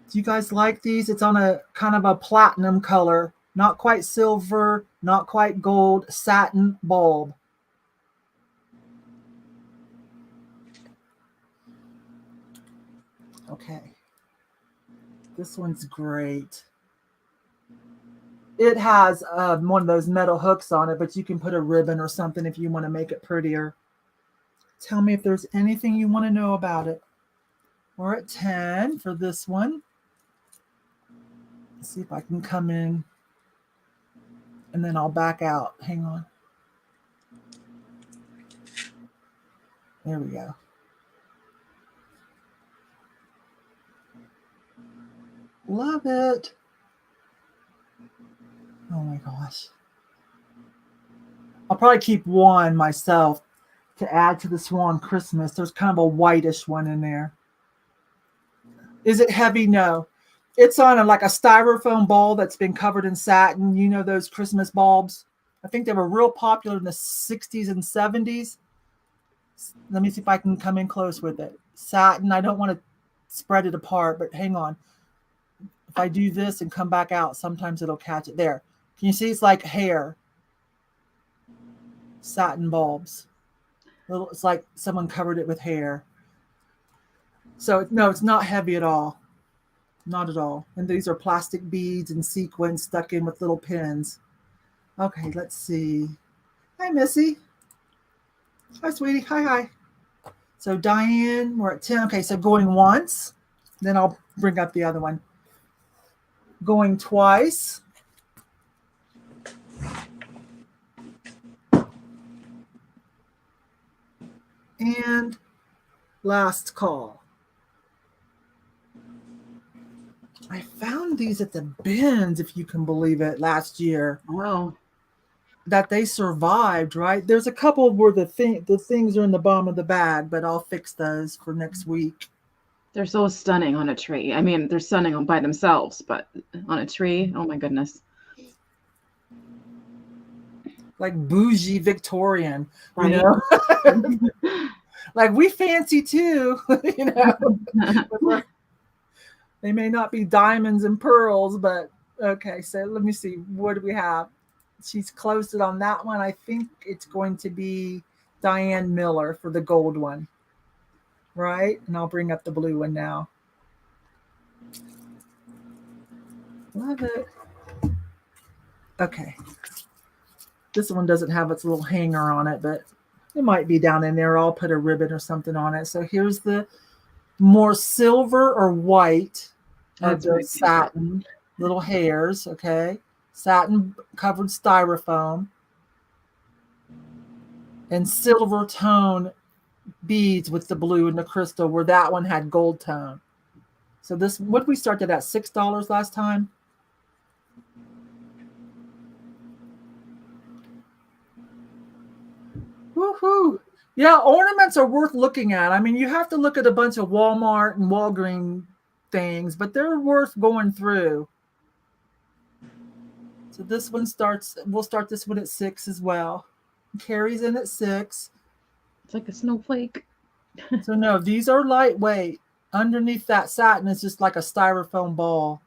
[SPEAKER 1] Do you guys like these? It's on a kind of a platinum color. Not quite silver, not quite gold, satin bulb. Okay. This one's great. It has one of those metal hooks on it, but you can put a ribbon or something if you want to make it prettier. Tell me if there's anything you want to know about it. We're at 10 for this one. Let's see if I can come in, and then I'll back out. Hang on. There we go. Love it. Oh my gosh. I'll probably keep one myself to add to the Swan Christmas. There's kind of a whitish one in there. Is it heavy? No. It's on like a styrofoam ball that's been covered in satin. You know those Christmas bulbs? I think they were real popular in the 60s and 70s. Let me see if I can come in close with it. Satin. I don't want to spread it apart, but hang on. If I do this and come back out, sometimes it'll catch it. There. Can you see? It's like hair. Satin bulbs. It's like someone covered it with hair. So, no, it's not heavy at all. Not at all. And these are plastic beads and sequins stuck in with little pins. Okay, let's see. Hi, Missy. Hi, sweetie. Hi. So, Diane, we're at 10. Okay, so going once. Then I'll bring up the other one. Going twice. And last call. I found these at the bins, if you can believe it, last year.
[SPEAKER 2] Wow.
[SPEAKER 1] That they survived, right? There's a couple where the things are in the bottom of the bag, but I'll fix those for next week.
[SPEAKER 2] They're so stunning on a tree. I mean, they're stunning by themselves, but on a tree, oh my goodness.
[SPEAKER 1] Like bougie Victorian,
[SPEAKER 2] Right.
[SPEAKER 1] you know? Like we fancy too, you know? They may not be diamonds and pearls, but okay. So let me see. What do we have? She's closed it on that one. I think it's going to be Diane Miller for the gold one. Right? And I'll bring up the blue one now. Love it. Okay. This one doesn't have its little hanger on it, but it might be down in there. I'll put a ribbon or something on it. So here's the more silver or white of the satin, little hairs, okay? Satin covered styrofoam. And silver tone beads with the blue and the crystal, where that one had gold tone. So this, what did we start at $6 last time? Woohoo! Yeah, ornaments are worth looking at. I mean, you have to look at a bunch of Walmart and Walgreens things, but they're worth going through. So this one starts, we'll start this one at 6 as well. Carrie's in at 6.
[SPEAKER 2] It's like a snowflake.
[SPEAKER 1] So no, these are lightweight. Underneath that satin is just like a styrofoam ball.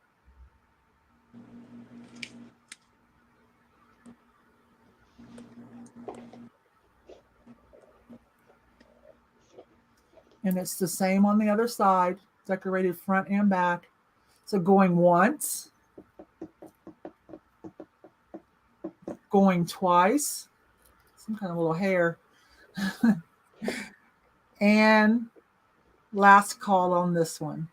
[SPEAKER 1] And it's the same on the other side, decorated front and back. So going once, going twice, some kind of little hair, and last call on this one.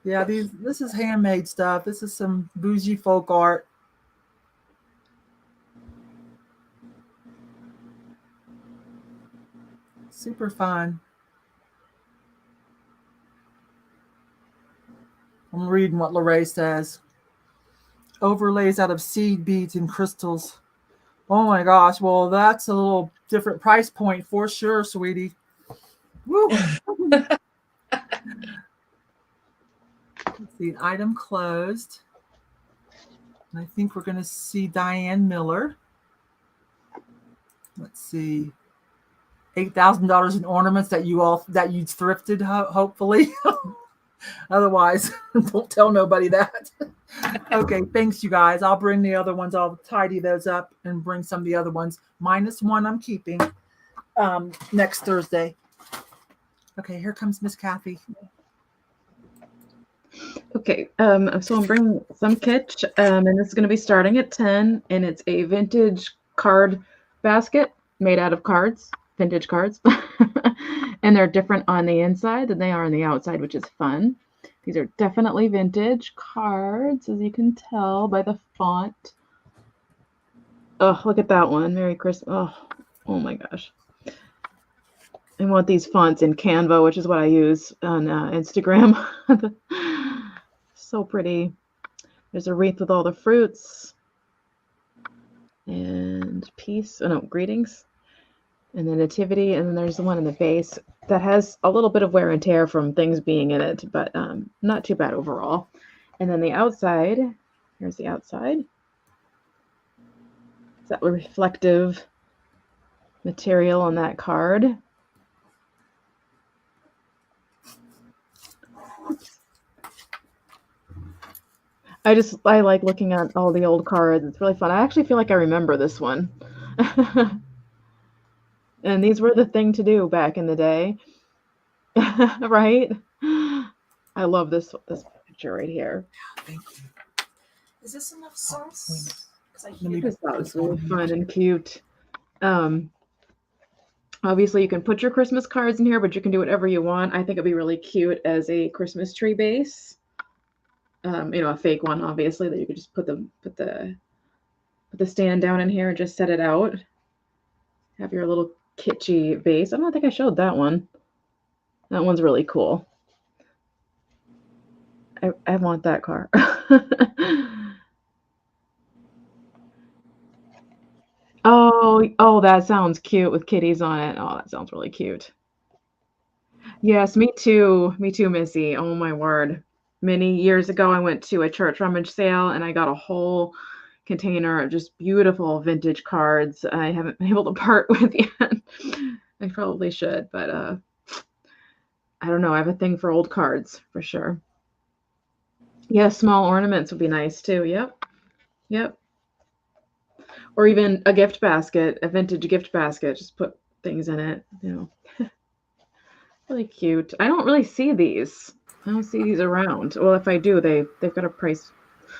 [SPEAKER 1] Yeah, this is handmade stuff. This is some bougie folk art. Super fun. I'm reading what Lorraine says. Overlays out of seed beads and crystals. Oh my gosh. Well, that's a little different price point for sure, sweetie. Woo. Let's see, item closed. And I think we're going to see Diane Miller. Let's see. $8,000 in ornaments that you thrifted, hopefully. Otherwise, don't tell nobody that. Okay, thanks, you guys. I'll bring the other ones. I'll tidy those up and bring some of the other ones. -1 I'm keeping next Thursday. Okay, here comes Miss Cathy.
[SPEAKER 2] Okay, so I'm bringing some Kitsch, and this is going to be starting at 10, and it's a vintage card basket made out of cards. Vintage cards. And they're different on the inside than they are on the outside, which is fun. These are definitely vintage cards, as you can tell by the font. Oh, look at that one. Merry Christmas. Oh my gosh. I want these fonts in Canva, which is what I use on Instagram. So pretty. There's a wreath with all the fruits. And peace. Oh no, greetings. And the nativity, and then there's the one in the base that has a little bit of wear and tear from things being in it, but not too bad overall. And then the outside, here's the outside. Is that reflective material on that card? I like looking at all the old cards. It's really fun. I actually feel like I remember this one. And these were the thing to do back in the day, right? I love this picture right here.
[SPEAKER 1] Thank you.
[SPEAKER 3] Is this enough sauce?
[SPEAKER 2] I just thought it was really fun and cute. Obviously, you can put your Christmas cards in here, but you can do whatever you want. I think it'd be really cute as a Christmas tree base. A fake one, obviously, that you could just put the stand down in here and just set it out. Have your little kitschy base. I don't think I showed that one. That one's really cool. I want that car. Oh, that sounds cute with kitties on it. Oh, that sounds really cute. Yes, me too. Me too, Missy. Oh my word. Many years ago, I went to a church rummage sale and I got a whole container of just beautiful vintage cards I haven't been able to part with yet. I probably should, but I don't know. I have a thing for old cards for sure. Yeah, small ornaments would be nice too. Yep. Or even a gift basket, a vintage gift basket. Just put things in it, Really cute. I don't really see these. I don't see these around. Well, if I do, they've got a price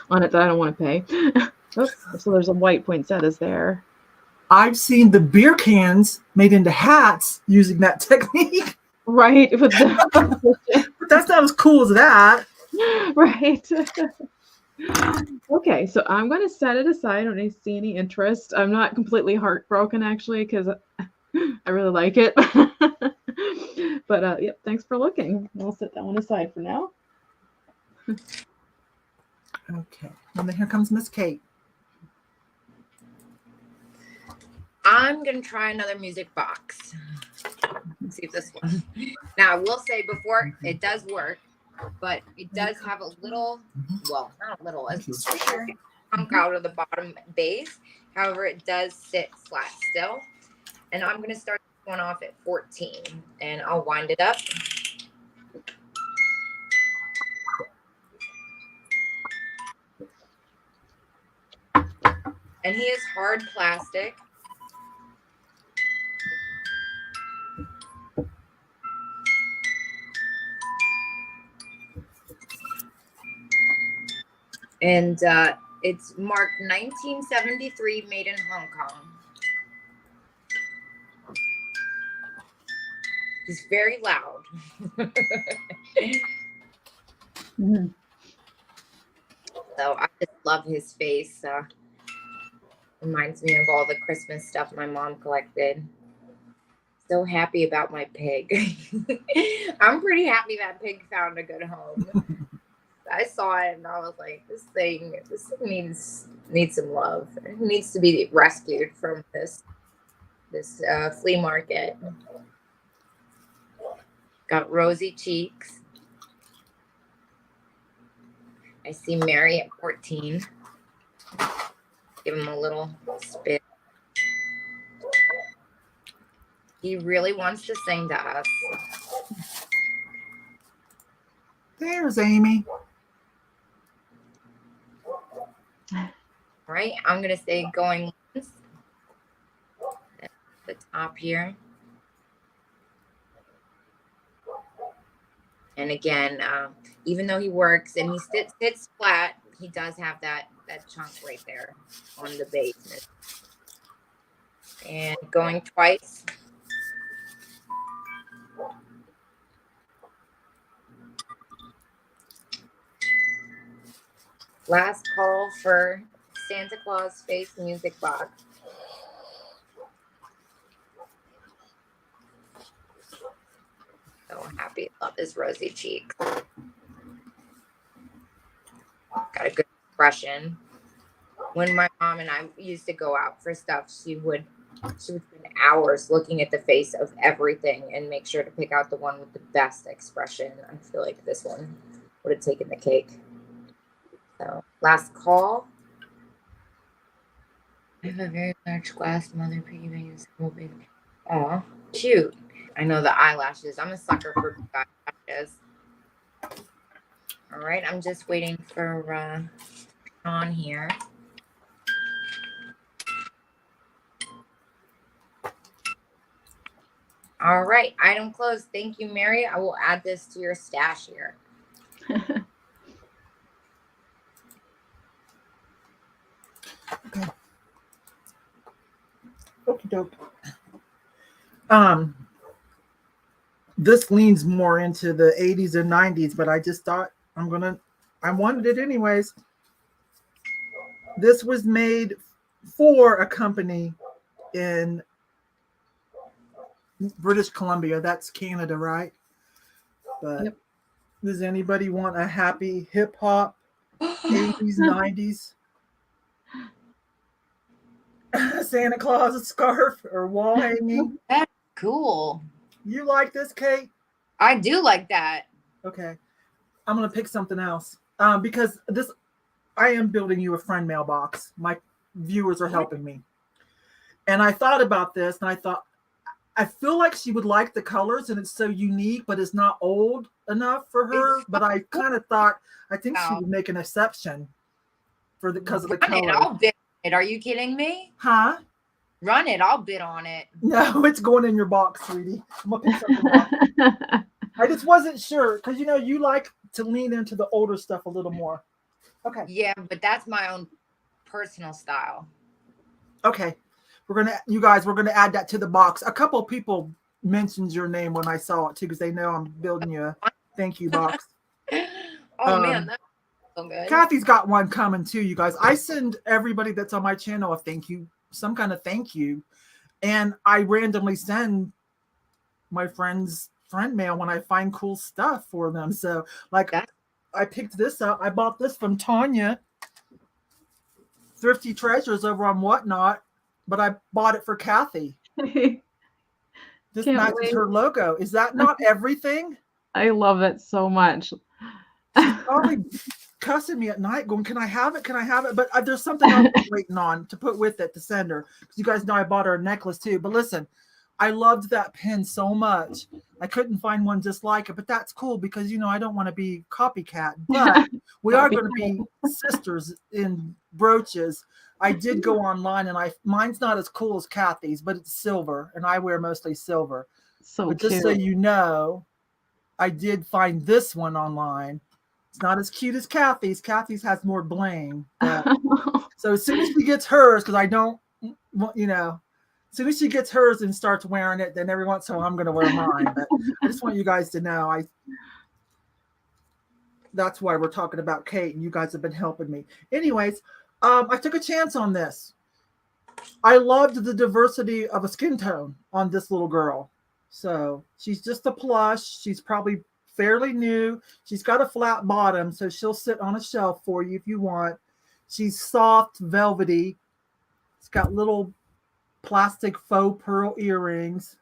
[SPEAKER 2] on it that I don't want to pay. So there's a white poinsettias there.
[SPEAKER 1] I've seen the beer cans made into hats using that technique.
[SPEAKER 2] Right.
[SPEAKER 1] But that's not as cool as that.
[SPEAKER 2] Right. Okay, so I'm going to set it aside. I don't see any interest. I'm not completely heartbroken, actually, because I really like it. But yep, thanks for looking. I'll set that one aside for now.
[SPEAKER 1] Okay. And then here comes Miss Kate.
[SPEAKER 3] I'm going to try another music box. Let's see if this one. Now, I will say before, it does work, but it does have a little, well, not a little, a chunk out of the bottom base. However, it does sit flat still. And I'm going to start this one off at 14, and I'll wind it up. And he is hard plastic. And it's marked 1973, made in Hong Kong. He's very loud.
[SPEAKER 2] Mm-hmm.
[SPEAKER 3] So I just love his face. Reminds me of all the Christmas stuff my mom collected. So happy about my pig. I'm pretty happy that pig found a good home. I saw it and I was like, this thing needs some love. It needs to be rescued from this flea market. Got rosy cheeks. I see Mary at 14. Give him a little spit. He really wants to sing to us.
[SPEAKER 1] There's Amy.
[SPEAKER 3] All right, I'm going to say going once. At the top here. And again, even though he works and he sits flat, he does have that chunk right there on the base. And going twice. Last call for Santa Claus face music box. So happy. Love his rosy cheeks. Got a good expression. When my mom and I used to go out for stuff, she would spend hours looking at the face of everything and make sure to pick out the one with the best expression. I feel like this one would have taken the cake. So last call. I have a very large glass mother piggy bank is so big. Aw, cute. I know the eyelashes. I'm a sucker for eyelashes. All right, I'm just waiting for on here. All right, item closed. Thank you, Mary. I will add this to your stash here.
[SPEAKER 1] Okay. Okie doke. This leans more into the 80s and 90s, but I just thought I wanted it anyways. This was made for a company in British Columbia. That's Canada, right? But
[SPEAKER 2] Yep.
[SPEAKER 1] Does anybody want a happy hip hop 80s, 90s Santa Claus scarf or wall hanging?
[SPEAKER 3] That's cool.
[SPEAKER 1] You like this, Kate?
[SPEAKER 3] I do like that.
[SPEAKER 1] Okay. I'm going to pick something else because I am building you a friend mailbox. My viewers are helping me. And I thought about this and I feel like she would like the colors and it's so unique, but it's not old enough for her. But I kind of thought, I think she would make an exception because of the color.
[SPEAKER 3] I'll bid on it. Are you kidding me?
[SPEAKER 1] Huh?
[SPEAKER 3] Run it. I'll bid on it.
[SPEAKER 1] No, it's going in your box, sweetie. I'm going to pick something up. I just wasn't sure because, you like to lean into the older stuff a little more. Okay.
[SPEAKER 3] Yeah, but that's my own personal style.
[SPEAKER 1] Okay. We're going to add that to the box. A couple of people mentioned your name when I saw it too, because they know I'm building you a thank you box.
[SPEAKER 3] Oh man. So good.
[SPEAKER 1] Cathy's got one coming too, you guys. I send everybody that's on my channel a thank you, some kind of thank you. And I randomly send my friends friend mail when I find cool stuff for them. So like I picked this up. I bought this from Tanya, Thrifty Treasures over on Whatnot, but I bought it for Cathy. This matches her logo. Is that not everything?
[SPEAKER 2] I love it so much.
[SPEAKER 1] She's probably cussing me at night going, can I have it? Can I have it? But there's something else I'm waiting on to put with it to send her. Because you guys know I bought her a necklace too. But listen, I loved that pin so much. I couldn't find one just like it. But that's cool because, you know, I don't want to be copycat. But we are going to be sisters in brooches. I did go online and mine's not as cool as Cathy's, but it's silver. And I wear mostly silver.
[SPEAKER 2] So
[SPEAKER 1] but just so you know, I did find this one online. It's not as cute as Cathy's. Cathy's has more bling. So as soon as she gets hers, because I don't, you know, as soon as she gets hers and starts wearing it, then every once in a while I'm going to wear mine. But I just want you guys to know, that's why we're talking about Kate, and you guys have been helping me. Anyways, I took a chance on this. I loved the diversity of a skin tone on this little girl. So she's just a plush. She's probably fairly new. She's got a flat bottom, so she'll sit on a shelf for you if you want. She's soft, velvety. It's got little plastic faux pearl earrings.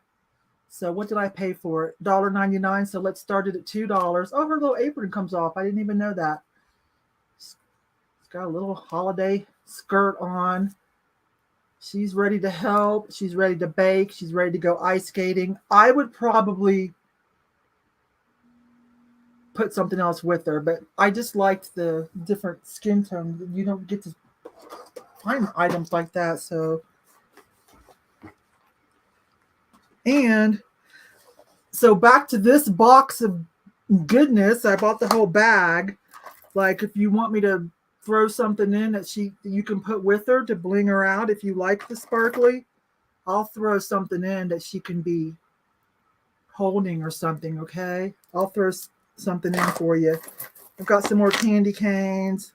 [SPEAKER 1] So what did I pay for it? $1.99. So let's start it at $2. Oh, her little apron comes off. I didn't even know that. It's got a little holiday skirt on. She's ready to help. She's ready to bake. She's ready to go ice skating. I would probably put something else with her, but I just liked the different skin tone. You don't get to find items like that. So, and so back to this box of goodness. I bought the whole bag. Like if you want me to throw something in that you can put with her to bling her out, if you like the sparkly, I'll throw something in that she can be holding or something. Okay, I'll throw something in for you. I've got some more candy canes.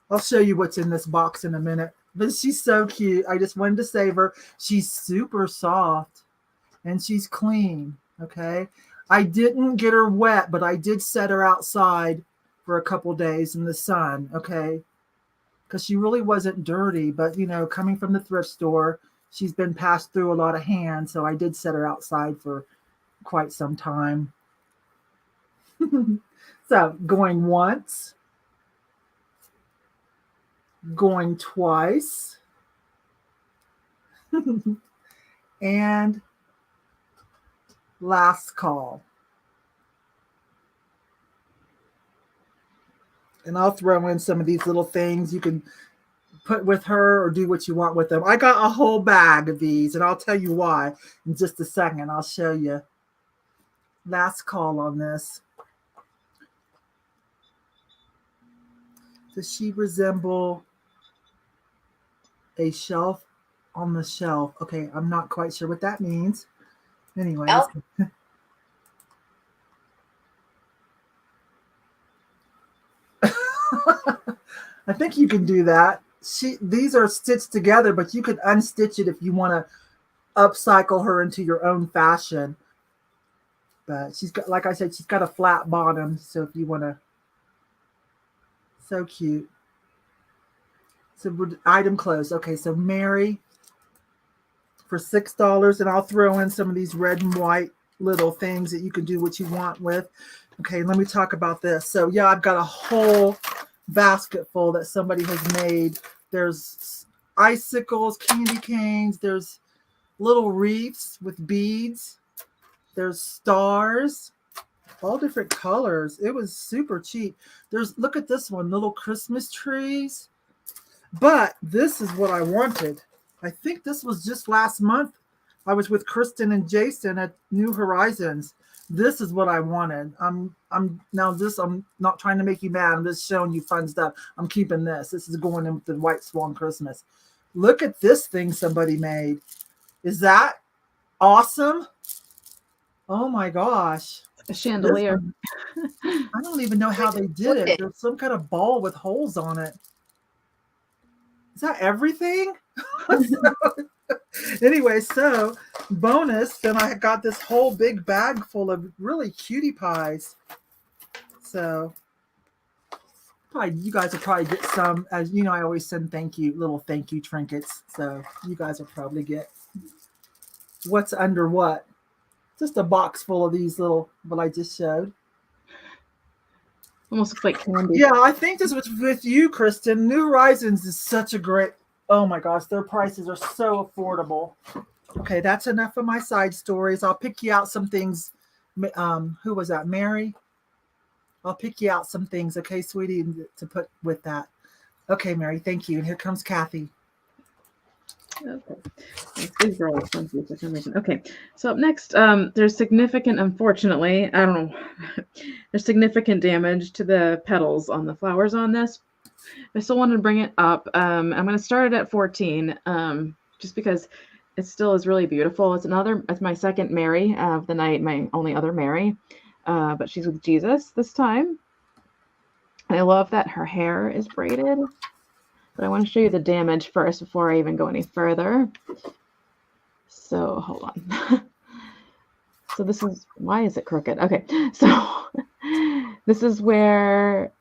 [SPEAKER 1] I'll show you what's in this box in a minute. But she's so cute. I just wanted to save her. She's super soft and she's clean. Okay, I didn't get her wet, but I did set her outside for a couple days in the sun. Okay, because she really wasn't dirty, but you know, coming from the thrift store, she's been passed through a lot of hands, so I did set her outside for quite some time. So going once, going twice, and last call. And I'll throw in some of these little things you can put with her or do what you want with them. I got a whole bag of these, and I'll tell you why in just a second. I'll show you. Last call on this. Does she resemble a shelf on the shelf? Okay, I'm not quite sure what that means. Anyways. Oh. I think you can do that. These are stitched together, but you could unstitch it if you want to upcycle her into your own fashion. But she's got, like I said, she's got a flat bottom. So if you want to, so cute. So item closed. Okay, so Mary for $6, and I'll throw in some of these red and white little things that you can do what you want with. Okay, let me talk about this. So yeah, I've got a whole basket full that somebody has made. There's icicles, candy canes, there's little wreaths with beads, there's stars, all different colors. It was super cheap. Look at this one, little Christmas trees. But this is what I wanted. I think this was just last month. I was with Kristen and Jason at New Horizons. This is what I wanted. I'm not trying to make you mad. I'm just showing you fun stuff. I'm keeping this. This is going in with the White Swan Christmas. Look at this thing somebody made. Is that awesome? Oh my gosh.
[SPEAKER 2] A
[SPEAKER 1] This
[SPEAKER 2] chandelier.
[SPEAKER 1] one, I don't even know how they did it. There's some kind of ball with holes on it. Is that everything? Anyway, so bonus, then I got this whole big bag full of really cutie pies. So probably you guys will probably get some. As you know, I always send little thank you trinkets. So you guys will probably get what's under what. Just a box full of these little, what I just showed.
[SPEAKER 2] Almost looks like candy.
[SPEAKER 1] Yeah, I think this was with you, Kristen. New Horizons is such a great, oh my gosh, their prices are so affordable. Okay, that's enough of my side stories. I'll pick you out some things. Who was that? Mary? I'll pick you out some things, okay, sweetie, to put with that. Okay, Mary, thank you. And here comes Cathy.
[SPEAKER 2] Okay. These are all expensive for some reason. Okay, so up next, there's significant, unfortunately, I don't know, there's significant damage to the petals on the flowers on this. I still wanted to bring it up. I'm going to start it at 14, just because it still is really beautiful. It's my second Mary of the night, my only other Mary, but she's with Jesus this time. And I love that her hair is braided. But I want to show you the damage first before I even go any further. So hold on. So this is, why is it crooked? Okay, so this is where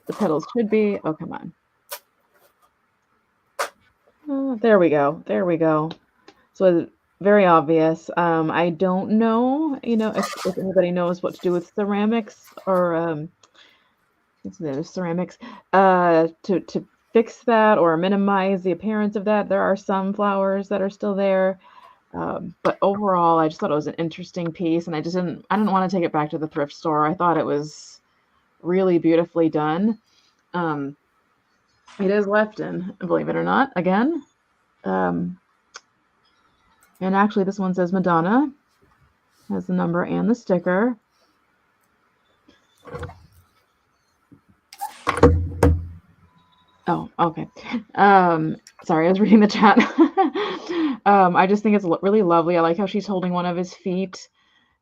[SPEAKER 2] the petals should be. Oh, come on. Oh, there we go. There we go. So it's very obvious. I don't know, if anybody knows what to do with ceramics or ceramics to fix that or minimize the appearance of that. There are some flowers that are still there. But overall, I just thought it was an interesting piece, and I didn't want to take it back to the thrift store. I thought it was really beautifully done. It is Lefton, believe it or not, again. And actually, this one says Madonna. Has the number and the sticker. Oh, okay. Sorry, I was reading the chat. I just think it's really lovely. I like how she's holding one of his feet,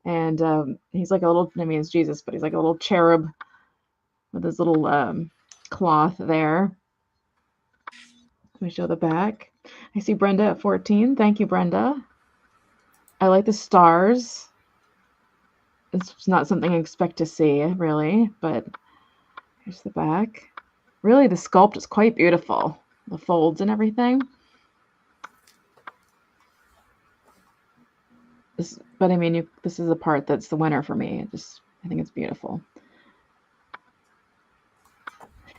[SPEAKER 2] and he's like a little, I mean, it's Jesus, but he's like a little cherub with his little cloth there. Let me show the back. I see Brenda at 14. Thank you, Brenda. I like the stars. It's not something I expect to see, really, but here's the back. Really, the sculpt is quite beautiful. The folds and everything. But I mean, this is the part that's the winner for me. I think it's beautiful.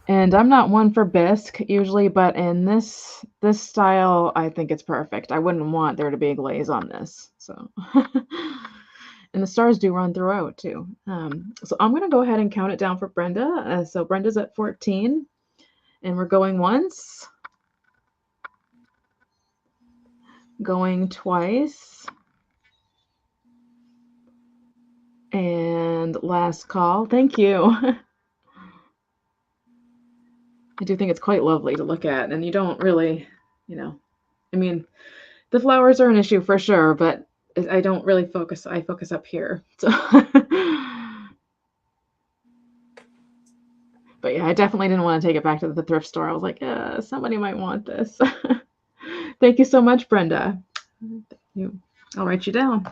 [SPEAKER 2] And I'm not one for bisque usually, but in this style, I think it's perfect. I wouldn't want there to be a glaze on this. So, and the stars do run throughout too. So I'm going to go ahead and count it down for Brenda. So Brenda's at 14, and we're going once, going twice, and last call. Thank you. I do think it's quite lovely to look at, and you don't really, I mean, the flowers are an issue for sure, but I don't really focus. I focus up here. So, but yeah, I definitely didn't want to take it back to the thrift store. I was like, somebody might want this. Thank you so much, Brenda. I'll write you down.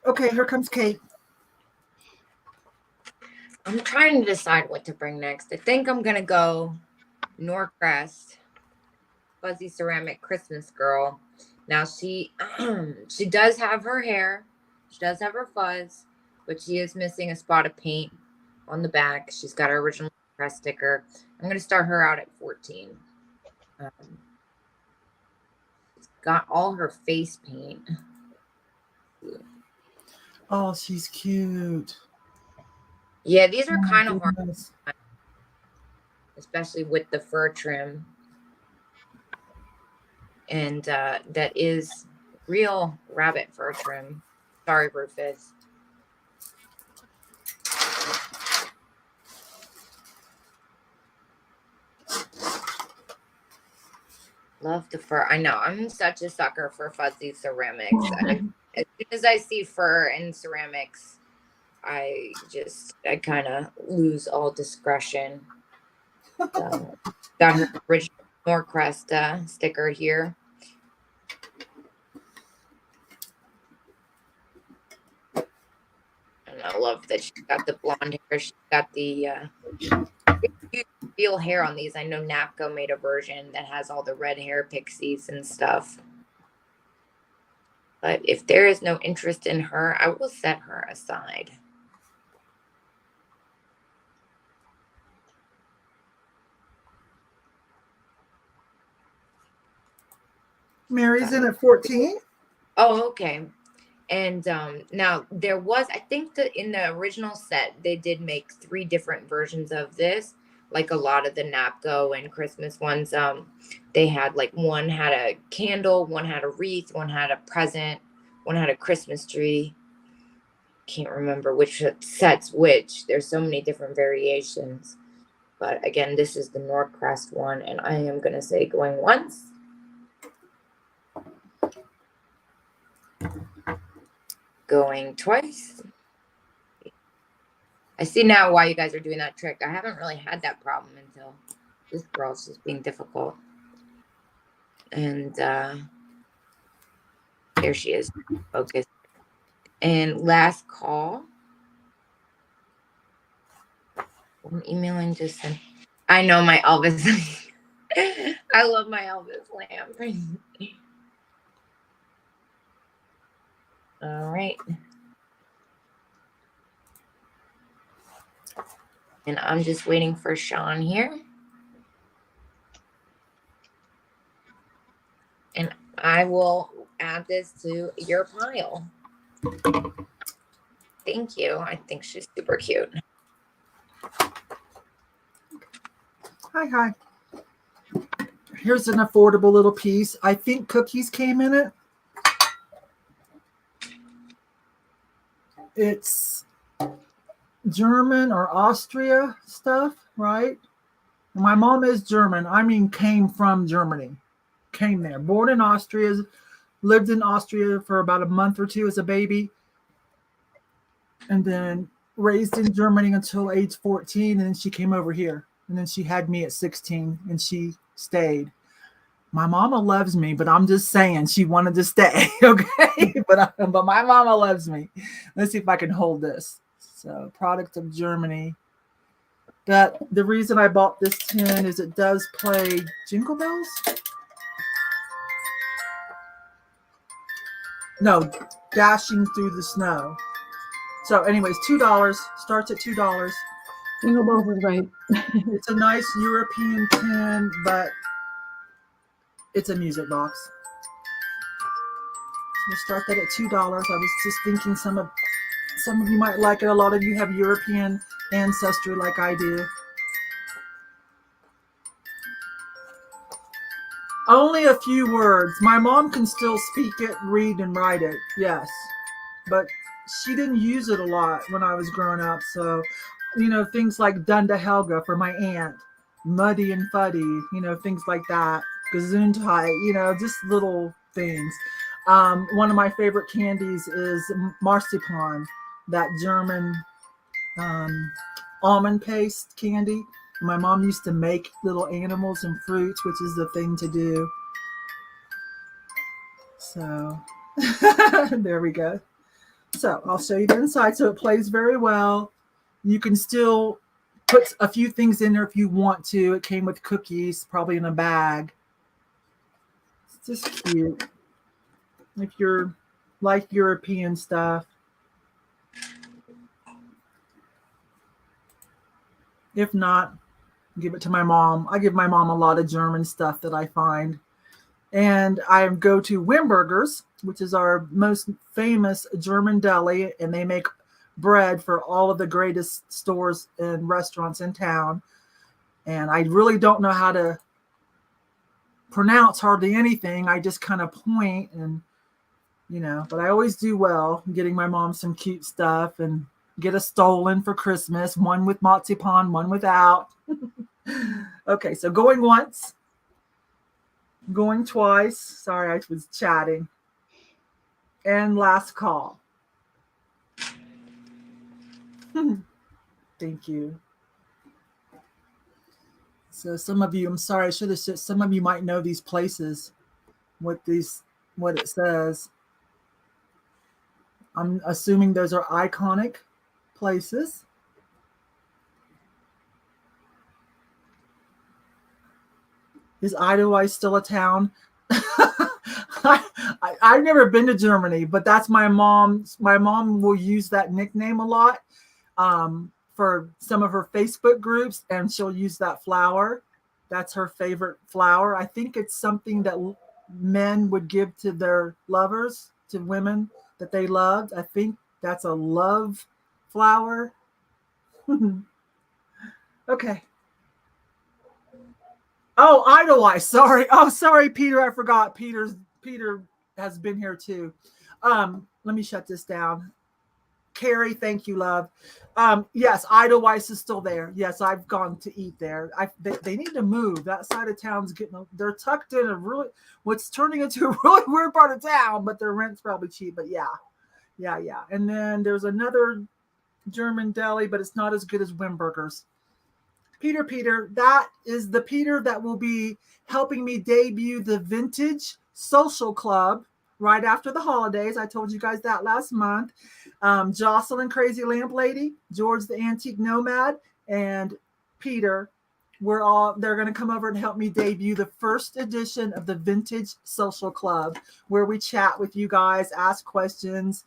[SPEAKER 1] Okay, here comes Kate.
[SPEAKER 3] I'm trying to decide what to bring next. I think I'm going to go Norcrest Fuzzy Ceramic Christmas Girl. Now, she does have her hair. She does have her fuzz, but she is missing a spot of paint on the back. She's got her original press sticker. I'm going to start her out at 14. She's got all her face paint.
[SPEAKER 1] Oh, she's cute.
[SPEAKER 3] Yeah, these are kind of hard, especially with the fur trim. And that is real rabbit fur trim. Sorry, Rufus. Love the fur. I know. I'm such a sucker for fuzzy ceramics. As soon as I see fur and ceramics, I kind of lose all discretion. So, got her original Norcrest sticker here. And I love that she's got the blonde hair. She's got the real hair on these. I know Napco made a version that has all the red hair pixies and stuff. But if there is no interest in her, I will set her aside.
[SPEAKER 1] Mary's in at 14.
[SPEAKER 3] Oh, okay. And now there was, I think that in the original set, they did make 3 different versions of this. Like a lot of the Napco and Christmas ones, they had like one had a candle, one had a wreath, one had a present, one had a Christmas tree. Can't remember which sets which. There's so many different variations. But again, this is the Norcrest one, and I am going to say going once. Going twice. I see now why you guys are doing that trick. I haven't really had that problem until this girl's just being difficult. And there she is. Focus. And last call. I'm emailing just sent. I know my Elvis. I love my Elvis lamp. All right. And I'm just waiting for Sean here. And I will add this to your pile. Thank you. I think she's super cute.
[SPEAKER 1] Hi. Here's an affordable little piece. I think cookies came in it. It's German or Austria stuff, right? My mom is German. I mean, came from Germany. Came there. Born in Austria. Lived in Austria for about a month or 2 as a baby. And then raised in Germany until age 14. And then she came over here. And then she had me at 16 and she stayed. My mama loves me, but I'm just saying she wanted to stay, okay? but my mama loves me. Let's see if I can hold this. So, product of Germany. That the reason I bought this tin is it does play Jingle Bells. No, Dashing Through the Snow. So, anyways, $2 starts at $2.
[SPEAKER 2] Jingle Bells is right.
[SPEAKER 1] It's a nice European tin, but it's a music box. We'll start that at $2. I was just thinking some of you might like it. A lot of you have European ancestry like I do. Only a few words. My mom can still speak it, read, and write it. Yes. But she didn't use it a lot when I was growing up. So, things like Dunda Helga for my aunt. Muddy and Fuddy. Things like that. Gesundheit. Just little things. One of my favorite candies is marzipan, that German almond paste candy. My mom used to make little animals and fruits, which is the thing to do. So there we go. So I'll show you the inside. So it plays very well. You can still put a few things in there if you want to. It came with cookies, probably in a bag. It's just cute. If you're like European stuff. If not, give it to my mom. I give my mom a lot of German stuff that I find. And I go to Wimberger's, which is our most famous German deli, and they make bread for all of the greatest stores and restaurants in town. And I really don't know how to pronounce hardly anything. I just kind of point and, but I always do well getting my mom some cute stuff and get a Stolen for Christmas, one with marzipan, one without. Okay, so going once. Going twice. Sorry, I was chatting. And last call. Thank you. So some of you, I'm sorry, I should have said, some of you might know these places, what it says. I'm assuming those are iconic places. Is Edelweiss still a town? I've never been to Germany, but that's my mom. My mom will use that nickname a lot for some of her Facebook groups, and she'll use that flower. That's her favorite flower. I think it's something that men would give to their lovers, to women that they loved. I think that's a love flower. Okay. Oh, Edelweiss. Sorry. Oh, sorry, Peter. I forgot. Peter has been here too. Let me shut this down. Carrie, thank you, love. Yes, Edelweiss is still there. Yes, I've gone to eat there. They need to move. That side of town's they're tucked in a really, what's turning into a really weird part of town, but their rent's probably cheap. But yeah. And then there's another German deli, but it's not as good as Wimberger's. Peter, that is the Peter that will be helping me debut the Vintage Social Club right after the holidays. I told you guys that last month. Jocelyn, Crazy Lamp Lady, George the Antique Nomad, and Peter, they're going to come over and help me debut the first edition of the Vintage Social Club, where we chat with you guys, ask questions.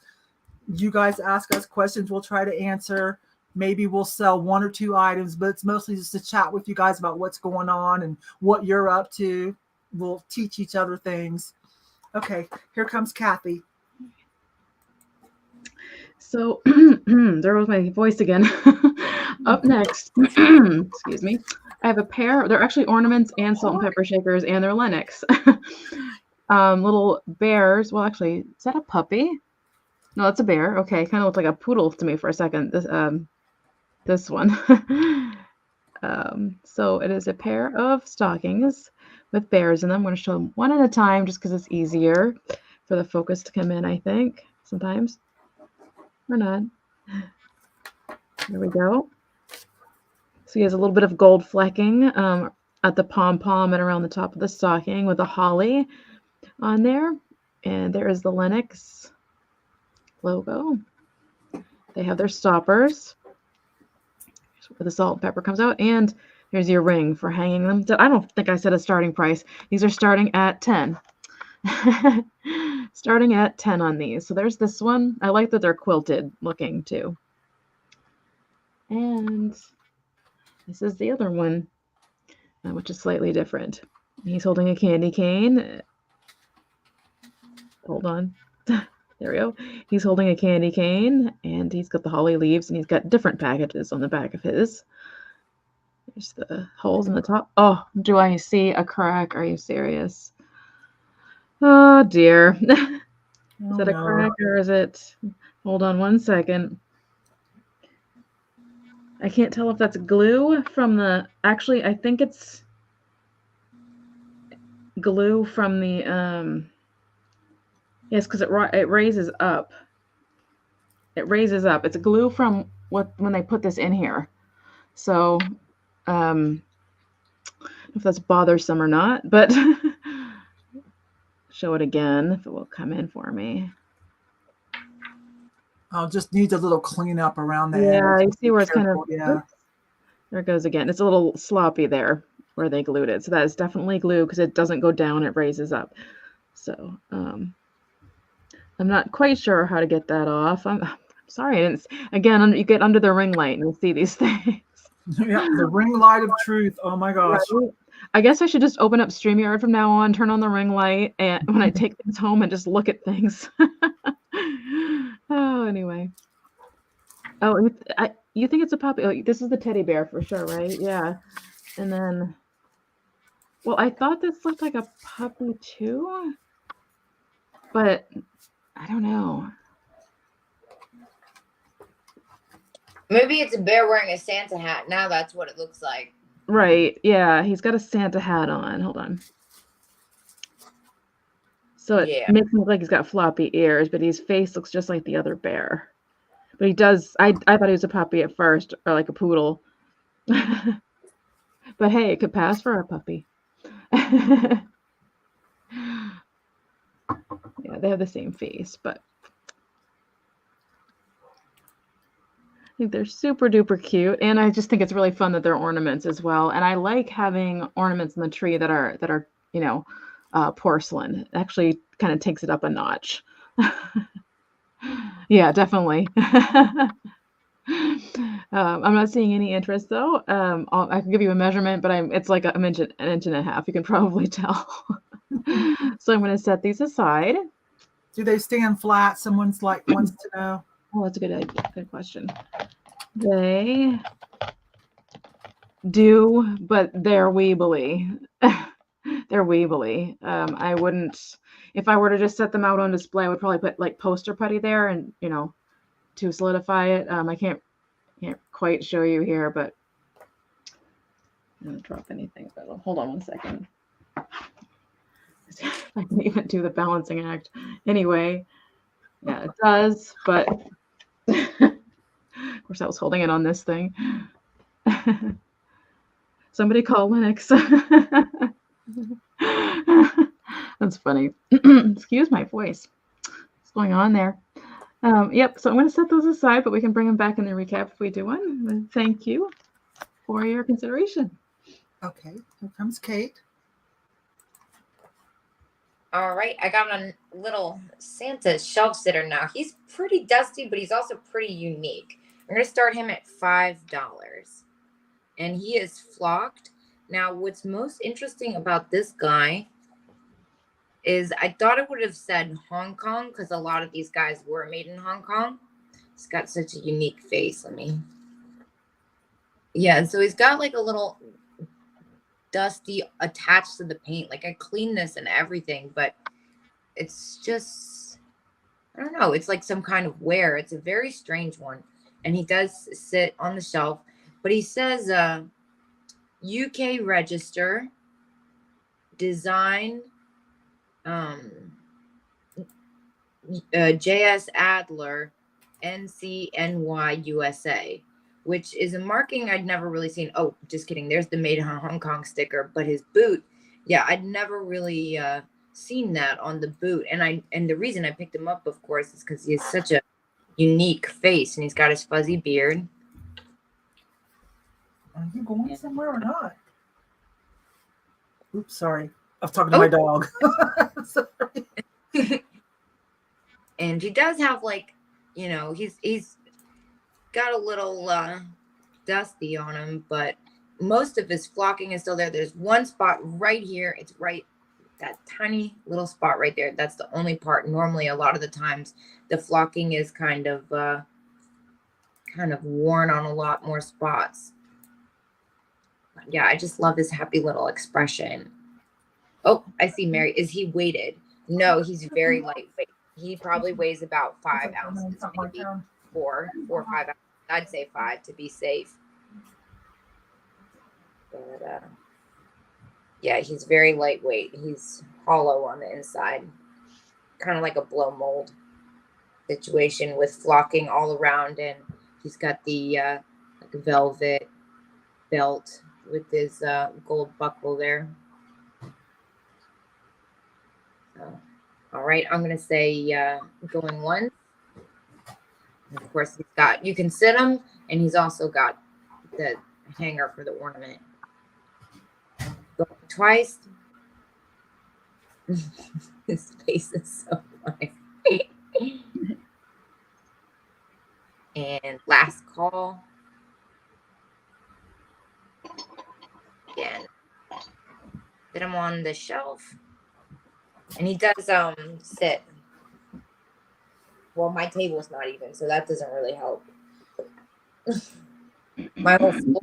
[SPEAKER 1] You guys ask us questions, we'll try to answer. Maybe we'll sell one or two items, but it's mostly just to chat with you guys about what's going on and what you're up to. We'll teach each other things. Okay, here comes Cathy.
[SPEAKER 2] So there was my voice again. Up next, excuse me, I have a pair. They're actually ornaments and salt and pepper shakers, and they're Lennox. Little bears. Well, actually, is that a puppy? No, that's a bear. Okay, kind of looked like a poodle to me for a second. This one. So it is a pair of stockings with bears in them. I'm going to show them one at a time just because it's easier for the focus to come in, I think, sometimes. Or not. There we go. So he has a little bit of gold flecking at the pom-pom and around the top of the stocking with a holly on there. And there is the Lennox logo. They have their stoppers where the salt and pepper comes out, and here's your ring for hanging them. I don't think I said a starting price. These are starting at 10. Starting at 10 on these. So there's this one. I like that they're quilted looking too. And this is the other one, which is slightly different. He's holding a candy cane. Hold on. There we go. He's holding a candy cane, and he's got the holly leaves, and he's got different packages on the back of his. There's the holes in the top. Oh, do I see a crack? Are you serious? Oh, dear. Is that a crack, or is it? Hold on one second. I can't tell if that's glue from the... Actually, I think it's glue from the... Yes, because it raises up. It raises up. It's glue from when they put this in here. So, if that's bothersome or not, but show it again if it will come in for me.
[SPEAKER 1] I'll just need a little cleanup around there.
[SPEAKER 2] Yeah, you see where it's kind of...
[SPEAKER 1] Yeah.
[SPEAKER 2] There it goes again. It's a little sloppy there where they glued it. So that is definitely glue because it doesn't go down. It raises up. So, I'm not quite sure how to get that off. I'm sorry. I didn't. Again, you get under the ring light and you'll see these things.
[SPEAKER 1] Yeah, the ring light of truth. Oh my gosh.
[SPEAKER 2] Right? I guess I should just open up StreamYard from now on, turn on the ring light, and when I take things home and just look at things. Oh, anyway. Oh, you think it's a puppy? Oh, this is the teddy bear for sure, right? Yeah. And then, well, I thought this looked like a puppy too, but I don't know.
[SPEAKER 3] Maybe it's a bear wearing a Santa hat. Now that's what it looks like.
[SPEAKER 2] Right. Yeah. He's got a Santa hat on. Hold on. So it
[SPEAKER 3] Yeah.
[SPEAKER 2] makes him look like he's got floppy ears, but his face looks just like the other bear. But he does, I thought he was a puppy at first, or like a poodle. But hey, it could pass for a puppy. Yeah, they have the same face, but I think they're super duper cute. And I just think it's really fun that they're ornaments as well. And I like having ornaments in the tree that are, you know, porcelain. It actually kind of takes it up a notch. Yeah, definitely. I'm not seeing any interest though. I can give you a measurement, but it's like an inch and a half. You can probably tell. So I'm going to set these aside.
[SPEAKER 1] Do they stand flat? Someone's like wants to know.
[SPEAKER 2] Oh, that's a good question. They do, but they're weebly. They're weebly. I wouldn't, if I were to just set them out on display, I would probably put like poster putty there and, you know, to solidify it. I can't quite show you here, but I'm gonna drop anything. But hold on one second. I can even do the balancing act. Anyway, yeah, it does, but of course I was holding it on this thing. Somebody call Linux. That's funny. Excuse my voice. What's going on there? Yep, so I'm going to set those aside, but we can bring them back in the recap if we do one. Thank you for your consideration.
[SPEAKER 1] Okay, here comes Kate.
[SPEAKER 3] All right, I got a little Santa shelf sitter now. He's pretty dusty, but he's also pretty unique. I'm going to start him at $5. And he is flocked. Now, what's most interesting about this guy is I thought it would have said Hong Kong because a lot of these guys were made in Hong Kong. He's got such a unique face. Yeah, so he's got like a little dusty attached to the paint. Like I cleaned this and everything, but it's just, I don't know. It's like some kind of wear. It's a very strange one. And he does sit on the shelf, but he says UK register, design, JS Adler, NCNY USA, which is a marking I'd never really seen. Oh, just kidding. There's the made in Hong Kong sticker, but his boot, yeah, I'd never really seen that on the boot. And the reason I picked him up, of course, is because he has such a unique face and he's got his fuzzy beard.
[SPEAKER 1] Are you going somewhere or not? Oops, sorry. I was talking to my dog. Sorry.
[SPEAKER 3] And he does have like, you know, he's got a little dusty on him, but most of his flocking is still there. There's one spot right here. It's right, that tiny little spot right there. That's the only part. Normally, a lot of the times, the flocking is kind of worn on a lot more spots. But yeah, I just love his happy little expression. Oh, I see Mary. Is he weighted? No, he's very lightweight. He probably weighs about 5 ounces, maybe 4 or 5 ounces. I'd say 5 to be safe. But yeah, he's very lightweight. He's hollow on the inside, kind of like a blow mold situation with flocking all around, and he's got the like a velvet belt with his gold buckle there. So, all right, I'm gonna say going once. Of course, he's got, you can sit him, and he's also got the hanger for the ornament. Going twice. His face is so funny. And last call. Again. Put him on the shelf. And he does sit. Well, my table's not even, so that doesn't really help. My whole floor.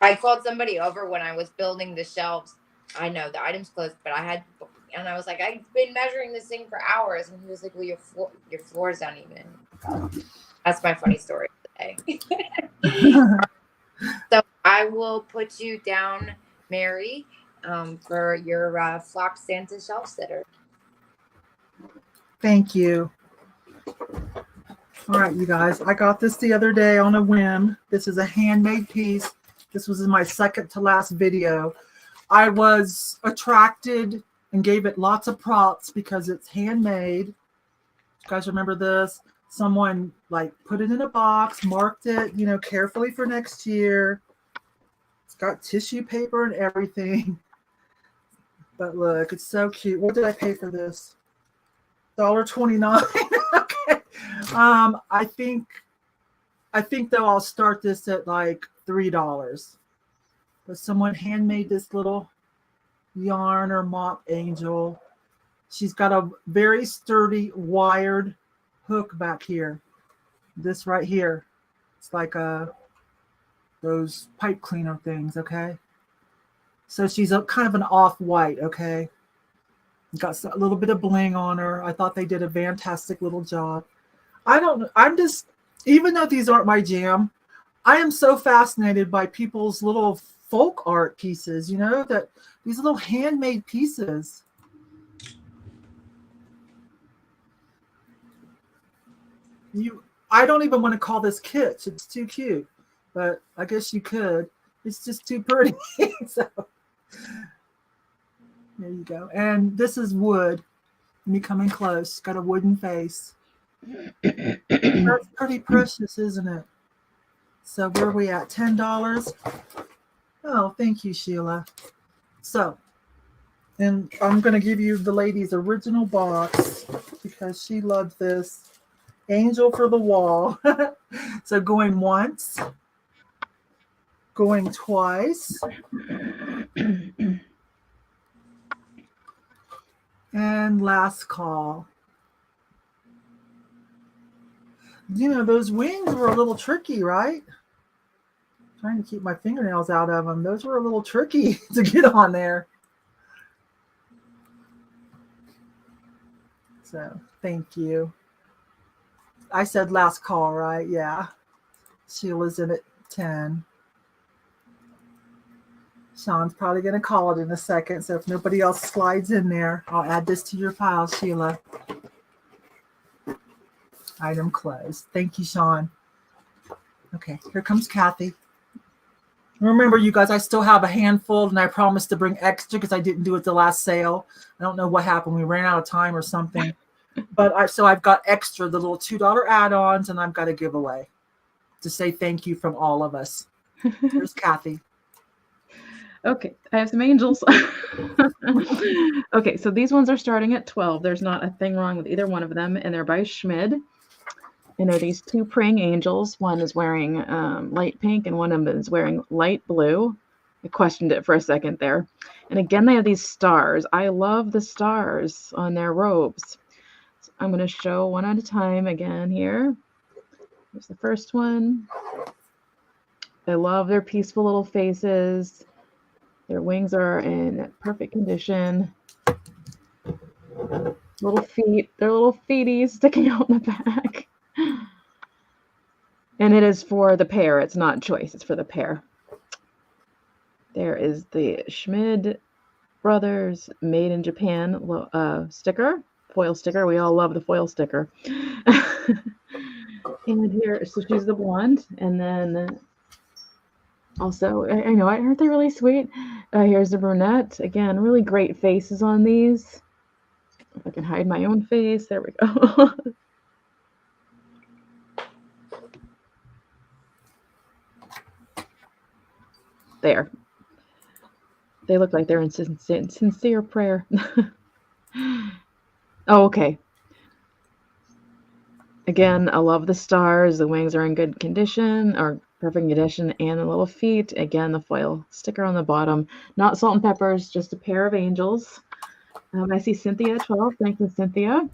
[SPEAKER 3] I called somebody over when I was building the shelves. I know the item's closed, but I was like, I've been measuring this thing for hours, and he was like, well, your floor's uneven. That's my funny story today. So I will put you down, Mary. for your flock Santa shelf sitter.
[SPEAKER 1] Thank you. All right, you guys, I got this the other day on a whim. This is a handmade piece. This was in my second to last video. I was attracted and gave it lots of props because it's handmade. You guys remember this? Someone like put it in a box, marked it, you know, carefully for next year. It's got tissue paper and everything. But look, it's so cute. What did I pay for this? $1.29. Okay. I think though I'll start this at like $3. But someone handmade this little yarn or mop angel. She's got a very sturdy wired hook back here. This right here. It's like those pipe cleaner things, okay? So she's a kind of an off-white, okay? Got a little bit of bling on her. I thought they did a fantastic little job. Even though these aren't my jam, I am so fascinated by people's little folk art pieces, you know, that these little handmade pieces. I don't even want to call this kitsch. It's too cute, but I guess you could. It's just too pretty. So there you go. And this is wood. Let me come in close. Got a wooden face. That's pretty precious, isn't it? So where are we at? $10. Oh, thank you, Sheila. So, and I'm going to give you the lady's original box because she loved this. Angel for the wall. So going once, going twice, and last call. You know, those wings were a little tricky, right? Trying to keep my fingernails out of them. Those were a little tricky to get on there. So thank you. I said last call, right? Yeah. Sheila's in at 10. Sean's probably going to call it in a second. So if nobody else slides in there, I'll add this to your file, Sheila. Item closed. Thank you, Sean. Okay, here comes Cathy. Remember, you guys, I still have a handful, and I promised to bring extra because I didn't do it the last sale. I don't know what happened. We ran out of time or something. But I've got extra, the little $2 add-ons, and I've got a giveaway to say thank you from all of us. Here's Cathy.
[SPEAKER 2] Okay, I have some angels. Okay, so these ones are starting at 12. There's not a thing wrong with either one of them, and they're by Schmid. And they're these two praying angels. One is wearing light pink, and one of them is wearing light blue. I questioned it for a second there. And again, they have these stars. I love the stars on their robes. So I'm going to show one at a time again here. Here's the first one. I love their peaceful little faces. Their wings are in perfect condition. Little feet. Their little feeties sticking out in the back. And it is for the pair. It's not choice. It's for the pair. There is the Schmid Brothers Made in Japan sticker. Foil sticker. We all love the foil sticker. And here, so she's the blonde. And then also, I know, aren't they really sweet? Here's the brunette. Again, really great faces on these. If I can hide my own face. There we go. There. They look like they're in sincere prayer. Oh, okay. Again, I love the stars. The wings are in good condition, or perfect condition, and the little feet. Again, the foil sticker on the bottom. Not salt and peppers, just a pair of angels. I see Cynthia at 12. Thank you, Cynthia.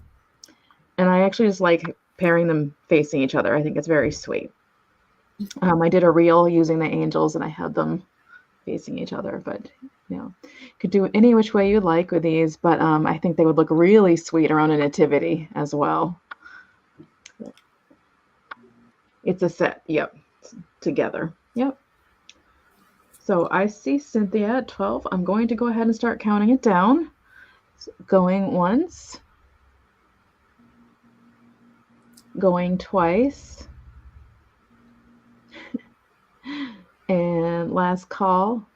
[SPEAKER 2] And I actually just like pairing them facing each other. I think it's very sweet. I did a reel using the angels, and I had them facing each other, but you know, could do it any which way you like with these, but I think they would look really sweet around a nativity as well. It's a set, yep, together, yep. So I see Cynthia at 12. I'm going to go ahead and start counting it down. Going once. Going twice. And last call.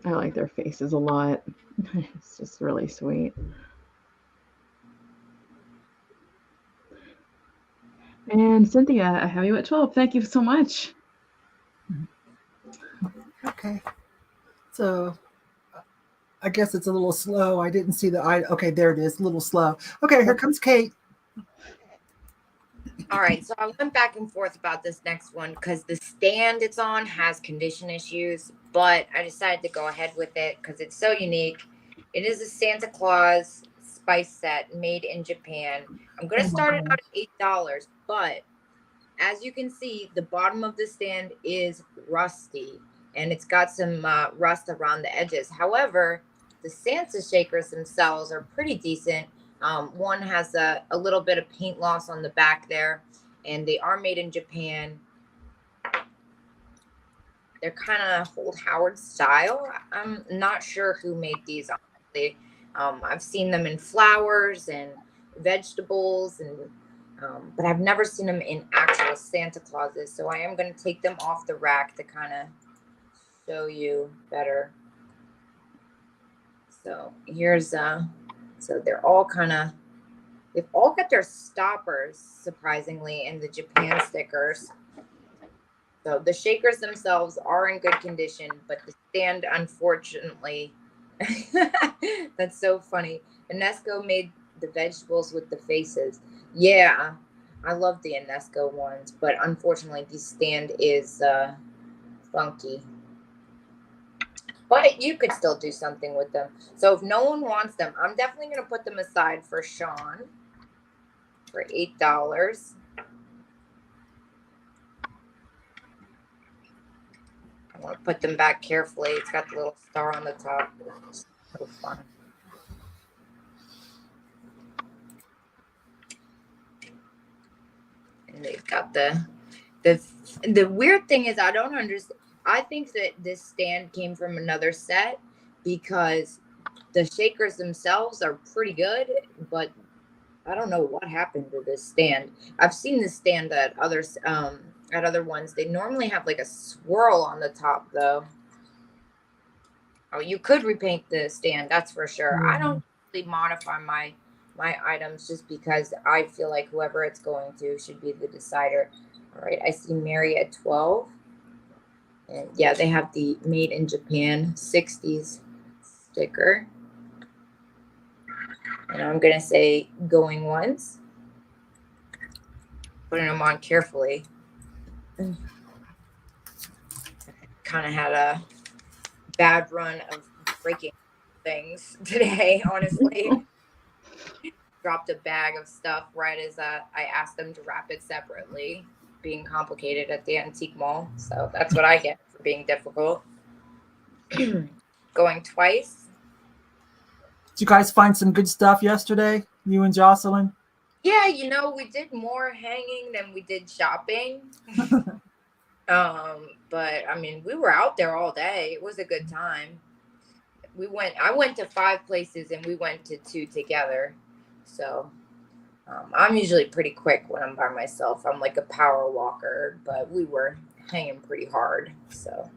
[SPEAKER 2] I like their faces a lot. It's just really sweet. And Cynthia, I have you at 12. Thank you so much.
[SPEAKER 1] Okay. So I guess it's a little slow. I didn't see the okay, there it is, a little slow. Okay, here comes Kate.
[SPEAKER 3] All right, so I went back and forth about this next one because the stand it's on has condition issues, but I decided to go ahead with it because it's so unique. It is a Santa Claus spice set made in Japan. I'm going to start it out at $8, but as you can see, the bottom of the stand is rusty and it's got some rust around the edges. However, the Santa shakers themselves are pretty decent. One has a little bit of paint loss on the back there, and they are made in Japan. They're kind of Hold Howard style. I'm not sure who made these, honestly. I've seen them in flowers and vegetables, and but I've never seen them in actual Santa Clauses. So I am going to take them off the rack to kind of show you better. So here's so they're all they've all got their stoppers, surprisingly, and the Japan stickers. So the shakers themselves are in good condition, but the stand, unfortunately, that's so funny. Inesco made the vegetables with the faces. Yeah, I love the Inesco ones, but unfortunately, the stand is funky. But you could still do something with them. So if no one wants them, I'm definitely going to put them aside for Sean for $8. I want to put them back carefully. It's got the little star on the top. It's so fun. And they've got the weird thing is I don't understand. I think that this stand came from another set because the shakers themselves are pretty good, but I don't know what happened to this stand. I've seen this stand at other ones. They normally have like a swirl on the top, though. Oh, you could repaint the stand, that's for sure. I don't really modify my items just because I feel like whoever it's going to should be the decider. All right, I see Mary at 12. And yeah, they have the made in Japan 60s sticker. And I'm going to say going once. Putting them on carefully. Kind of had a bad run of breaking things today, honestly. Dropped a bag of stuff right as I asked them to wrap it separately, being complicated at the antique mall. So that's what I get for being difficult. Going twice.
[SPEAKER 1] Did you guys find some good stuff yesterday, you and Jocelyn?
[SPEAKER 3] Yeah, we did more hanging than we did shopping. But I mean, we were out there all day. It was a good time. I went to 5 places and we went to 2 together. So I'm usually pretty quick when I'm by myself. I'm like a power walker, but we were hanging pretty hard. So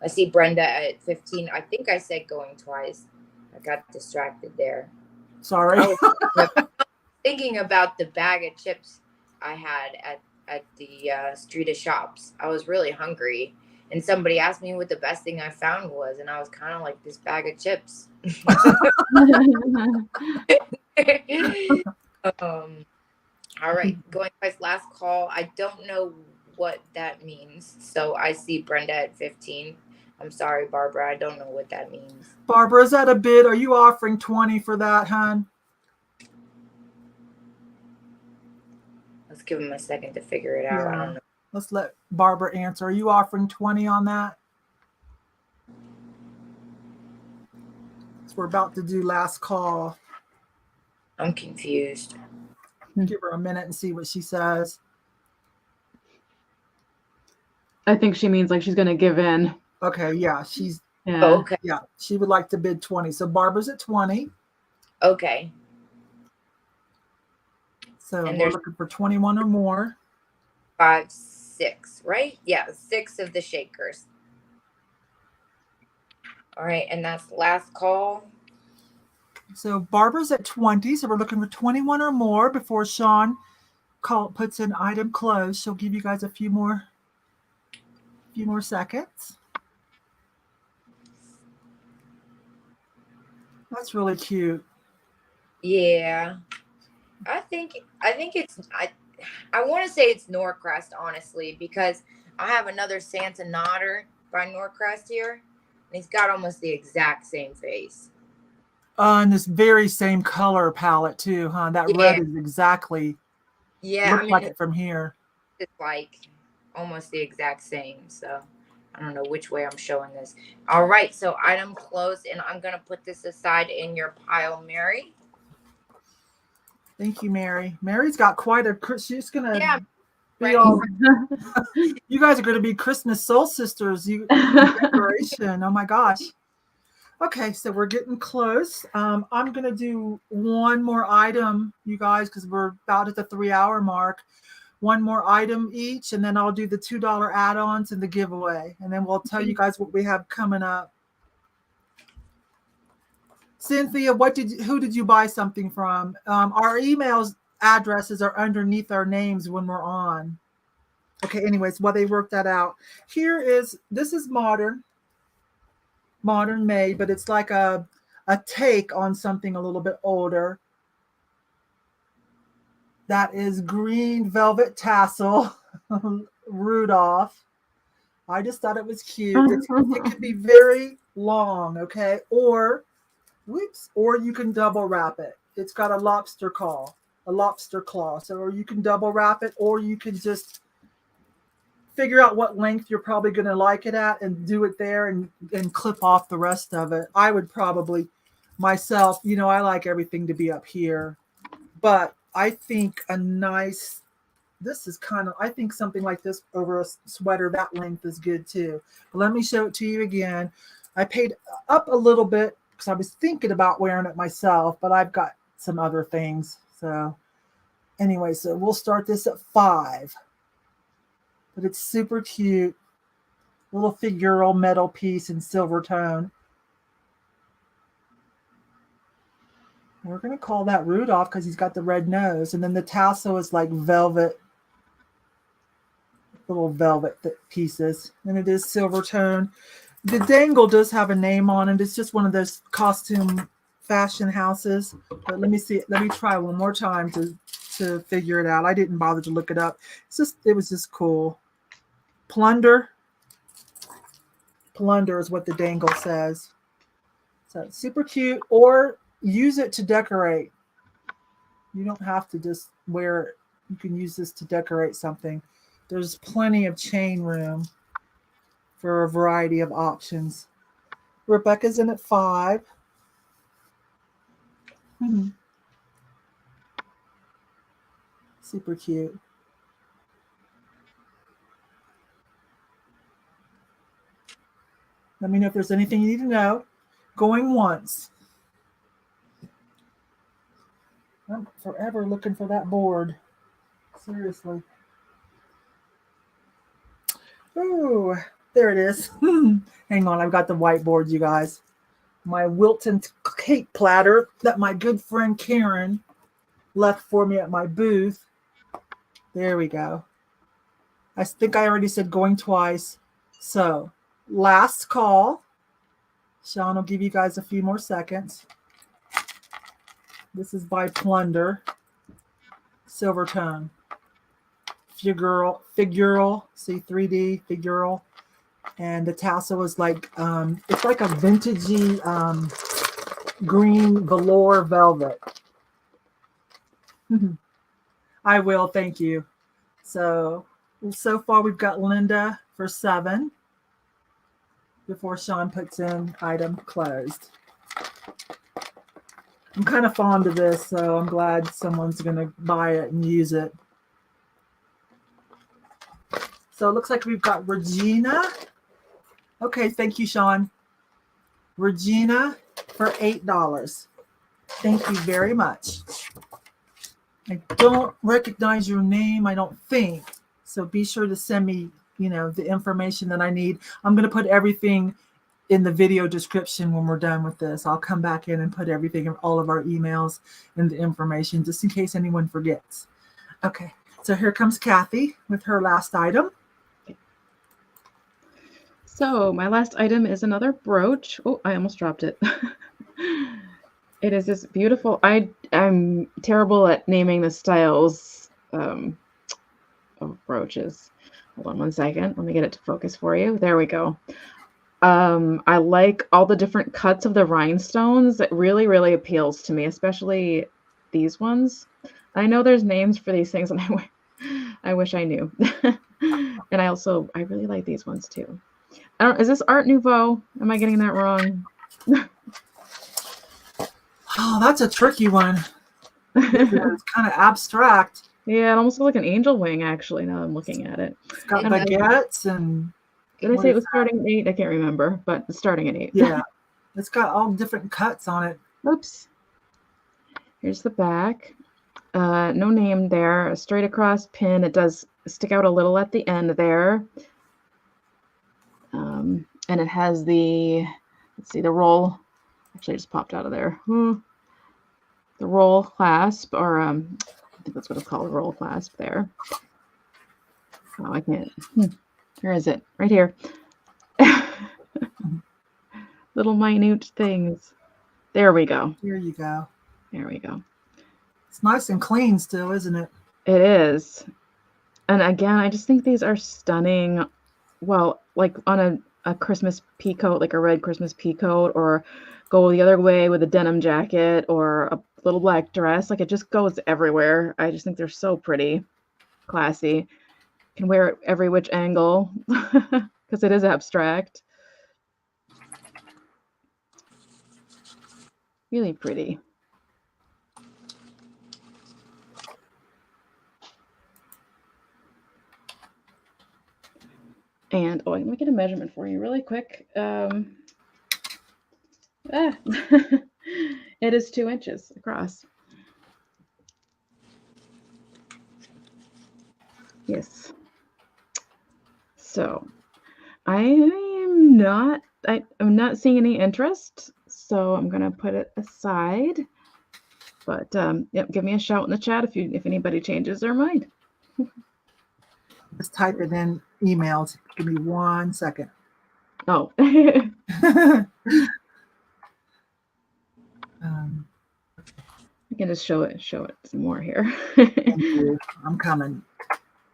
[SPEAKER 3] I see Brenda at 15. I think I said going twice. I got distracted there.
[SPEAKER 1] Sorry.
[SPEAKER 3] I was thinking about the bag of chips I had at the street of shops. I was really hungry. And somebody asked me what the best thing I found was. And I was kind of like, this bag of chips. All right, going twice, last call. I don't know what that means. So I see Brenda at 15. I'm sorry, Barbara. I don't know what that means.
[SPEAKER 1] Barbara, is that a bid? Are you offering 20 for that, hon?
[SPEAKER 3] Let's give him a second to figure it out.
[SPEAKER 1] Yeah.
[SPEAKER 3] I don't know.
[SPEAKER 1] Let's let Barbara answer. Are you offering 20 on that? We're about to do last call.
[SPEAKER 3] I'm confused.
[SPEAKER 1] Give her a minute and see what she says.
[SPEAKER 2] I think she means like she's going to give in.
[SPEAKER 1] Okay, yeah, she's
[SPEAKER 2] Yeah.
[SPEAKER 3] Okay.
[SPEAKER 1] yeah, she would like to bid 20. So Barbara's at 20.
[SPEAKER 3] Okay.
[SPEAKER 1] So
[SPEAKER 3] And
[SPEAKER 1] we're
[SPEAKER 3] there's
[SPEAKER 1] looking for 21 or more.
[SPEAKER 3] 5, 6, right? Yeah, 6 of the shakers. All right, and that's last call.
[SPEAKER 1] So Barbara's at 20. So we're looking for 21 or more before Sean puts in item closed. She'll give you guys a few more seconds. That's really cute.
[SPEAKER 3] Yeah. I think it's I want to say it's Norcrest, honestly, because I have another Santa Nodder by Norcrest here, and he's got almost the exact same face.
[SPEAKER 1] And this very same color palette too, huh? That red is exactly looks like it from here.
[SPEAKER 3] It's like almost the exact same. So I don't know which way I'm showing this. All right, so item closed, and I'm gonna put this aside in your pile, Mary.
[SPEAKER 1] Thank you, Mary. Mary's got quite a. She's gonna be
[SPEAKER 3] ready.
[SPEAKER 1] all. You guys are gonna be Christmas soul sisters. You decoration. Oh my gosh. Okay, so we're getting close. I'm gonna do one more item, you guys, because we're about at the 3-hour mark. One more item each, and then I'll do the $2 add-ons and the giveaway, and then we'll tell you guys what we have coming up. Cynthia, who did you buy something from? Our emails addresses are underneath our names when we're on. Okay, anyways, while they work that out, this is modern made, but it's like a take on something a little bit older. That is green velvet tassel, Rudolph. I just thought it was cute. It could be very long, okay? Or you can double wrap it. It's got a lobster claw. So, or you can double wrap it, or you can just figure out what length you're probably going to like it at and do it there and clip off the rest of it. I would probably myself, I like everything to be up here, but I think I think something like this over a sweater that length is good too. But let me show it to you again. I paid up a little bit because I was thinking about wearing it myself, but I've got some other things. So anyway, so we'll start this at 5. But it's super cute. Little figural metal piece in silver tone. We're going to call that Rudolph because he's got the red nose. And then the tassel is like velvet, little velvet pieces. And it is silver tone. The dangle does have a name on it. It's just one of those costume fashion houses. But let me see. Let me try one more time to figure it out. I didn't bother to look it up. It was just cool. Plunder is what the dangle says. So it's super cute, or use it to decorate. You don't have to just wear it. You can use this to decorate something. There's plenty of chain room for a variety of options. Rebecca's in at 5. Super cute. Let me know if there's anything you need to know. Going once. I'm forever looking for that board. Seriously. Oh, there it is. Hang on, I've got the whiteboard, you guys. My Wilton cake platter that my good friend Karen left for me at my booth. There we go. I think I already said going twice. So, last call. Sean will give you guys a few more seconds. This is by Plunder. Silver tone. Figural. See, 3D figural. And the tassel is like, it's like a vintagey green velour velvet. I will, thank you. So far we've got Linda for 7 before Sean puts in item closed. I'm kind of fond of this, so I'm glad someone's going to buy it and use it. So it looks like we've got Regina. Okay, thank you, Sean. Regina for $8. Thank you very much. I don't recognize your name, I don't think. So be sure to send me, the information that I need. I'm going to put everything in the video description when we're done with this. I'll come back in and put everything, all of our emails and the information, just in case anyone forgets. Okay, so here comes Cathy with her last item.
[SPEAKER 2] So my last item is another brooch. Oh, I almost dropped it. It is this beautiful, I'm terrible at naming the styles of brooches. Hold on one second. Let me get it to focus for you. There we go. I like all the different cuts of the rhinestones. It really, really appeals to me, especially these ones. I know there's names for these things, and I wish I knew. And I really like these ones too. Is this Art Nouveau? Am I getting that wrong?
[SPEAKER 1] Oh, that's a tricky one. It's kind of abstract.
[SPEAKER 2] Yeah, it almost looks like an angel wing, actually, now I'm looking at it.
[SPEAKER 1] It's got baguettes and...
[SPEAKER 2] Did I say it was starting at 8? I can't remember, but it's starting at 8.
[SPEAKER 1] Yeah, it's got all different cuts on it.
[SPEAKER 2] Oops. Here's the back. No name there. A straight across pin. It does stick out a little at the end there. And it has the roll. Actually, it just popped out of there. The roll clasp, or I think that's what it's called, roll clasp there. Oh, I can't. Where is it? Right here. Little minute things. There we go.
[SPEAKER 1] Here you go.
[SPEAKER 2] There we go.
[SPEAKER 1] It's nice and clean still, isn't it?
[SPEAKER 2] It is. And again, I just think these are stunning. Well, like on a Christmas pea coat, like a red Christmas pea coat, or go the other way with a denim jacket or a little black dress. Like, it just goes everywhere. I just think they're so pretty, classy. Can wear it every which angle because it is abstract. Really pretty. And let me get a measurement for you really quick. It is 2 inches across. Yes. So I'm not seeing any interest, so I'm gonna put it aside. But yep, give me a shout in the chat if anybody changes their mind.
[SPEAKER 1] Just type it in emails. Give me 1 second.
[SPEAKER 2] Oh. I can just show it some more here.
[SPEAKER 1] Thank you. I'm coming.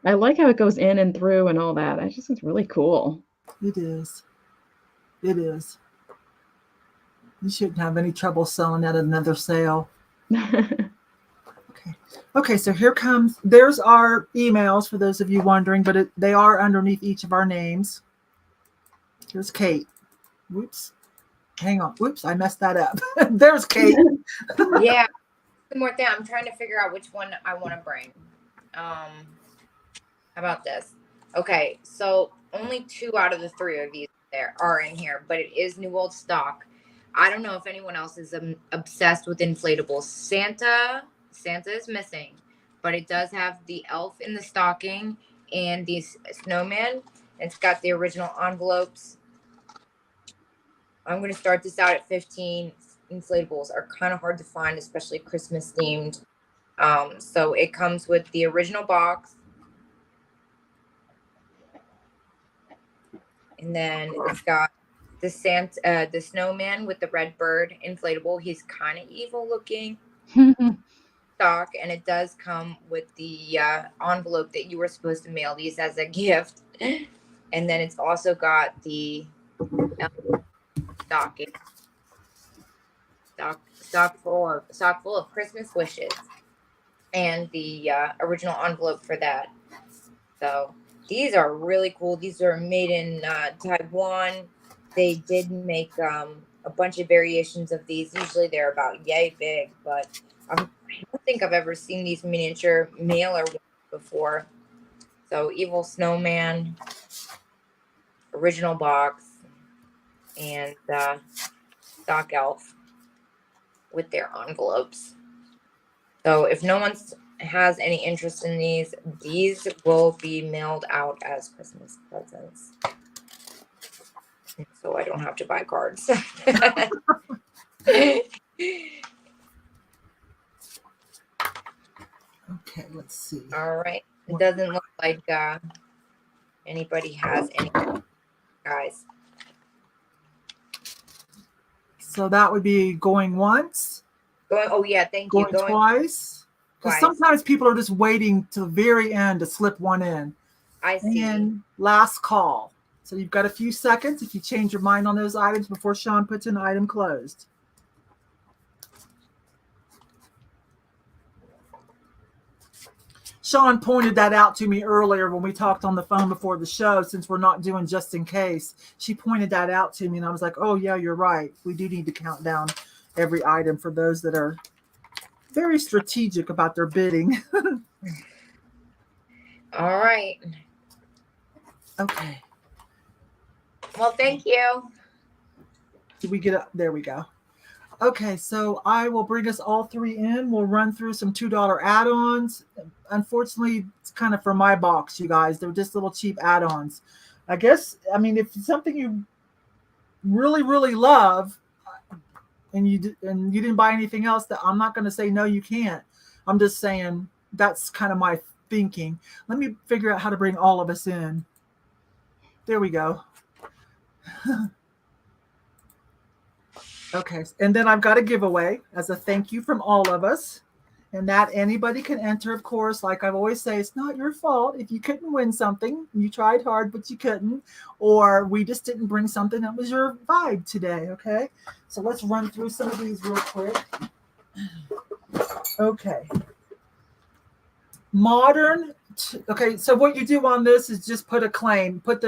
[SPEAKER 2] I like how it goes in and through and all that. I just think it's really cool.
[SPEAKER 1] It is. It is. You shouldn't have any trouble selling at another sale. Okay, so there's our emails for those of you wondering, but they are underneath each of our names. Here's Kate. Whoops. Hang on. Whoops, I messed that up. There's Kate.
[SPEAKER 3] Yeah. One more thing. I'm trying to figure out which one I want to bring. How about this? Okay, so only 2 out of the 3 of these there are in here, but it is new old stock. I don't know if anyone else is obsessed with inflatables. Santa is missing, but it does have the elf in the stocking and the snowman. It's got the original envelopes. I'm going to start this out at 15. Inflatables are kind of hard to find, especially Christmas themed. So it comes with the original box. And then it's got the snowman with the red bird inflatable. He's kind of evil looking. Stock, and it does come with the envelope that you were supposed to mail these as a gift. And then it's also got the stocking. Stock full of Christmas wishes, and the original envelope for that. So these are really cool. These are made in Taiwan. They did make a bunch of variations of these. Usually they're about yay big, but I don't think I've ever seen these miniature mailer ones before. So Evil Snowman, original box, and Stock Elf with their envelopes. So if no one has any interest in these will be mailed out as Christmas presents. So I don't have to buy cards.
[SPEAKER 1] Okay, let's see.
[SPEAKER 3] All right. It doesn't look like anybody has any, guys.
[SPEAKER 1] So that would be going once.
[SPEAKER 3] Oh yeah, thank you.
[SPEAKER 1] Going twice. Because sometimes people are just waiting to the very end to slip one in.
[SPEAKER 3] I see.
[SPEAKER 1] And last call. So you've got a few seconds if you change your mind on those items before Sean puts an item closed. Sean pointed that out to me earlier when we talked on the phone before the show, since we're not doing just in case. She pointed that out to me, and I was like, oh, yeah, you're right. We do need to count down every item for those that are very strategic about their bidding.
[SPEAKER 3] All right.
[SPEAKER 1] Okay.
[SPEAKER 3] Well, thank you.
[SPEAKER 1] Did we get up? There we go. Okay, so I will bring us all three in. We'll run through some $2 add-ons. Unfortunately, it's kind of for my box, you guys. They're just little cheap add-ons. I guess, I mean, if it's something you really, really love and you didn't buy anything else, that I'm not going to say no, you can't. I'm just saying that's kind of my thinking. Let me figure out how to bring all of us in. There we go. Okay, and then I've got a giveaway as a thank you from all of us, and that anybody can enter, of course. Like I always say, it's not your fault if you couldn't win something. You tried hard, but you couldn't, or we just didn't bring something that was your vibe today, okay? So let's run through some of these real quick. Okay. Modern, okay, so what you do on this is just put a claim, put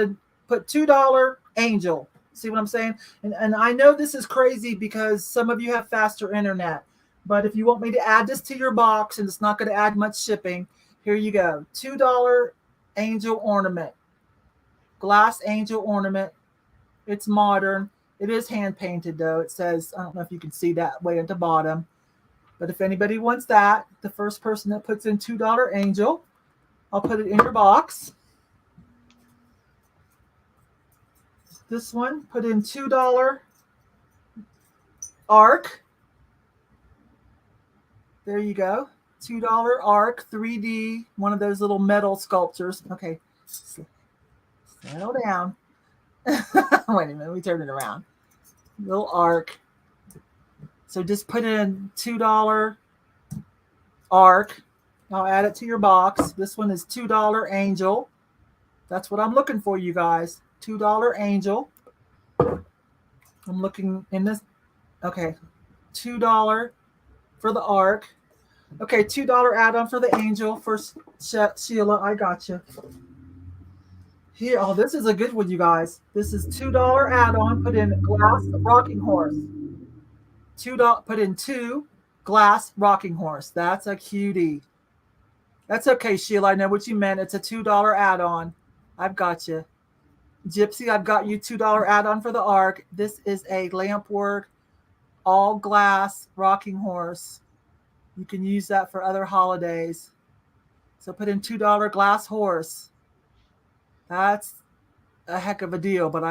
[SPEAKER 1] $2 Angel. See what I'm saying? And I know this is crazy because some of you have faster internet. But if you want me to add this to your box and it's not going to add much shipping, here you go. $2 angel ornament. Glass angel ornament. It's modern. It is hand painted though. It says, I don't know if you can see that way at the bottom. But if anybody wants that, the first person that puts in $2 angel, I'll put it in your box. This one, put in $2 arc. There you go. $2 arc 3D, one of those little metal sculptures. Okay, settle down. Wait a minute, let me turn it around. Little arc. So just put in $2 arc. I'll add it to your box. This one is $2 angel. That's what I'm looking for, you guys. $2 angel. I'm looking in this. Okay, $2 for the arc. Okay, $2 add-on for the angel. First, Sheila, I got you. Here, oh, this is a good one, you guys. This is $2 add-on. Put in glass rocking horse. $2. Put in 2 glass rocking horse. That's a cutie. That's okay, Sheila. I know what you meant. It's a $2 add-on. I've got you. Gypsy, I've got you $2 add-on for the arc. This is a lamp work, all glass rocking horse. You can use that for other holidays. So put in $2 glass horse. That's a heck of a deal, but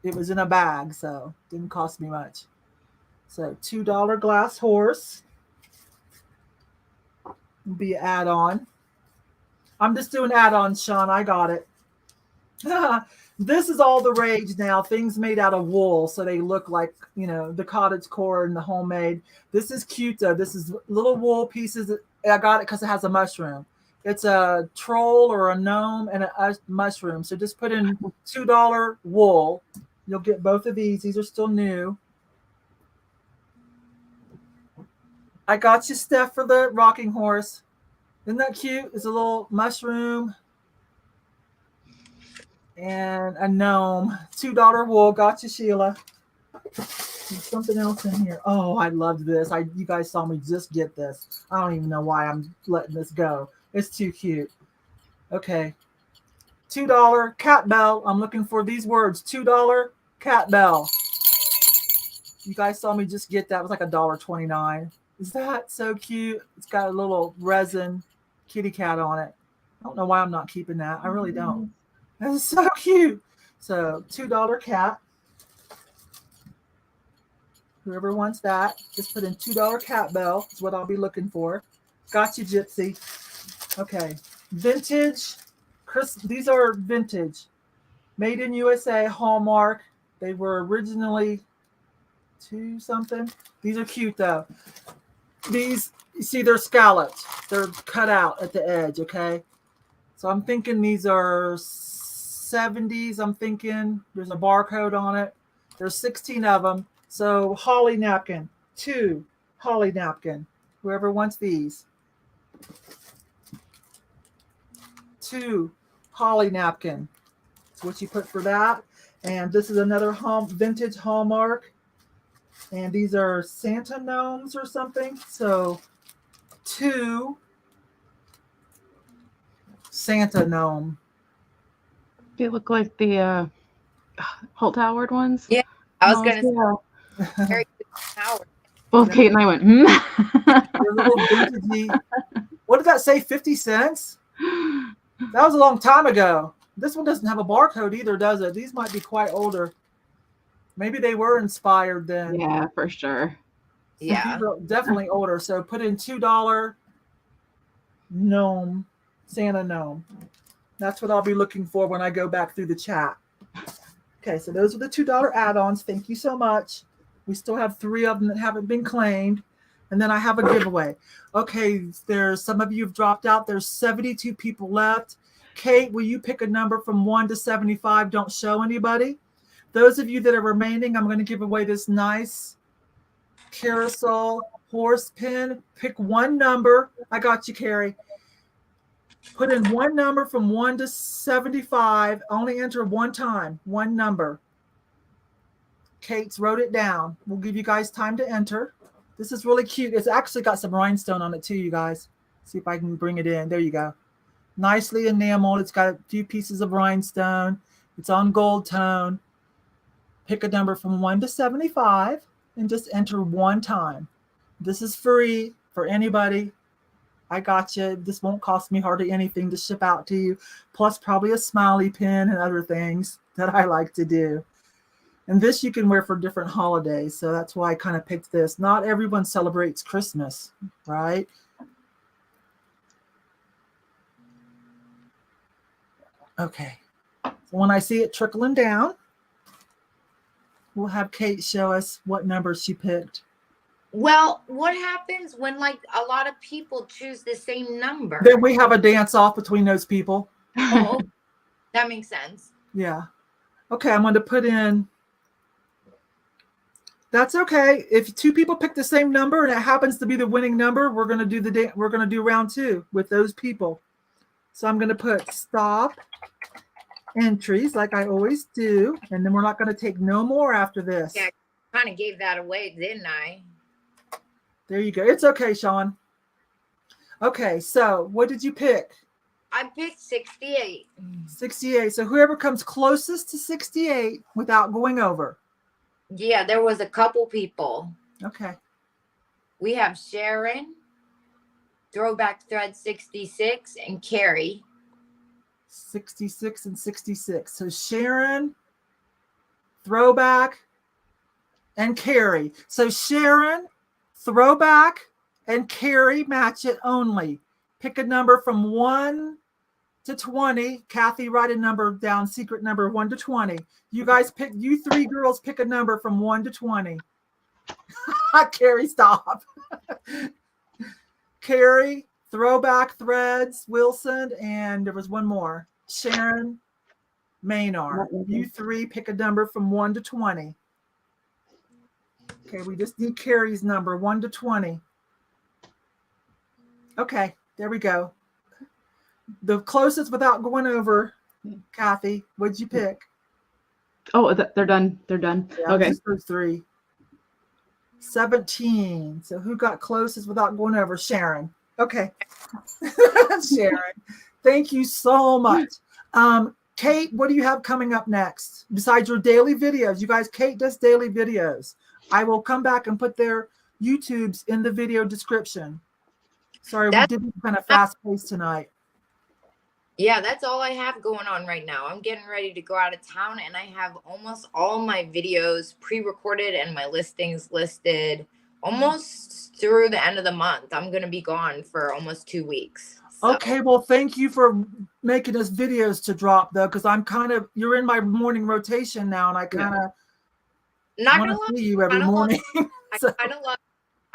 [SPEAKER 1] it was in a bag, so it didn't cost me much. So $2 glass horse will be add-on. I'm just doing add-ons, Sean. I got it. This is all the rage now. Things made out of wool, so they look like, the cottage core and the homemade. This is cute, though. This is little wool pieces. I got it because it has a mushroom. It's a troll or a gnome and a mushroom. So just put in $2 wool. You'll get both of these. These are still new. I got you, Steph, for the rocking horse. Isn't that cute? It's a little mushroom and a gnome. $2 wool. Got you, Sheila. There's something else in here. Oh, I loved this. You guys saw me just get this. I don't even know why I'm letting this go. It's too cute. Okay. $2 cat bell. I'm looking for these words. $2 cat bell. You guys saw me just get that. It was like $1.29. Is that so cute? It's got a little resin kitty cat on it. I don't know why I'm not keeping that. I really don't. That's so cute. So $2 cat. Whoever wants that, just put in $2 cat bell is what I'll be looking for. Got you, Gypsy. Okay. Vintage. These are vintage. Made in USA, Hallmark. They were originally $2 something. These are cute though. These, you see, they're scalloped. They're cut out at the edge, okay? So I'm thinking these are 70s. I'm thinking there's a barcode on it. There's 16 of them. So holly napkin, 2 holly napkin. Whoever wants these. 2 holly napkin. That's what you put for that. And this is another vintage Hallmark. And these are Santa gnomes or something. So 2 Santa gnome.
[SPEAKER 2] They look like the Holt Howard ones.
[SPEAKER 3] Yeah, I was going to say. Very Howard.
[SPEAKER 2] Both Kate and I went,
[SPEAKER 1] They're little vintagey. What did that say? 50 cents? That was a long time ago. This one doesn't have a barcode either, does it? These might be quite older. Maybe they were inspired then.
[SPEAKER 2] Yeah, for sure.
[SPEAKER 3] Yeah.
[SPEAKER 1] Definitely older. So put in $2 gnome, Santa gnome. That's what I'll be looking for when I go back through the chat. Okay, so those are the $2 add-ons. Thank you so much. We still have 3 of them that haven't been claimed. And then I have a giveaway. Okay, there's some of you have dropped out. There's 72 people left. Kate, will you pick a number from 1 to 75? Don't show anybody. Those of you that are remaining, I'm going to give away this nice carousel horse pin. Pick one number. I got you, Carrie. Put in one number from 1 to 75. Only enter one time, one number. Kate's wrote it down. We'll give you guys time to enter. This is really cute. It's actually got some rhinestone on it too, you guys. See if I can bring it in. There you go. Nicely enameled. It's got a few pieces of rhinestone. It's on gold tone. Pick a number from 1 to 75 and just enter one time. This is free for anybody. I got you. This won't cost me hardly anything to ship out to you, plus probably a smiley pin and other things that I like to do. And this you can wear for different holidays. So that's why I kind of picked this. Not everyone celebrates Christmas, right? Okay. So when I see it trickling down, we'll have Kate show us what number she picked.
[SPEAKER 3] Well, what happens when like a lot of people choose the same number?
[SPEAKER 1] Then we have a dance off between those people.
[SPEAKER 3] Oh, that makes sense.
[SPEAKER 1] Yeah. Okay, I'm going to put in. That's okay. If 2 people pick the same number and it happens to be the winning number, we're going to do we're going to do round 2 with those people. So I'm going to put stop entries like I always do, and then we're not going to take no more after this.
[SPEAKER 3] Yeah, I kind of gave that away, didn't I?
[SPEAKER 1] There you go. It's okay, Sean. Okay, so what did you pick?
[SPEAKER 3] I picked 68.
[SPEAKER 1] 68. So whoever comes closest to 68 without going over.
[SPEAKER 3] Yeah, there was a couple people.
[SPEAKER 1] Okay.
[SPEAKER 3] We have Sharon, Throwback Thread 66, and Carrie.
[SPEAKER 1] 66 and 66. So Sharon, Throwback, and Carrie. So Sharon, Throwback, and Carrie match it only. Pick a number from 1 to 20. Cathy, write a number down, secret number 1 to 20. You guys pick, you 3 girls pick a number from 1 to 20. Carrie, stop. Carrie, Throwback Threads, Wilson, and there was one more. Sharon, Maynard. You 3 pick a number from 1 to 20. Okay, we just need Carrie's number, 1 to 20. Okay, there we go. The closest without going over, Cathy, what'd you pick?
[SPEAKER 2] Oh, they're done. They're done.
[SPEAKER 1] Yeah,
[SPEAKER 2] Okay.
[SPEAKER 1] just those 3. 17. So who got closest without going over? Sharon. Okay. Sharon. Thank you so much. Kate, what do you have coming up next besides your daily videos? You guys, Kate does daily videos. I will come back and put their YouTubes in the video description. Sorry, we did kind of fast paced tonight.
[SPEAKER 3] Yeah, that's all I have going on right now. I'm getting ready to go out of town, and I have almost all my videos pre-recorded and my listings listed almost through the end of the month. I'm going to be gone for almost 2 weeks. So.
[SPEAKER 1] Okay, well, thank you for making us videos to drop, though, because you're in my morning rotation now, and I kind of want to see you every morning.
[SPEAKER 3] I kind of love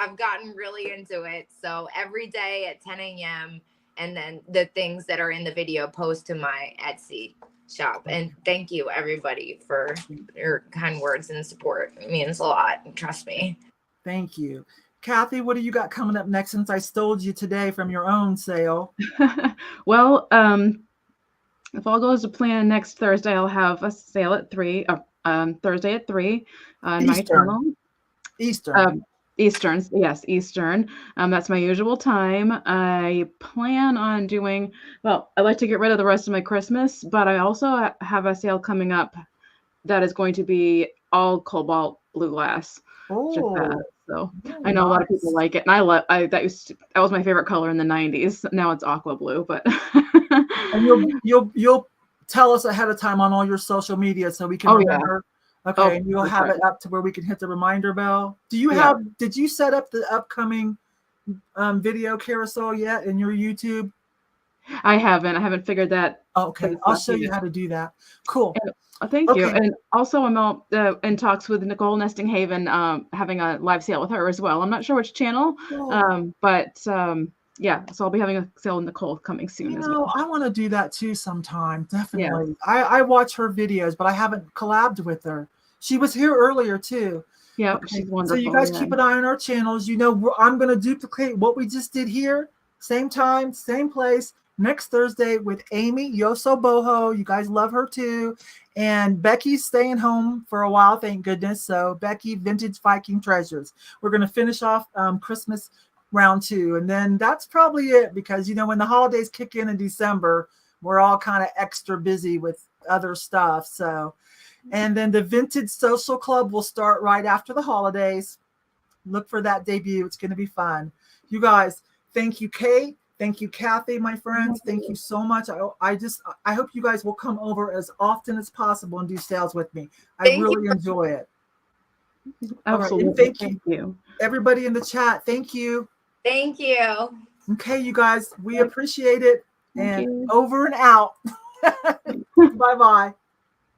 [SPEAKER 3] I've gotten really into it. So every day at 10 a.m., and then the things that are in the video post to my Etsy shop. And thank you, everybody, for your kind words and support. It means a lot. Trust me.
[SPEAKER 1] Thank you. Cathy, what do you got coming up next, since I stole you today from your own sale?
[SPEAKER 2] Well, if all goes to plan, next Thursday I'll have a sale at 3, Thursday at 3 on my channel. Eastern, yes, Eastern. That's my usual time. I plan on doing, well, I like to get rid of the rest of my Christmas, but I also have a sale coming up that is going to be all cobalt blue glass.
[SPEAKER 1] Oh,
[SPEAKER 2] so I know a lot of people like it, and that was my favorite color in the 90s. Now it's aqua blue, but
[SPEAKER 1] and you'll tell us ahead of time on all your social media so we can remember. Yeah. Okay, and you'll have it up to where we can hit the reminder bell. Did you set up the upcoming video carousel yet in your YouTube?
[SPEAKER 2] I haven't figured that.
[SPEAKER 1] Okay, I'll show you how to do that. Cool.
[SPEAKER 2] Thank you. And also I'm in talks with Nicole Nesting Haven, having a live sale with her as well. I'm not sure which channel, but yeah, so I'll be having a sale with Nicole coming soon as well.
[SPEAKER 1] I want to do that too sometime, definitely. Yeah. I watch her videos, but I haven't collabed with her. She was here earlier too.
[SPEAKER 2] Yeah, she's wonderful.
[SPEAKER 1] So you guys keep an eye on our channels. I'm going to duplicate what we just did here. Same time, same place, next Thursday with Amy Yoso Boho. You guys love her too. And Becky's staying home for a while, thank goodness. So Becky, Vintage Viking Treasures. We're going to finish off Christmas round 2. And then that's probably it, because, when the holidays kick in December, we're all kind of extra busy with other stuff. So, and then the Vintage Social Club will start right after the holidays. Look for that debut. It's going to be fun. You guys, thank you, Kate. Thank you, Cathy, my friends. Thank you so much. I hope you guys will come over as often as possible and do sales with me. I really enjoy it.
[SPEAKER 2] Absolutely.
[SPEAKER 1] Right. And thank you, everybody in the chat. Thank you.
[SPEAKER 3] Thank you.
[SPEAKER 1] Okay, you guys, we appreciate it. And over and out. Bye-bye.